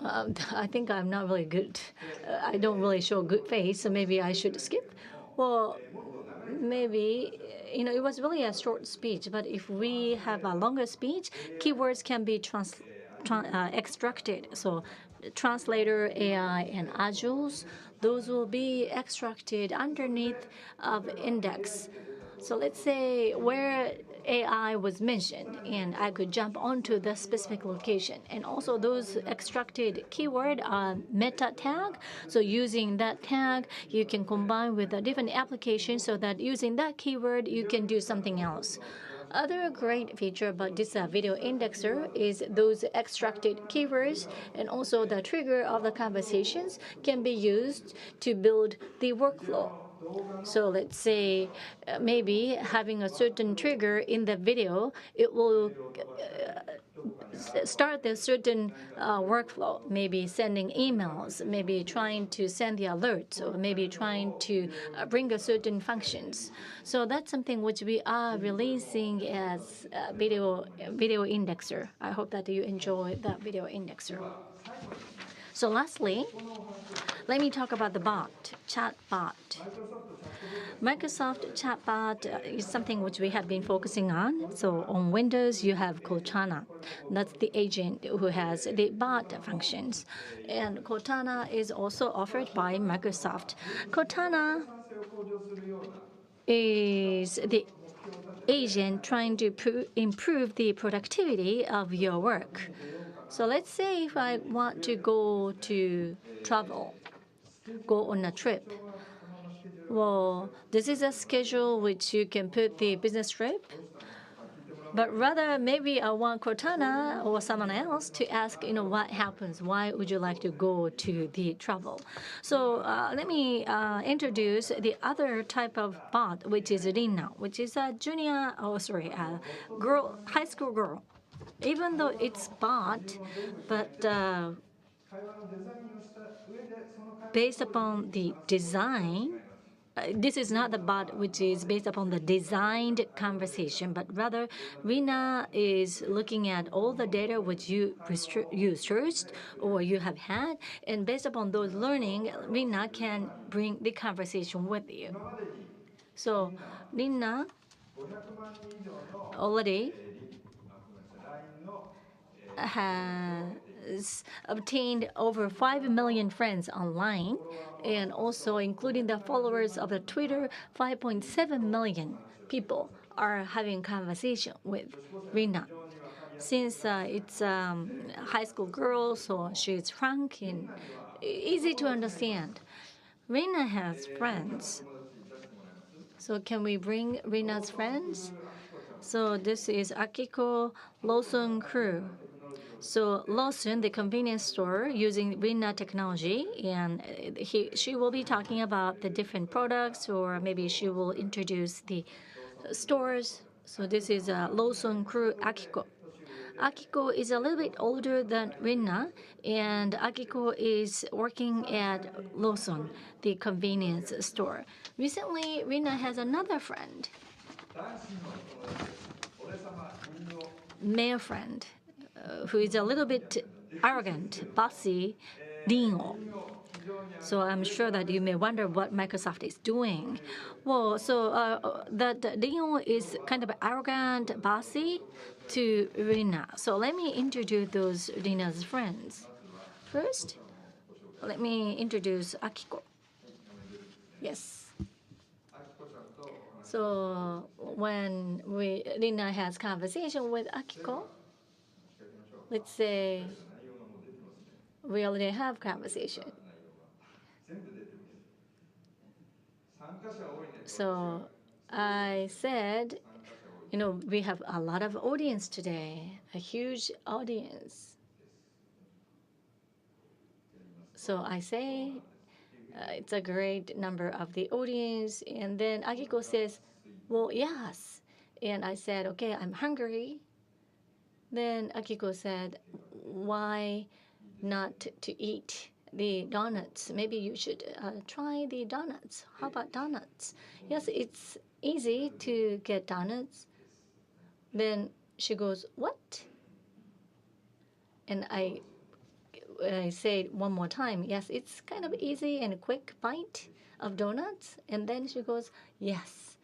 I think I'm not really good. I don't really show a good face, so maybe I should skip. Well, maybe, it was really a short speech, but if we have a longer speech, keywords can be extracted. So translator, AI, and Azules, those will be extracted underneath of index. So let's say where AI was mentioned, and I could jump onto the specific location. And also those extracted keyword are meta tag. So using that tag, you can combine with a different application so that using that keyword, you can do something else. Other great feature about this video indexer is those extracted keywords and also the trigger of the conversations can be used to build the workflow. So let's say maybe having a certain trigger in the video, it will start a certain workflow, maybe sending emails, maybe trying to send the alerts, or maybe trying to bring a certain functions. So that's something which we are releasing as a video indexer. I hope that you enjoy that video indexer. So lastly, let me talk about the chatbot. Microsoft chatbot is something which we have been focusing on. So on Windows, you have Cortana. That's the agent who has the bot functions. And Cortana is also offered by Microsoft. Cortana is the agent trying to improve the productivity of your work. So let's say if I want to go to travel, go on a trip. Well, this is a schedule which you can put the business trip. But rather, maybe I want Cortana or someone else to ask, what happens? Why would you like to go to the travel? So let me introduce the other type of bot, which is Rina, which is a high school girl. Even though it's bot, but based upon the design, this is not the bot which is based upon the designed conversation, but rather Rina is looking at all the data which you searched or you have had, and based upon those learning, Rina can bring the conversation with you. So Rina already has obtained over 5 million friends online, and also including the followers of the Twitter, 5.7 million people are having conversation with Rina. Since it's high school girl, so she's frank and easy to understand. Rina has friends. So can we bring Rina's friends? So this is Akiko Lawson crew. So Lawson, the convenience store, using Rina technology, and she will be talking about the different products, or maybe she will introduce the stores. So this is Lawson crew Akiko. Akiko is a little bit older than Rina, and Akiko is working at Lawson, the convenience store. Recently, Rina has another friend, male friend, who is a little bit arrogant, bossy, Ringo. So I'm sure that you may wonder what Microsoft is doing. Well, so that Ringo is kind of arrogant, bossy to Rina. So let me introduce those Rina's friends. First, let me introduce Akiko. Yes. So when Rina has conversation with Akiko, let's say we already have conversation. So I said, you know, we have a lot of audience today, a huge audience. So I say it's a great number of the audience. And then Akiko says, well, yes. And I said, okay, I'm hungry. Then Akiko said, why not to eat the donuts? Maybe you should try the donuts. How about donuts? Yes, it's easy to get donuts. Then she goes, what? And I said one more time, yes, it's kind of easy and a quick bite of donuts. And then she goes, yes.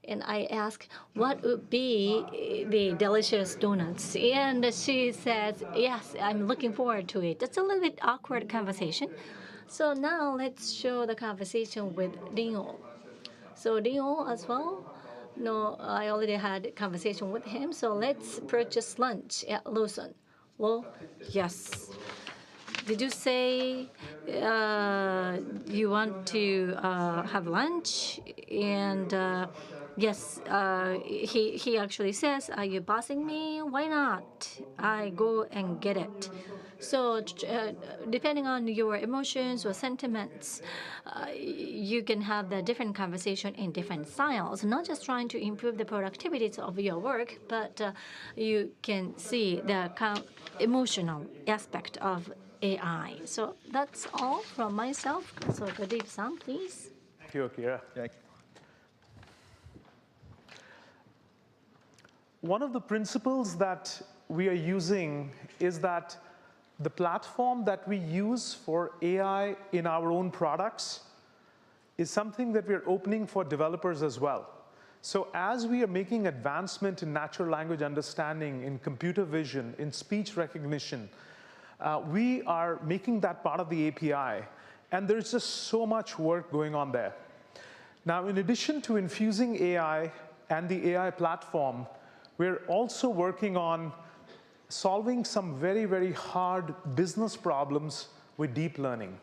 And I asked, what would be the delicious donuts? And she says, yes, I'm looking forward to it. That's a little bit awkward conversation. So now let's show the conversation with Ringo. So Ringo as well. No, I already had a conversation with him. So let's purchase lunch at Lawson. Well, yes. Did you say you want to have lunch? And yes, he actually says, are you bossing me? Why not? I go and get it. So depending on your emotions or sentiments, you can have the different conversation in different styles, not just trying to improve the productivity of your work, but you can see the emotional aspect of AI. So that's all from myself. So Gurdeep-san, please. Thank you, Akira. One of the principles that we are using is that the platform that we use for AI in our own products is something that we're opening for developers as well. So as we are making advancement in natural language understanding, in computer vision, in speech recognition, we are making that part of the API. And there's just so much work going on there. Now, in addition to infusing AI and the AI platform, we're also working on solving some very, very hard business problems with deep learning.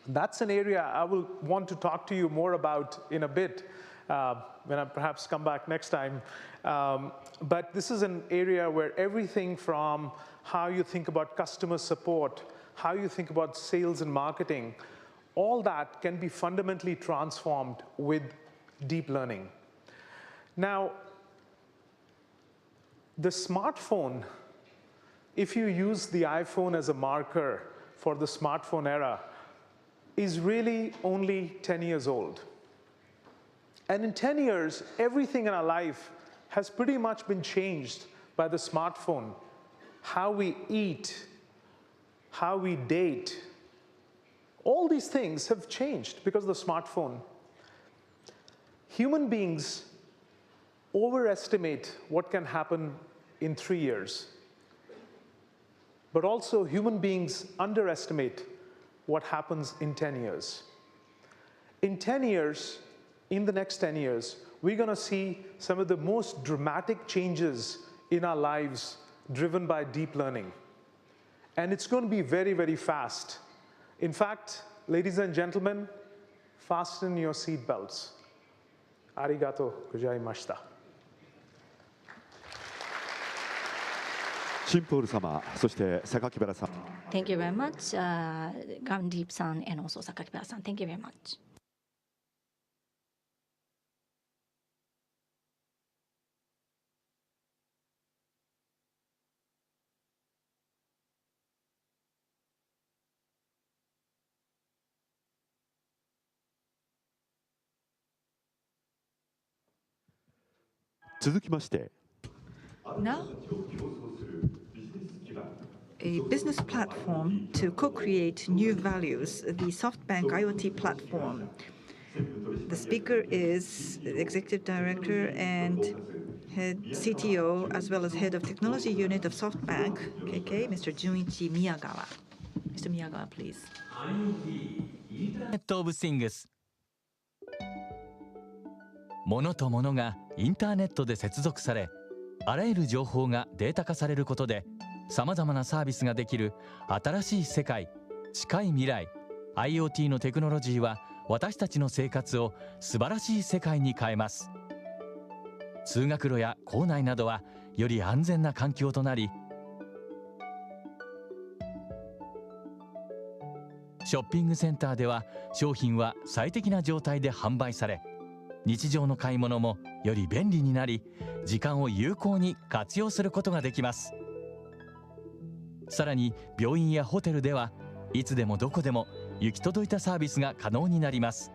That's an area I will want to talk to you more about in a bit, when I perhaps come back next time. But this is an area where everything from how you think about customer support, how you think about sales and marketing, all that can be fundamentally transformed with deep learning. Now, the smartphone, if you use the iPhone as a marker for the smartphone era, is really only 10 years old. And in 10 years, everything in our life has pretty much been changed by the smartphone. How we eat, how we date, all these things have changed because of the smartphone. Human beings overestimate what can happen in 3 years. But also human beings underestimate what happens in 10 years. In 10 years, in the next 10 years, we're going to see some of the most dramatic changes in our lives driven by deep learning. And it's going to be very, very fast. In fact, ladies and gentlemen, fasten your seat belts. Arigato gozaimashita. シンポール様、そして榊原さん。Thank you very much, Gurdeep-san and also Sakakibara-san. Thank you very much. Now, a business platform to co-create new values, the SoftBank IoT platform. The speaker is the Executive Director and Head CTO, as well as Head of Technology Unit of SoftBank, KK, Mr. Junichi Miyakawa. Mr. Miyakawa, please. Internet of Things. 物と物がインターネットで接続され、あらゆる情報がデータ化されることで、さまざまなサービスができる新しい世界、近い未来、IoT のテクノロジーは私たちの生活を素晴らしい世界に変えます。通学路や校内などはより安全な環境となり、ショッピングセンターでは商品は最適な状態で販売され、日常の買い物もより便利になり、時間を有効に活用することができます。さらに病院やホテルではいつでもどこでも行き届いたサービスが可能になります。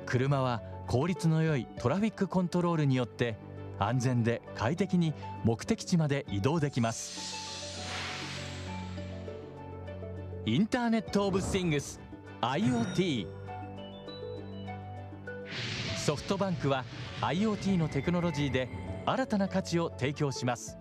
車は効率の良いトラフィックコントロールによって安全で快適に目的地まで移動できます。インターネット・オブ・シングス IoT。ソフトバンクは IoT のテクノロジーで新たな価値を提供します。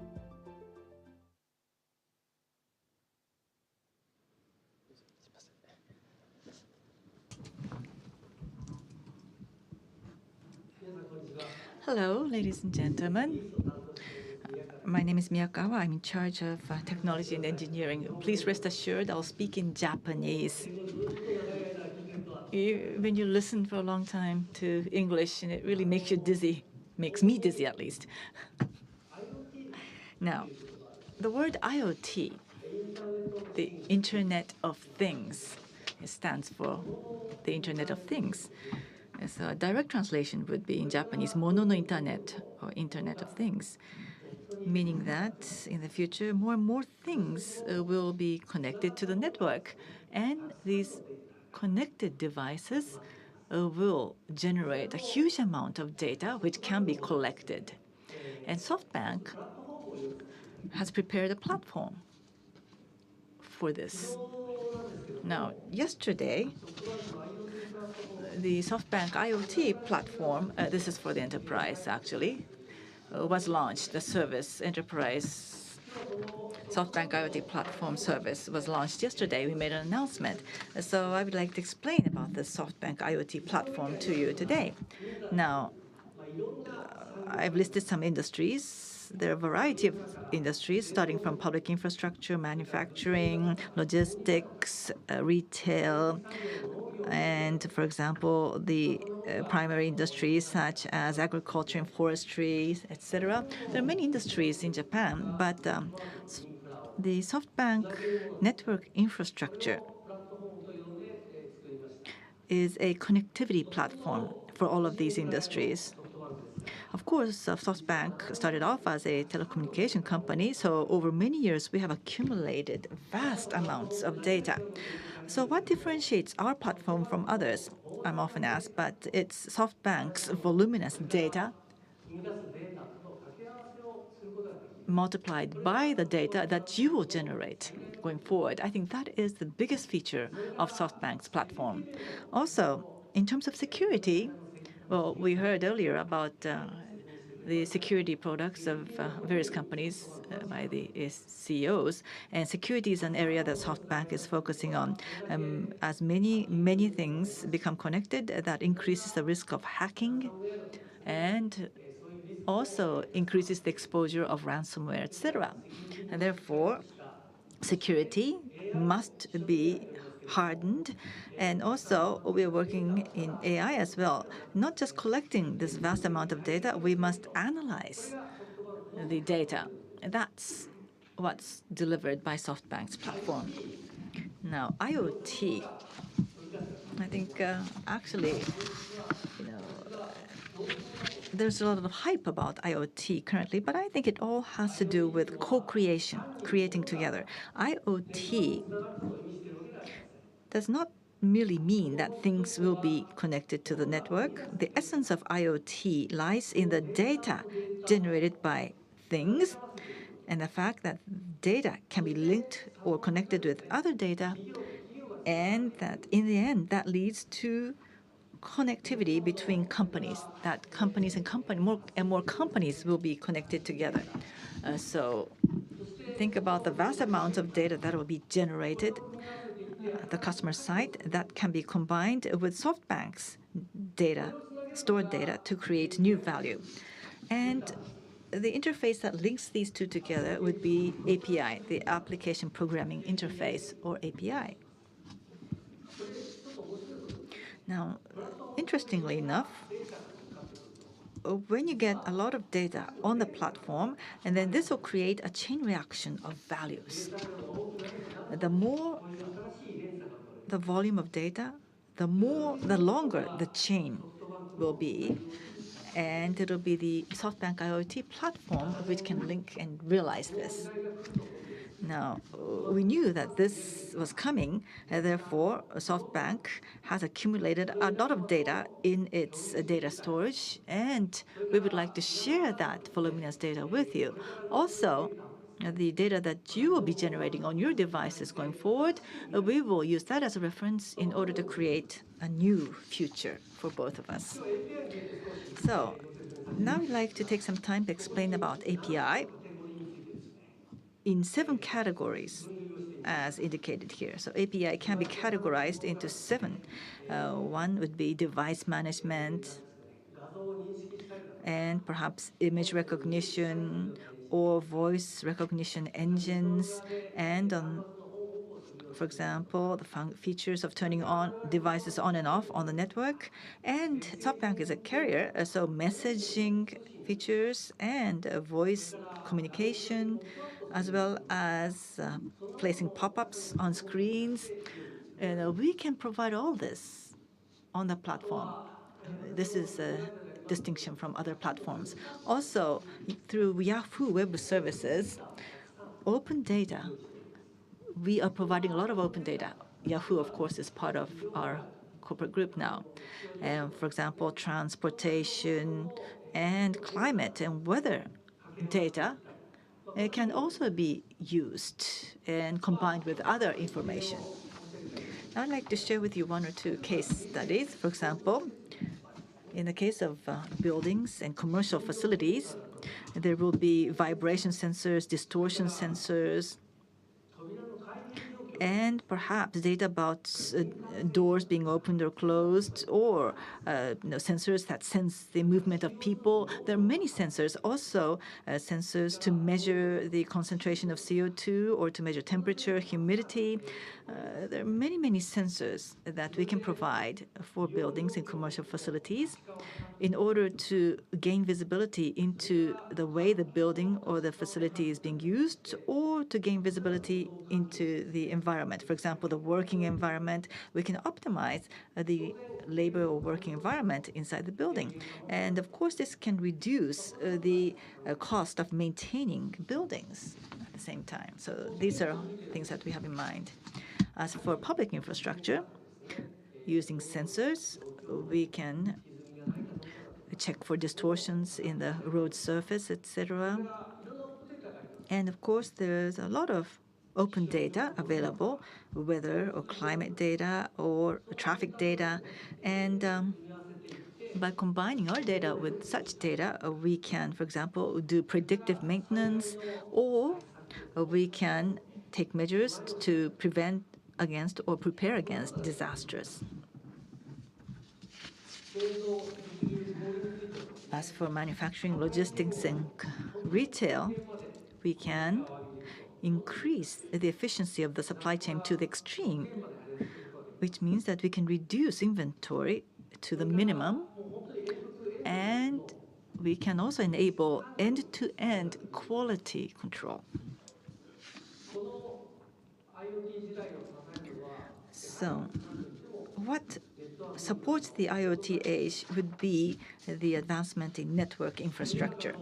Hello, ladies and gentlemen. My name is Miyakawa. I'm in charge of technology and engineering. Please rest assured I'll speak in Japanese. When you listen for a long time to English, and it really makes you dizzy, makes me dizzy at least. Now, the word IoT, the Internet of Things, it stands for the Internet of Things. So a direct translation would be in Japanese, mono no internet, or Internet of Things, meaning that in the future, more and more things will be connected to the network, and these connected devices will generate a huge amount of data which can be collected. And SoftBank has prepared a platform for this. Now, yesterday, the SoftBank IoT platform, this is for the enterprise actually, was launched. The service, enterprise SoftBank IoT platform service was launched yesterday. We made an announcement. So I would like to explain about the SoftBank IoT platform to you today. Now, I've listed some industries. There are a variety of industries, starting from public infrastructure, manufacturing, logistics, retail, and, for example, the primary industries such as agriculture and forestry, etc. There are many industries in Japan, but the SoftBank network infrastructure is a connectivity platform for all of these industries. Of course, SoftBank started off as a telecommunication company, so over many years we have accumulated vast amounts of data. So what differentiates our platform from others? I'm often asked, but it's SoftBank's voluminous data multiplied by the data that you will generate going forward. I think that is the biggest feature of SoftBank's platform. Also, in terms of security, well, we heard earlier about the security products of various companies by the CEOs, and security is an area that SoftBank is focusing on. As many things become connected, that increases the risk of hacking and also increases the exposure of ransomware, etc. And therefore, security must be hardened. And also, we are working in AI as well. Not just collecting this vast amount of data, we must analyze the data. And that's what's delivered by SoftBank's platform. Now, IoT, I think actually, there's a lot of hype about IoT currently, but I think it all has to do with co-creation, creating together. IoT does not merely mean that things will be connected to the network. The essence of IoT lies in the data generated by things and the fact that data can be linked or connected with other data, and that in the end, that leads to connectivity between companies, that companies and more companies will be connected together. So think about the vast amount of data that will be generated at the customer side that can be combined with SoftBank's data, stored data, to create new value. And the interface that links these two together would be API, the Application Programming Interface, or API. Now, interestingly enough, when you get a lot of data on the platform, and then this will create a chain reaction of values. The more the volume of data, the longer the chain will be, and it'll be the SoftBank IoT platform which can link and realize this. Now, we knew that this was coming, and therefore SoftBank has accumulated a lot of data in its data storage, and we would like to share that voluminous data with you. Also, the data that you will be generating on your devices going forward, we will use that as a reference in order to create a new future for both of us. So now I'd like to take some time to explain about API in 7 categories, as indicated here. So API can be categorized into 7. One would be device management, and perhaps image recognition or voice recognition engines, and for example, the features of turning on devices on and off on the network. And SoftBank is a carrier, so messaging features and voice communication, as well as placing pop-ups on screens. And we can provide all this on the platform. This is a distinction from other platforms. Also, through Yahoo Web Services, open data. We are providing a lot of open data. Yahoo, of course, is part of our corporate group now. For example, transportation and climate and weather data can also be used and combined with other information. I'd like to share with you 1 or 2 case studies. For example, in the case of buildings and commercial facilities, there will be vibration sensors, distortion sensors, and perhaps data about doors being opened or closed, or sensors that sense the movement of people. There are many sensors, also sensors to measure the concentration of CO2 or to measure temperature, humidity. There are many sensors that we can provide for buildings and commercial facilities in order to gain visibility into the way the building or the facility is being used, or to gain visibility into the environment. For example, the working environment, we can optimize the labor or working environment inside the building. And of course, this can reduce the cost of maintaining buildings at the same time. So these are things that we have in mind. As for public infrastructure, using sensors, we can check for distortions in the road surface, etc. And of course, there's a lot of open data available, weather or climate data or traffic data. And by combining our data with such data, we can, for example, do predictive maintenance, or we can take measures to prevent against or prepare against disasters. As for manufacturing, logistics, and retail, we can increase the efficiency of the supply chain to the extreme, which means that we can reduce inventory to the minimum, and we can also enable end-to-end quality control. So, what supports the IoT age would be the advancement in network infrastructure.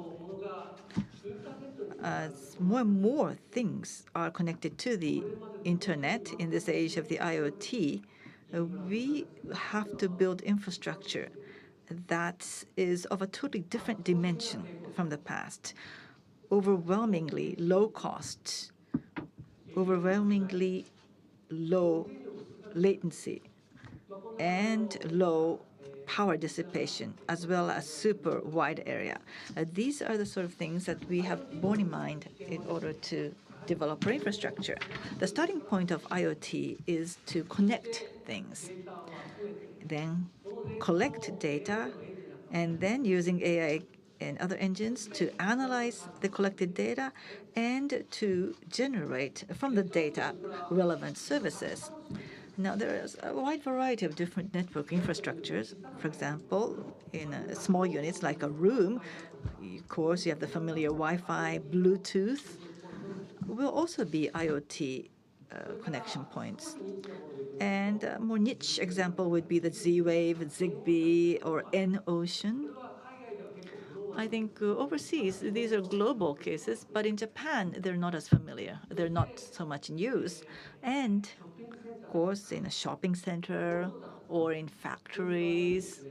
As more and more things are connected to the internet in this age of the IoT, we have to build infrastructure that is of a totally different dimension from the past. Overwhelmingly low cost, overwhelmingly low latency, and low power dissipation, as well as super wide area. These are the sort of things that we have borne in mind in order to develop our infrastructure. The starting point of IoT is to connect things, then collect data, and then using AI and other engines to analyze the collected data and to generate from the data relevant services. Now, there is a wide variety of different network infrastructures. For example, in small units like a room, of course, you have the familiar Wi-Fi, Bluetooth. Will also be IoT connection points. And a more niche example would be the Z-Wave, Zigbee, or N-Ocean. I think overseas, these are global cases, but in Japan, they're not as familiar. They're not so much in use. And of course, in a shopping center or in factories,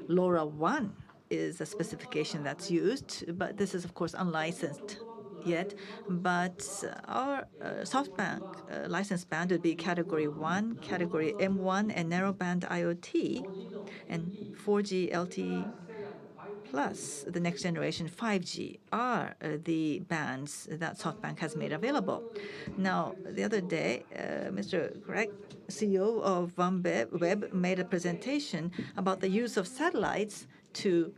LoRaWAN is a specification that's used, but this is, of course, unlicensed yet. But our SoftBank license band would be Category 1, Category M1, and narrowband IoT, and 4G LTE plus the next generation 5G are the bands that SoftBank has made available. Now, the other day, Mr. Greg, CEO of OneWeb, made a presentation about the use of satellites to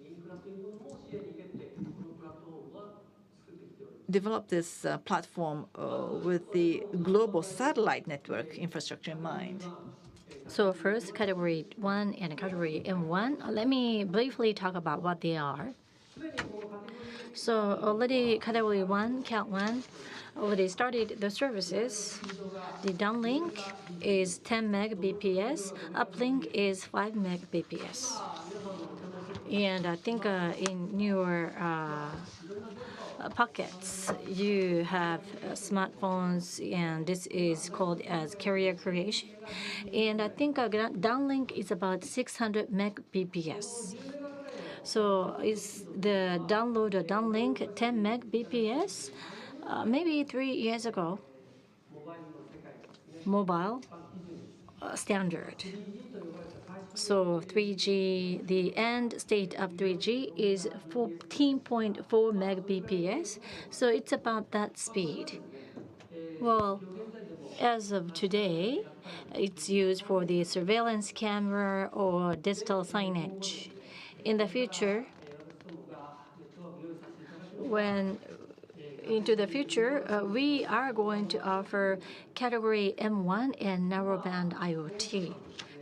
develop this platform with the global satellite network infrastructure in mind. So first, Category 1 and Category M1. Let me briefly talk about what they are. So already Category 1, Cat 1, already started the services. The downlink is 10 Mbps, uplink is 5 Mbps. And I think in your pockets, you have smartphones, and this is called as carrier creation. And I think downlink is about 600 Mbps. So is the download or downlink 10 Mbps? Maybe 3 years ago, mobile standard. So 3G, the end state of 3G is 14.4 Mbps. So it's about that speed. Well, as of today, it's used for the surveillance camera or digital signage. In the future, into the future, we are going to offer Category M1 and narrowband IoT.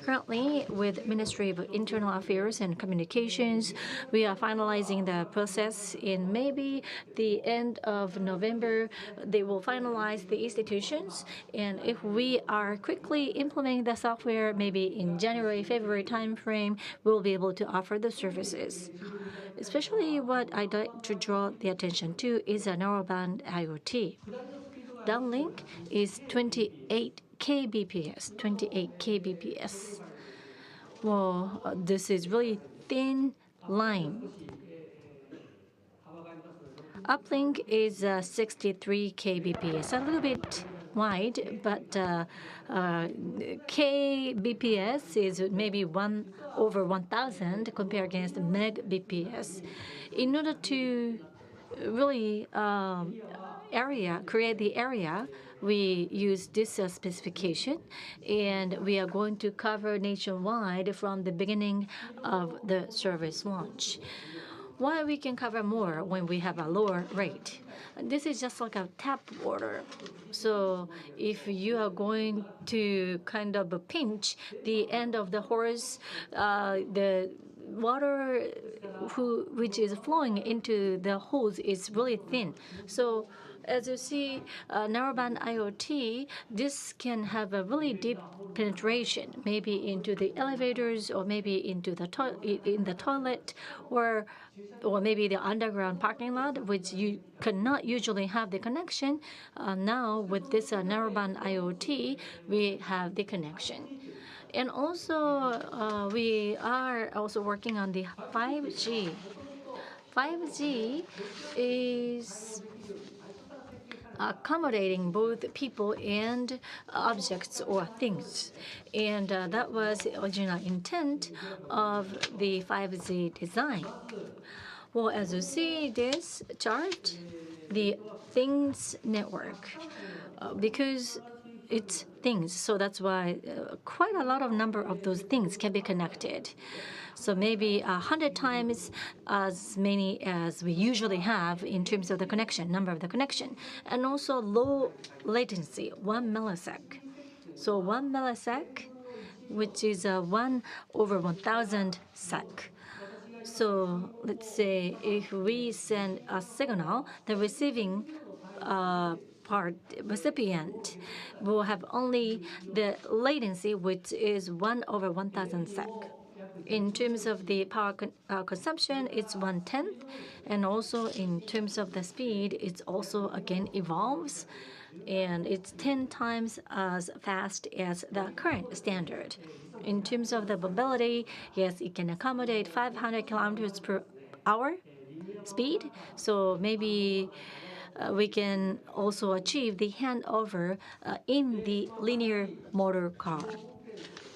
Currently, with Ministry of Internal Affairs and Communications, we are finalizing the process. In maybe the end of November, they will finalize the institutions. And if we are quickly implementing the software, maybe in January, February timeframe, we'll be able to offer the services. Especially what I'd like to draw the attention to is a narrowband IoT. Downlink is 28 kbps, 28 kbps. Well, this is really thin line. Uplink is 63 kbps, a little bit wide, but kbps is maybe 1/1000 compared against megbps. In order to really create the area, we use this specification, and we are going to cover nationwide from the beginning of the service launch. Why we can cover more when we have a lower rate? This is just like a tap water. So if you are going to kind of pinch the end of the hose, the water which is flowing into the hose is really thin. So as you see, narrowband IoT, this can have a really deep penetration, maybe into the elevators, or maybe into the in the toilet, or maybe the underground parking lot, which you cannot usually have the connection. Now with this narrowband IoT, we have the connection. And also, we are also working on the 5G. 5G is accommodating both people and objects or things. And that was the original intent of the 5G design. Well, as you see this chart, the things network, because it's things, so that's why quite a lot of number of those things can be connected. So maybe 100 times as many as we usually have in terms of the connection, number of the connection, and also low latency, 1 millisecond. So 1 millisecond, which is 1/1000 sec. So let's say if we send a signal, the receiving recipient will have only the latency, which is 1/1000 sec. In terms of the power consumption, it's 1/10, and also in terms of the speed, it's also again evolves, and it's 10 times as fast as the current standard. In terms of the mobility, yes, it can accommodate 500 kilometers per hour speed, so maybe we can also achieve the handover in the linear motor car.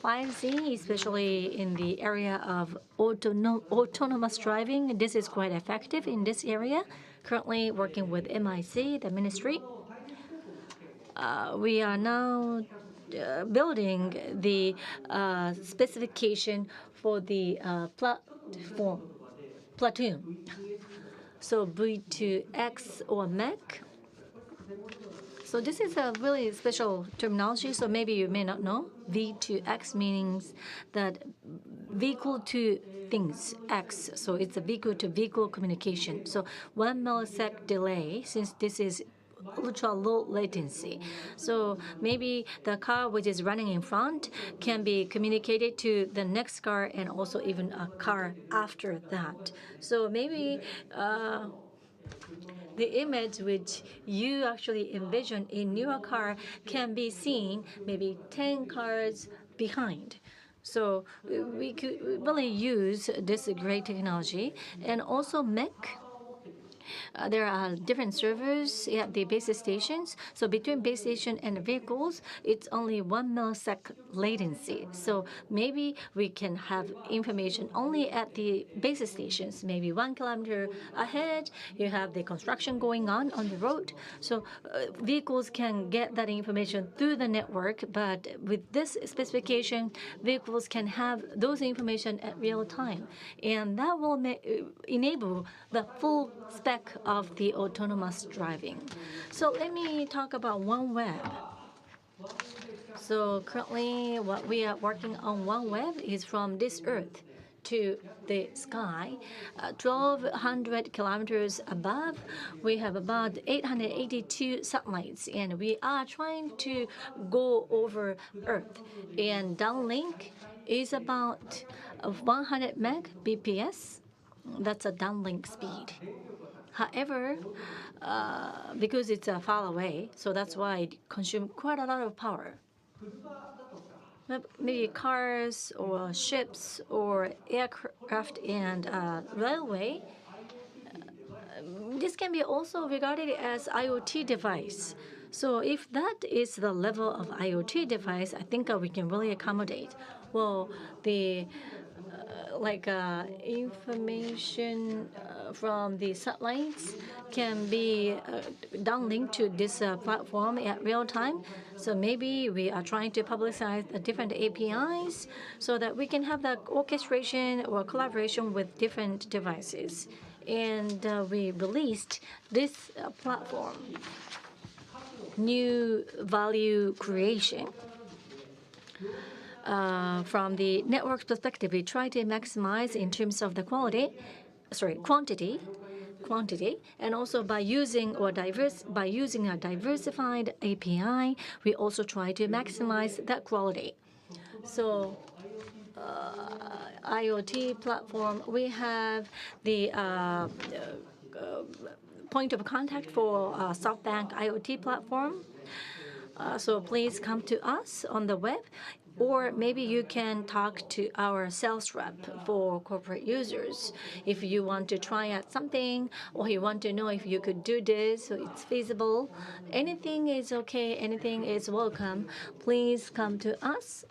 5G, especially in the area of autonomous driving, this is quite effective in this area. Currently working with MIC, the ministry. We are now building the specification for the platoon. So V2X or MEC. So this is a really special terminology, so maybe you may not know. V2X means that vehicle to things X, so it's a vehicle to vehicle communication. So 1 millisecond delay, since this is ultra low latency. So maybe the car which is running in front can be communicated to the next car and also even a car after that. So maybe the image which you actually envision in your car can be seen maybe 10 cars behind. So we could really use this great technology. And also MEC. There are different servers at the base stations. So between base station and vehicles, it's only 1 millisecond latency. So maybe we can have information only at the base stations. Maybe 1 kilometer ahead, you have the construction going on the road. So vehicles can get that information through the network. But with this specification, vehicles can have those information at real time. And that will enable the full spec of the autonomous driving. So let me talk about OneWeb. So currently what we are working on OneWeb is from this Earth to the sky, 1,200 kilometers above. We have about 882 satellites, and we are trying to go over Earth. And downlink is about 100 Mbps. That's a downlink speed. However, because it's far away, so that's why it consumes quite a lot of power. maybe cars or ships or aircraft and railway. This can be also regarded as IoT device. So if that is the level of IoT device, I think we can really accommodate. Well, the information from the satellites can be downlinked to this platform at real time. So maybe we are trying to publicize the different APIs so that we can have that orchestration or collaboration with different devices. And we released this platform, new value creation. From the network perspective, we try to maximize in terms of the quantity, and also by using a diversified API, we also try to maximize that quality. So IoT platform, we have the point of contact for SoftBank IoT platform. So please come to us on the web, or maybe you can talk to our sales rep for corporate users. If you want to try out something, or you want to know if you could do this, so it's feasible, anything is okay, anything is welcome. Please come to us.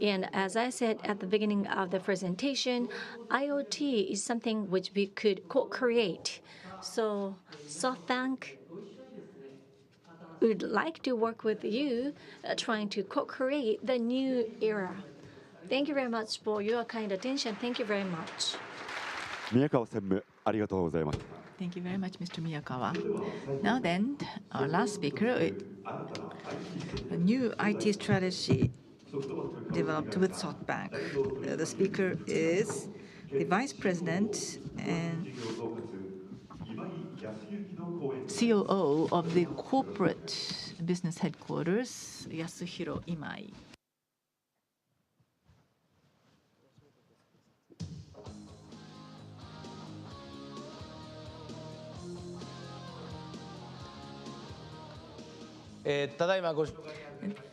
And as I said at the beginning of the presentation, IoT is something which we could co-create. So SoftBank would like to work with you, trying to co-create the new era. Thank you very much for your kind attention. Thank you very much. Miyakawa 専務、ありがとうございます。Thank you very much, Mr. Miyakawa. Now then, our last speaker, a new IT strategy developed with SoftBank. The speaker is the Vice President and COO of the corporate business headquarters, Yasuhiro Imai.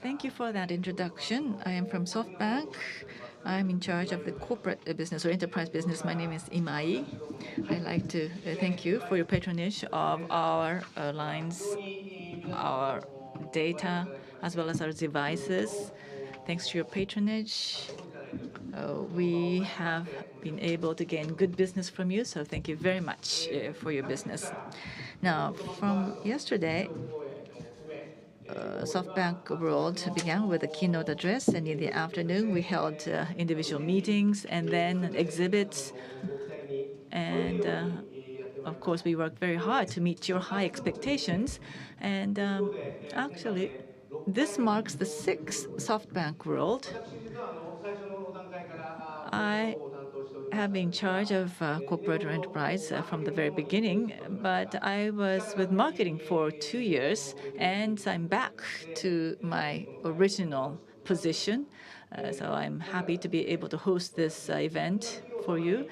Thank you for that introduction. I am from SoftBank. I am in charge of the corporate business or enterprise business. My name is Imai. I'd like to thank you for your patronage of our lines, our data, as well as our devices. Thanks to your patronage, we have been able to gain good business from you. So thank you very much for your business. Now, from yesterday, SoftBank World began with a keynote address, and in the afternoon we held individual meetings and then exhibits. And of course, we worked very hard to meet your high expectations. And actually, this marks the 6th SoftBank World. I have been in charge of corporate or enterprise from the very beginning, but I was with marketing for 2 years, and I'm back to my original position. So I'm happy to be able to host this event for you.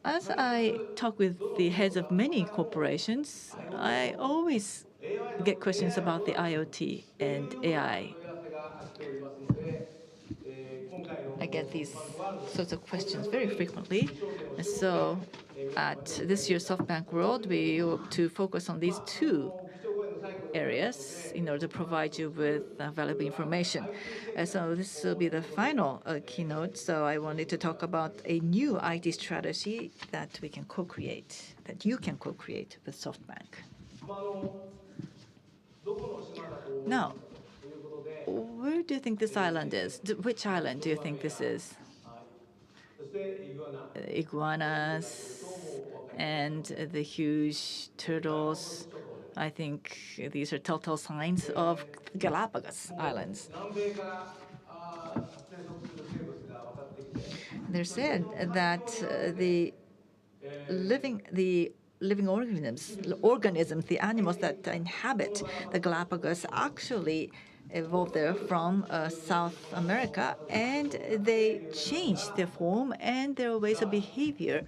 As I talk with the heads of many corporations, I always get questions about the IoT and AI. I get these sorts of questions very frequently. So at this year's SoftBank World, we hope to focus on these 2 areas in order to provide you with valuable information. So this will be the final keynote. So I wanted to talk about a new IT strategy that we can co-create, that you can co-create with SoftBank. Now, where do you think this island is? Which island do you think this is? Iguanas and the huge turtles. I think these are telltale signs of Galapagos Islands. They're said that the living organisms, the animals that inhabit the Galapagos, actually evolved there from South America, and they changed their form and their ways of behavior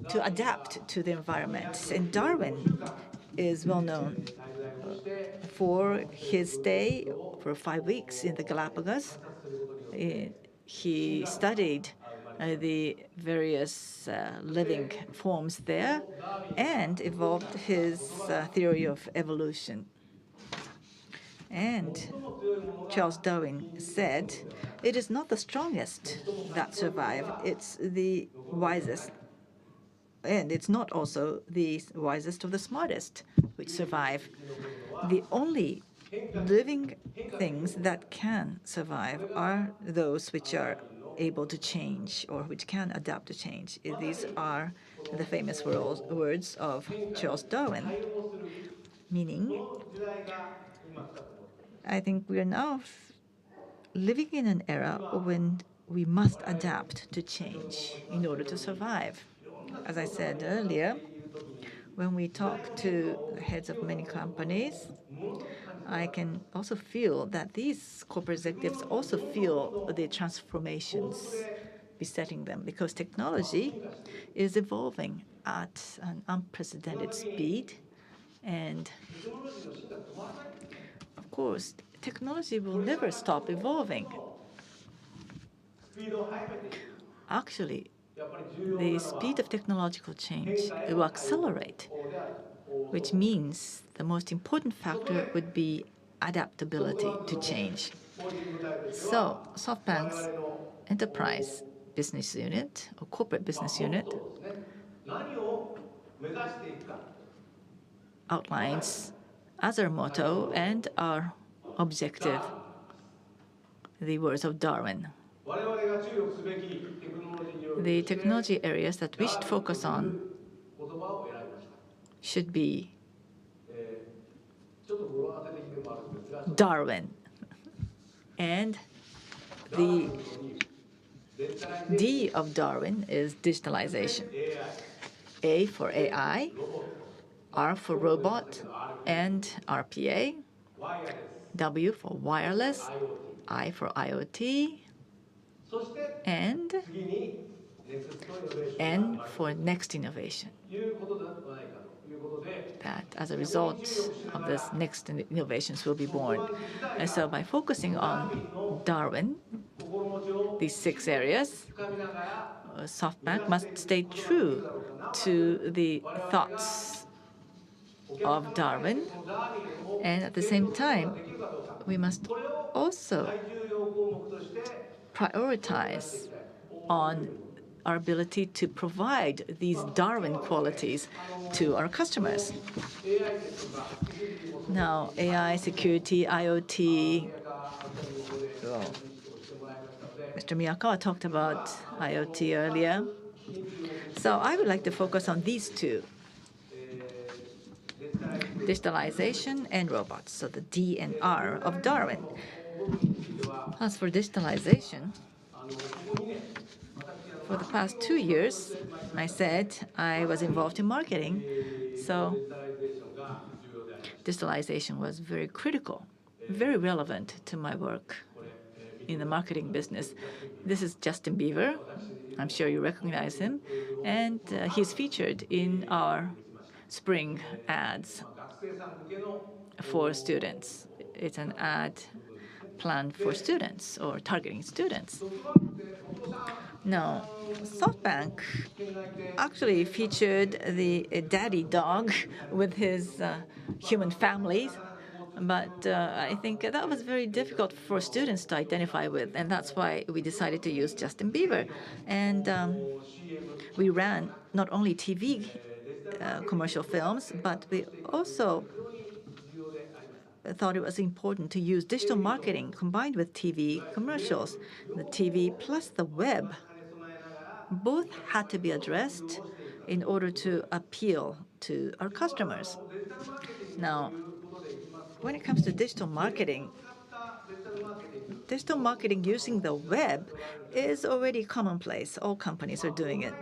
to adapt to the environment. And Darwin is well known for his stay for 5 weeks in the Galapagos. He studied the various living forms there and evolved his theory of evolution. And Charles Darwin said, it is not the strongest that survive, it's the wisest. And it's not also the wisest or the smartest which survive. The only living things that can survive are those which are able to change or which can adapt to change. These are the famous words of Charles Darwin, meaning I think we are now living in an era when we must adapt to change in order to survive. As I said earlier, when we talk to the heads of many companies, I can also feel that these corporate executives also feel the transformations besetting them because technology is evolving at an unprecedented speed. And of course, technology will never stop evolving. Actually, the speed of technological change will accelerate, which means the most important factor would be adaptability to change. So SoftBank's enterprise business unit or corporate business unit outlines as our motto and our objective the words of Darwin. The technology areas that we should focus on should be Darwin. And the D of Darwin is digitalization. A for AI, R for robot and RPA, W for wireless, I for IoT, and N for next innovation. That as a result of this, next innovations will be born. And so by focusing on Darwin, these 6 areas, SoftBank must stay true to the thoughts of Darwin. And at the same time, we must also prioritize on our ability to provide these Darwin qualities to our customers. Now, AI, security, IoT. Mr. Miyakawa talked about IoT earlier. So I would like to focus on these 2, digitalization and robots, so the D and R of Darwin. As for digitalization, for the past 2 years, I said I was involved in marketing, so digitalization was very critical, very relevant to my work in the marketing business. This is Justin Bieber. I'm sure you recognize him. And he's featured in our spring ads for students. It's an ad planned for students or targeting students. Now, SoftBank actually featured the daddy dog with his human family, but I think that was very difficult for students to identify with, and that's why we decided to use Justin Bieber. And we ran not only TV commercial films, but we also thought it was important to use digital marketing combined with TV commercials. The TV plus the web both had to be addressed in order to appeal to our customers. Now, when it comes to digital marketing using the web is already commonplace. All companies are doing it.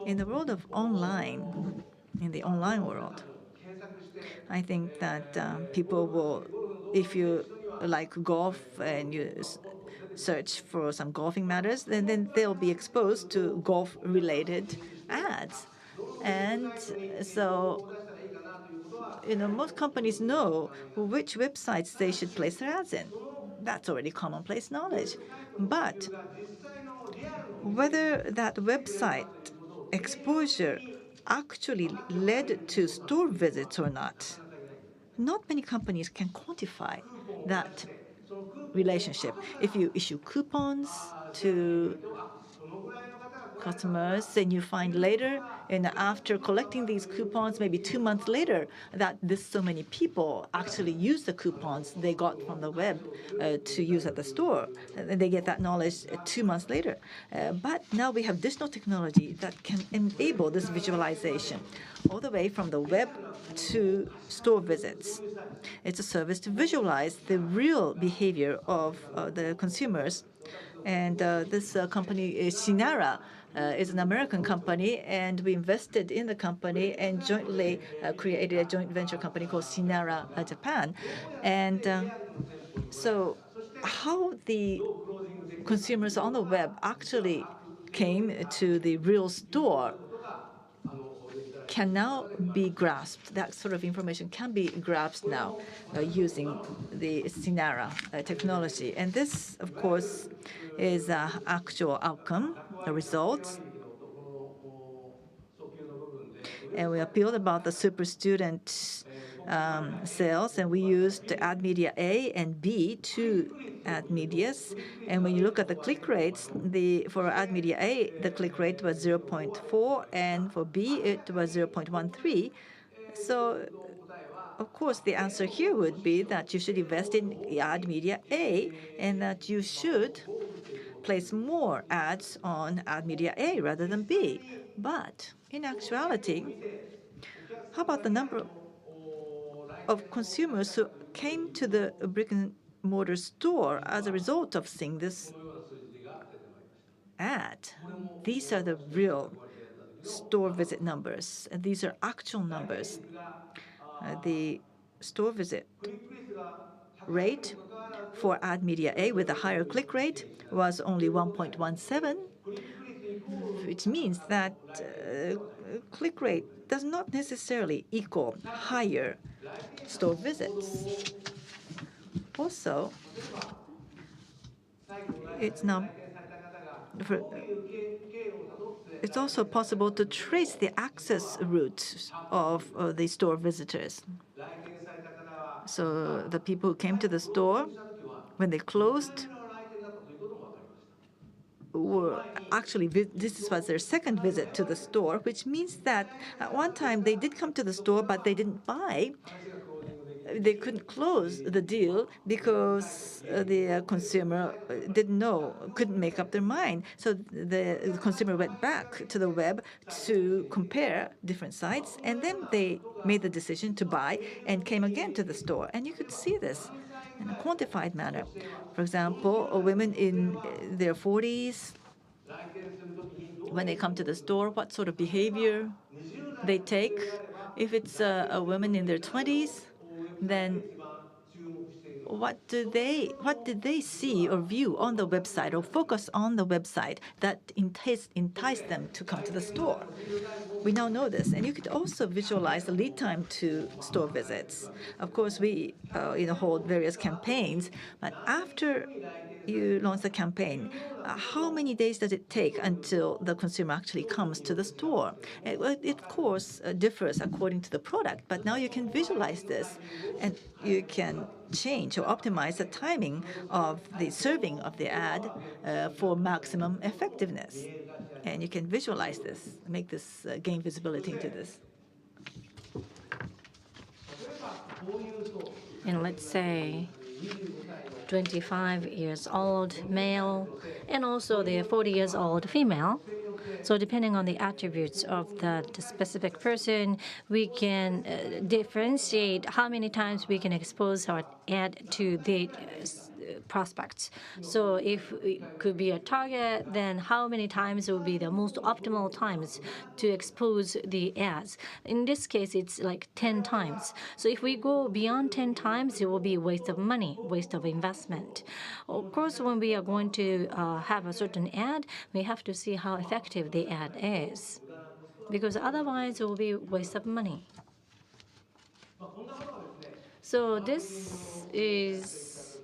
In the world of online, in the online world, I think that people will, if you like golf and you search for some golfing matters, then they'll be exposed to golf-related ads. And so most companies know which websites they should place their ads in. That's already commonplace knowledge. But whether that website exposure actually led to store visits or not many companies can quantify that relationship. If you issue coupons to customers, then you find later, and after collecting these coupons, maybe 2 months later, that this so many people actually use the coupons they got from the web to use at the store. And they get that knowledge 2 months later. But now we have digital technology that can enable this visualization all the way from the web to store visits. It's a service to visualize the real behavior of the consumers. And this company is Sinara. Is an American company, and we invested in the company and jointly created a joint venture company called Sinara Japan. And so how the consumers on the web actually came to the real store can now be grasped. That sort of information can be grasped now using the Sinara technology. And this, of course, is an actual outcome, a result. And we appealed about the super student sales, and we used ad media A and B, two ad medias. And when you look at the click rates, for ad media A, the click rate was 0.4, and for B, it was 0.13. So, of course, the answer here would be that you should invest in ad media A, and that you should place more ads on ad media A rather than B. But in actuality, how about the number of consumers who came to the brick-and-mortar store as a result of seeing this ad? These are the real store visit numbers, and these are actual numbers. The store visit rate for ad media A with a higher click rate was only 1.17, which means that click rate does not necessarily equal higher store visits. Also, it's also possible to trace the access route of the store visitors. So the people who came to the store, when they closed, were actually, this was their second visit to the store, which means that at one time they did come to the store, but they didn't buy. They couldn't close the deal because the consumer didn't know, couldn't make up their mind. So the consumer went back to the web to compare different sites, and then they made the decision to buy and came again to the store. And you could see this in a quantified manner. For example, women in their 40s, when they come to the store, what sort of behavior they take. If it's a woman in their 20s, then what did they see or view on the website or focus on the website that enticed them to come to the store? We now know this, and you could also visualize the lead time to store visits. Of course, we hold various campaigns, but after you launch the campaign, how many days does it take until the consumer actually comes to the store? It of course differs according to the product, but now you can visualize this, and you can change or optimize the timing of the serving of the ad for maximum effectiveness. And you can visualize this, make this, gain visibility into this. And let's say 25 years old male, and also the 40 years old female. So depending on the attributes of the specific person, we can differentiate how many times we can expose our ad to the prospects. So if it could be a target, then how many times will be the most optimal times to expose the ads? In this case, it's like 10 times. So if we go beyond 10 times, it will be a waste of money, waste of investment. Of course, when we are going to have a certain ad, we have to see how effective the ad is, because otherwise it will be a waste of money. So this is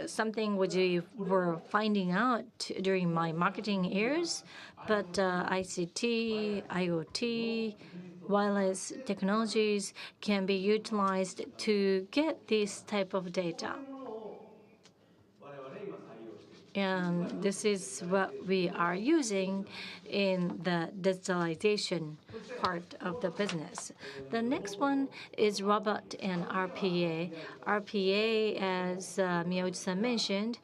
something which we were finding out during my marketing years, but ICT, IoT, wireless technologies can be utilized to get this type of data. And this is what we are using in the digitalization part of the business. The next one is robot and RPA. RPA, as Miyauchi-san mentioned,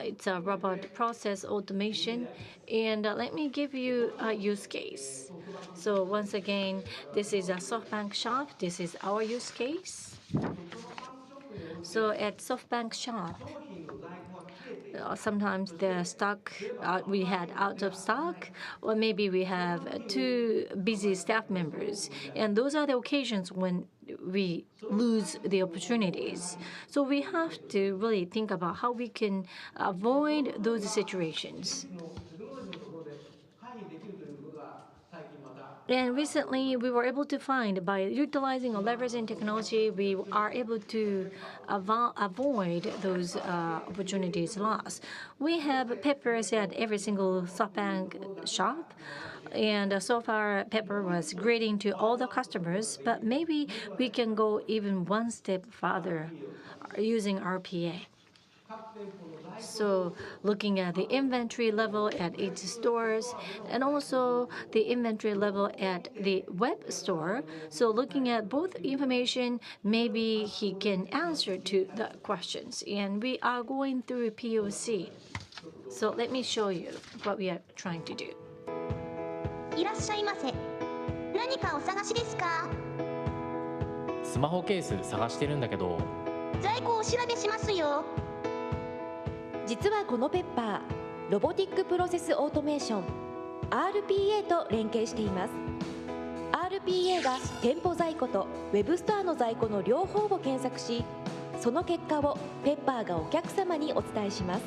it's a robot process automation. And let me give you a use case. So once again, this is a SoftBank shop. This is our use case. So at SoftBank shop, sometimes the stock we had out of stock, or maybe we have too busy staff members. And those are the occasions when we lose the opportunities. So we have to really think about how we can avoid those situations. And recently, we were able to find by utilizing or leveraging technology, we are able to avoid those opportunities lost. We have peppers at every single SoftBank shop. And so far, Pepper was greeting to all the customers, but maybe we can go even one step further using RPA. So looking at the inventory level at each stores and also the inventory level at the web store. So looking at both information, maybe he can answer to the questions. And we are going through a POC. So let me show you what we are trying to do. いらっしゃいませ。何かお探しですか？スマホケース探してるんだけど。在庫お調べしますよ。実はこのペッパー、ロボティックプロセスオートメーション RPA と連携しています。RPA が店舗在庫とウェブストアの在庫の両方を検索し、その結果をペッパーがお客様にお伝えします。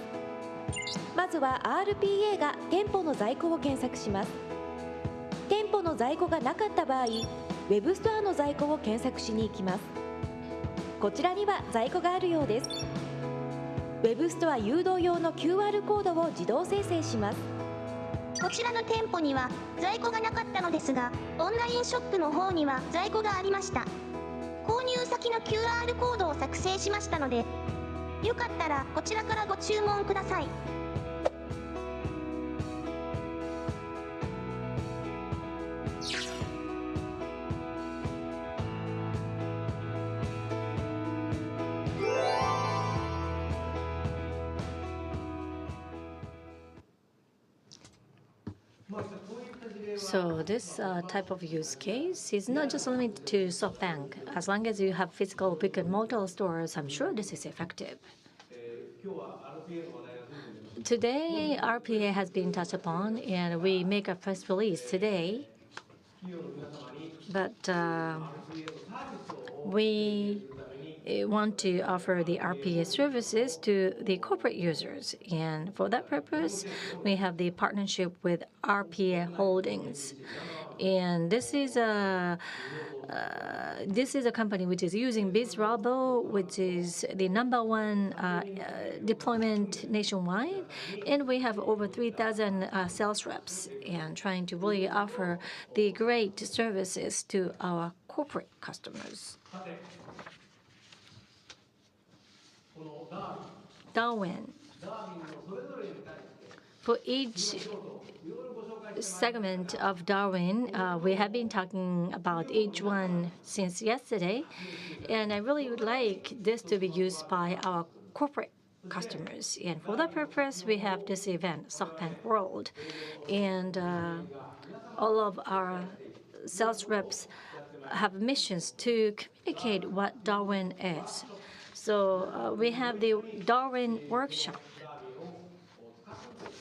まずは RPA が店舗の在庫を検索します。店舗の在庫がなかった場合、ウェブストアの在庫を検索しに行きます。こちらには在庫があるようです。ウェブストア誘導用の QR コードを自動生成します。こちらの店舗には在庫がなかったのですが、オンラインショップの方には在庫がありました。購入先の QR コードを作成しましたので、よかったらこちらからご注文ください。So this type of use case is not just limited to SoftBank. As long as you have physical brick-and-mortar stores, I'm sure this is effective. Today, RPA has been touched upon, and we make a press release today. But we want to offer the RPA services to the corporate users. And for that purpose, we have the partnership with RPA Holdings. And this is a company which is using BizRobo, which is the #1 deployment nationwide. And we have over 3,000 sales reps and trying to really offer the great services to our corporate customers. Darwin. For each segment of Darwin, we have been talking about each one since yesterday, and I really would like this to be used by our corporate customers. And for that purpose, we have this event, SoftBank World, and all of our sales reps have missions to communicate what Darwin is. So we have the Darwin workshop.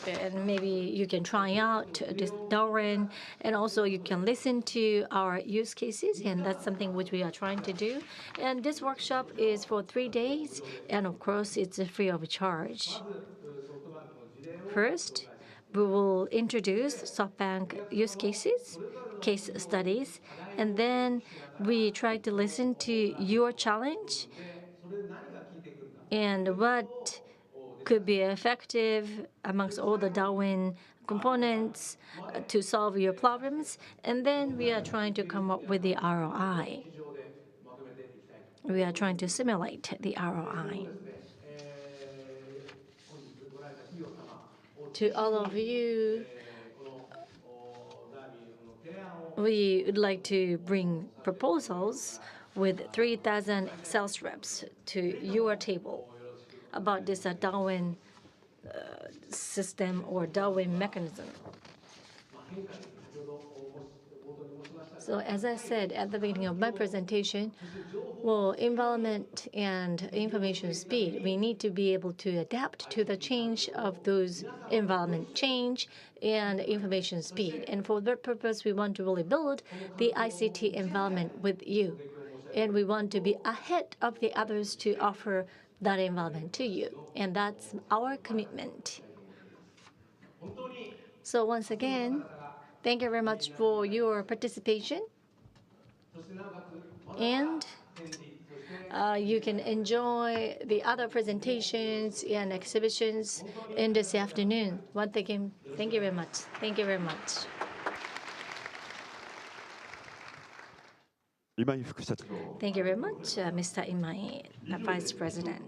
And maybe you can try out this Darwin, and also you can listen to our use cases, and that's something which we are trying to do. And this workshop is for 3 days, and of course, it's free of charge. First, we will introduce SoftBank use cases, case studies, And then we try to listen to your challenge and what could be effective amongst all the Darwin components to solve your problems. And then we are trying to come up with the ROI. We are trying to simulate the ROI. To all of you, we would like to bring proposals with 3,000 sales reps to your table about this Darwin system or Darwin mechanism. So as I said at the beginning of my presentation, well, environment and information speed, we need to be able to adapt to the change of those environment change and information speed. And for that purpose, we want to really build the ICT environment with you. And we want to be ahead of the others to offer that environment to you. And that's our commitment. So once again, thank you very much for your participation. And you can enjoy the other presentations and exhibitions in this afternoon. Once again, thank you very much. Thank you very much. Thank you very much, Mr. Imai, the Vice President.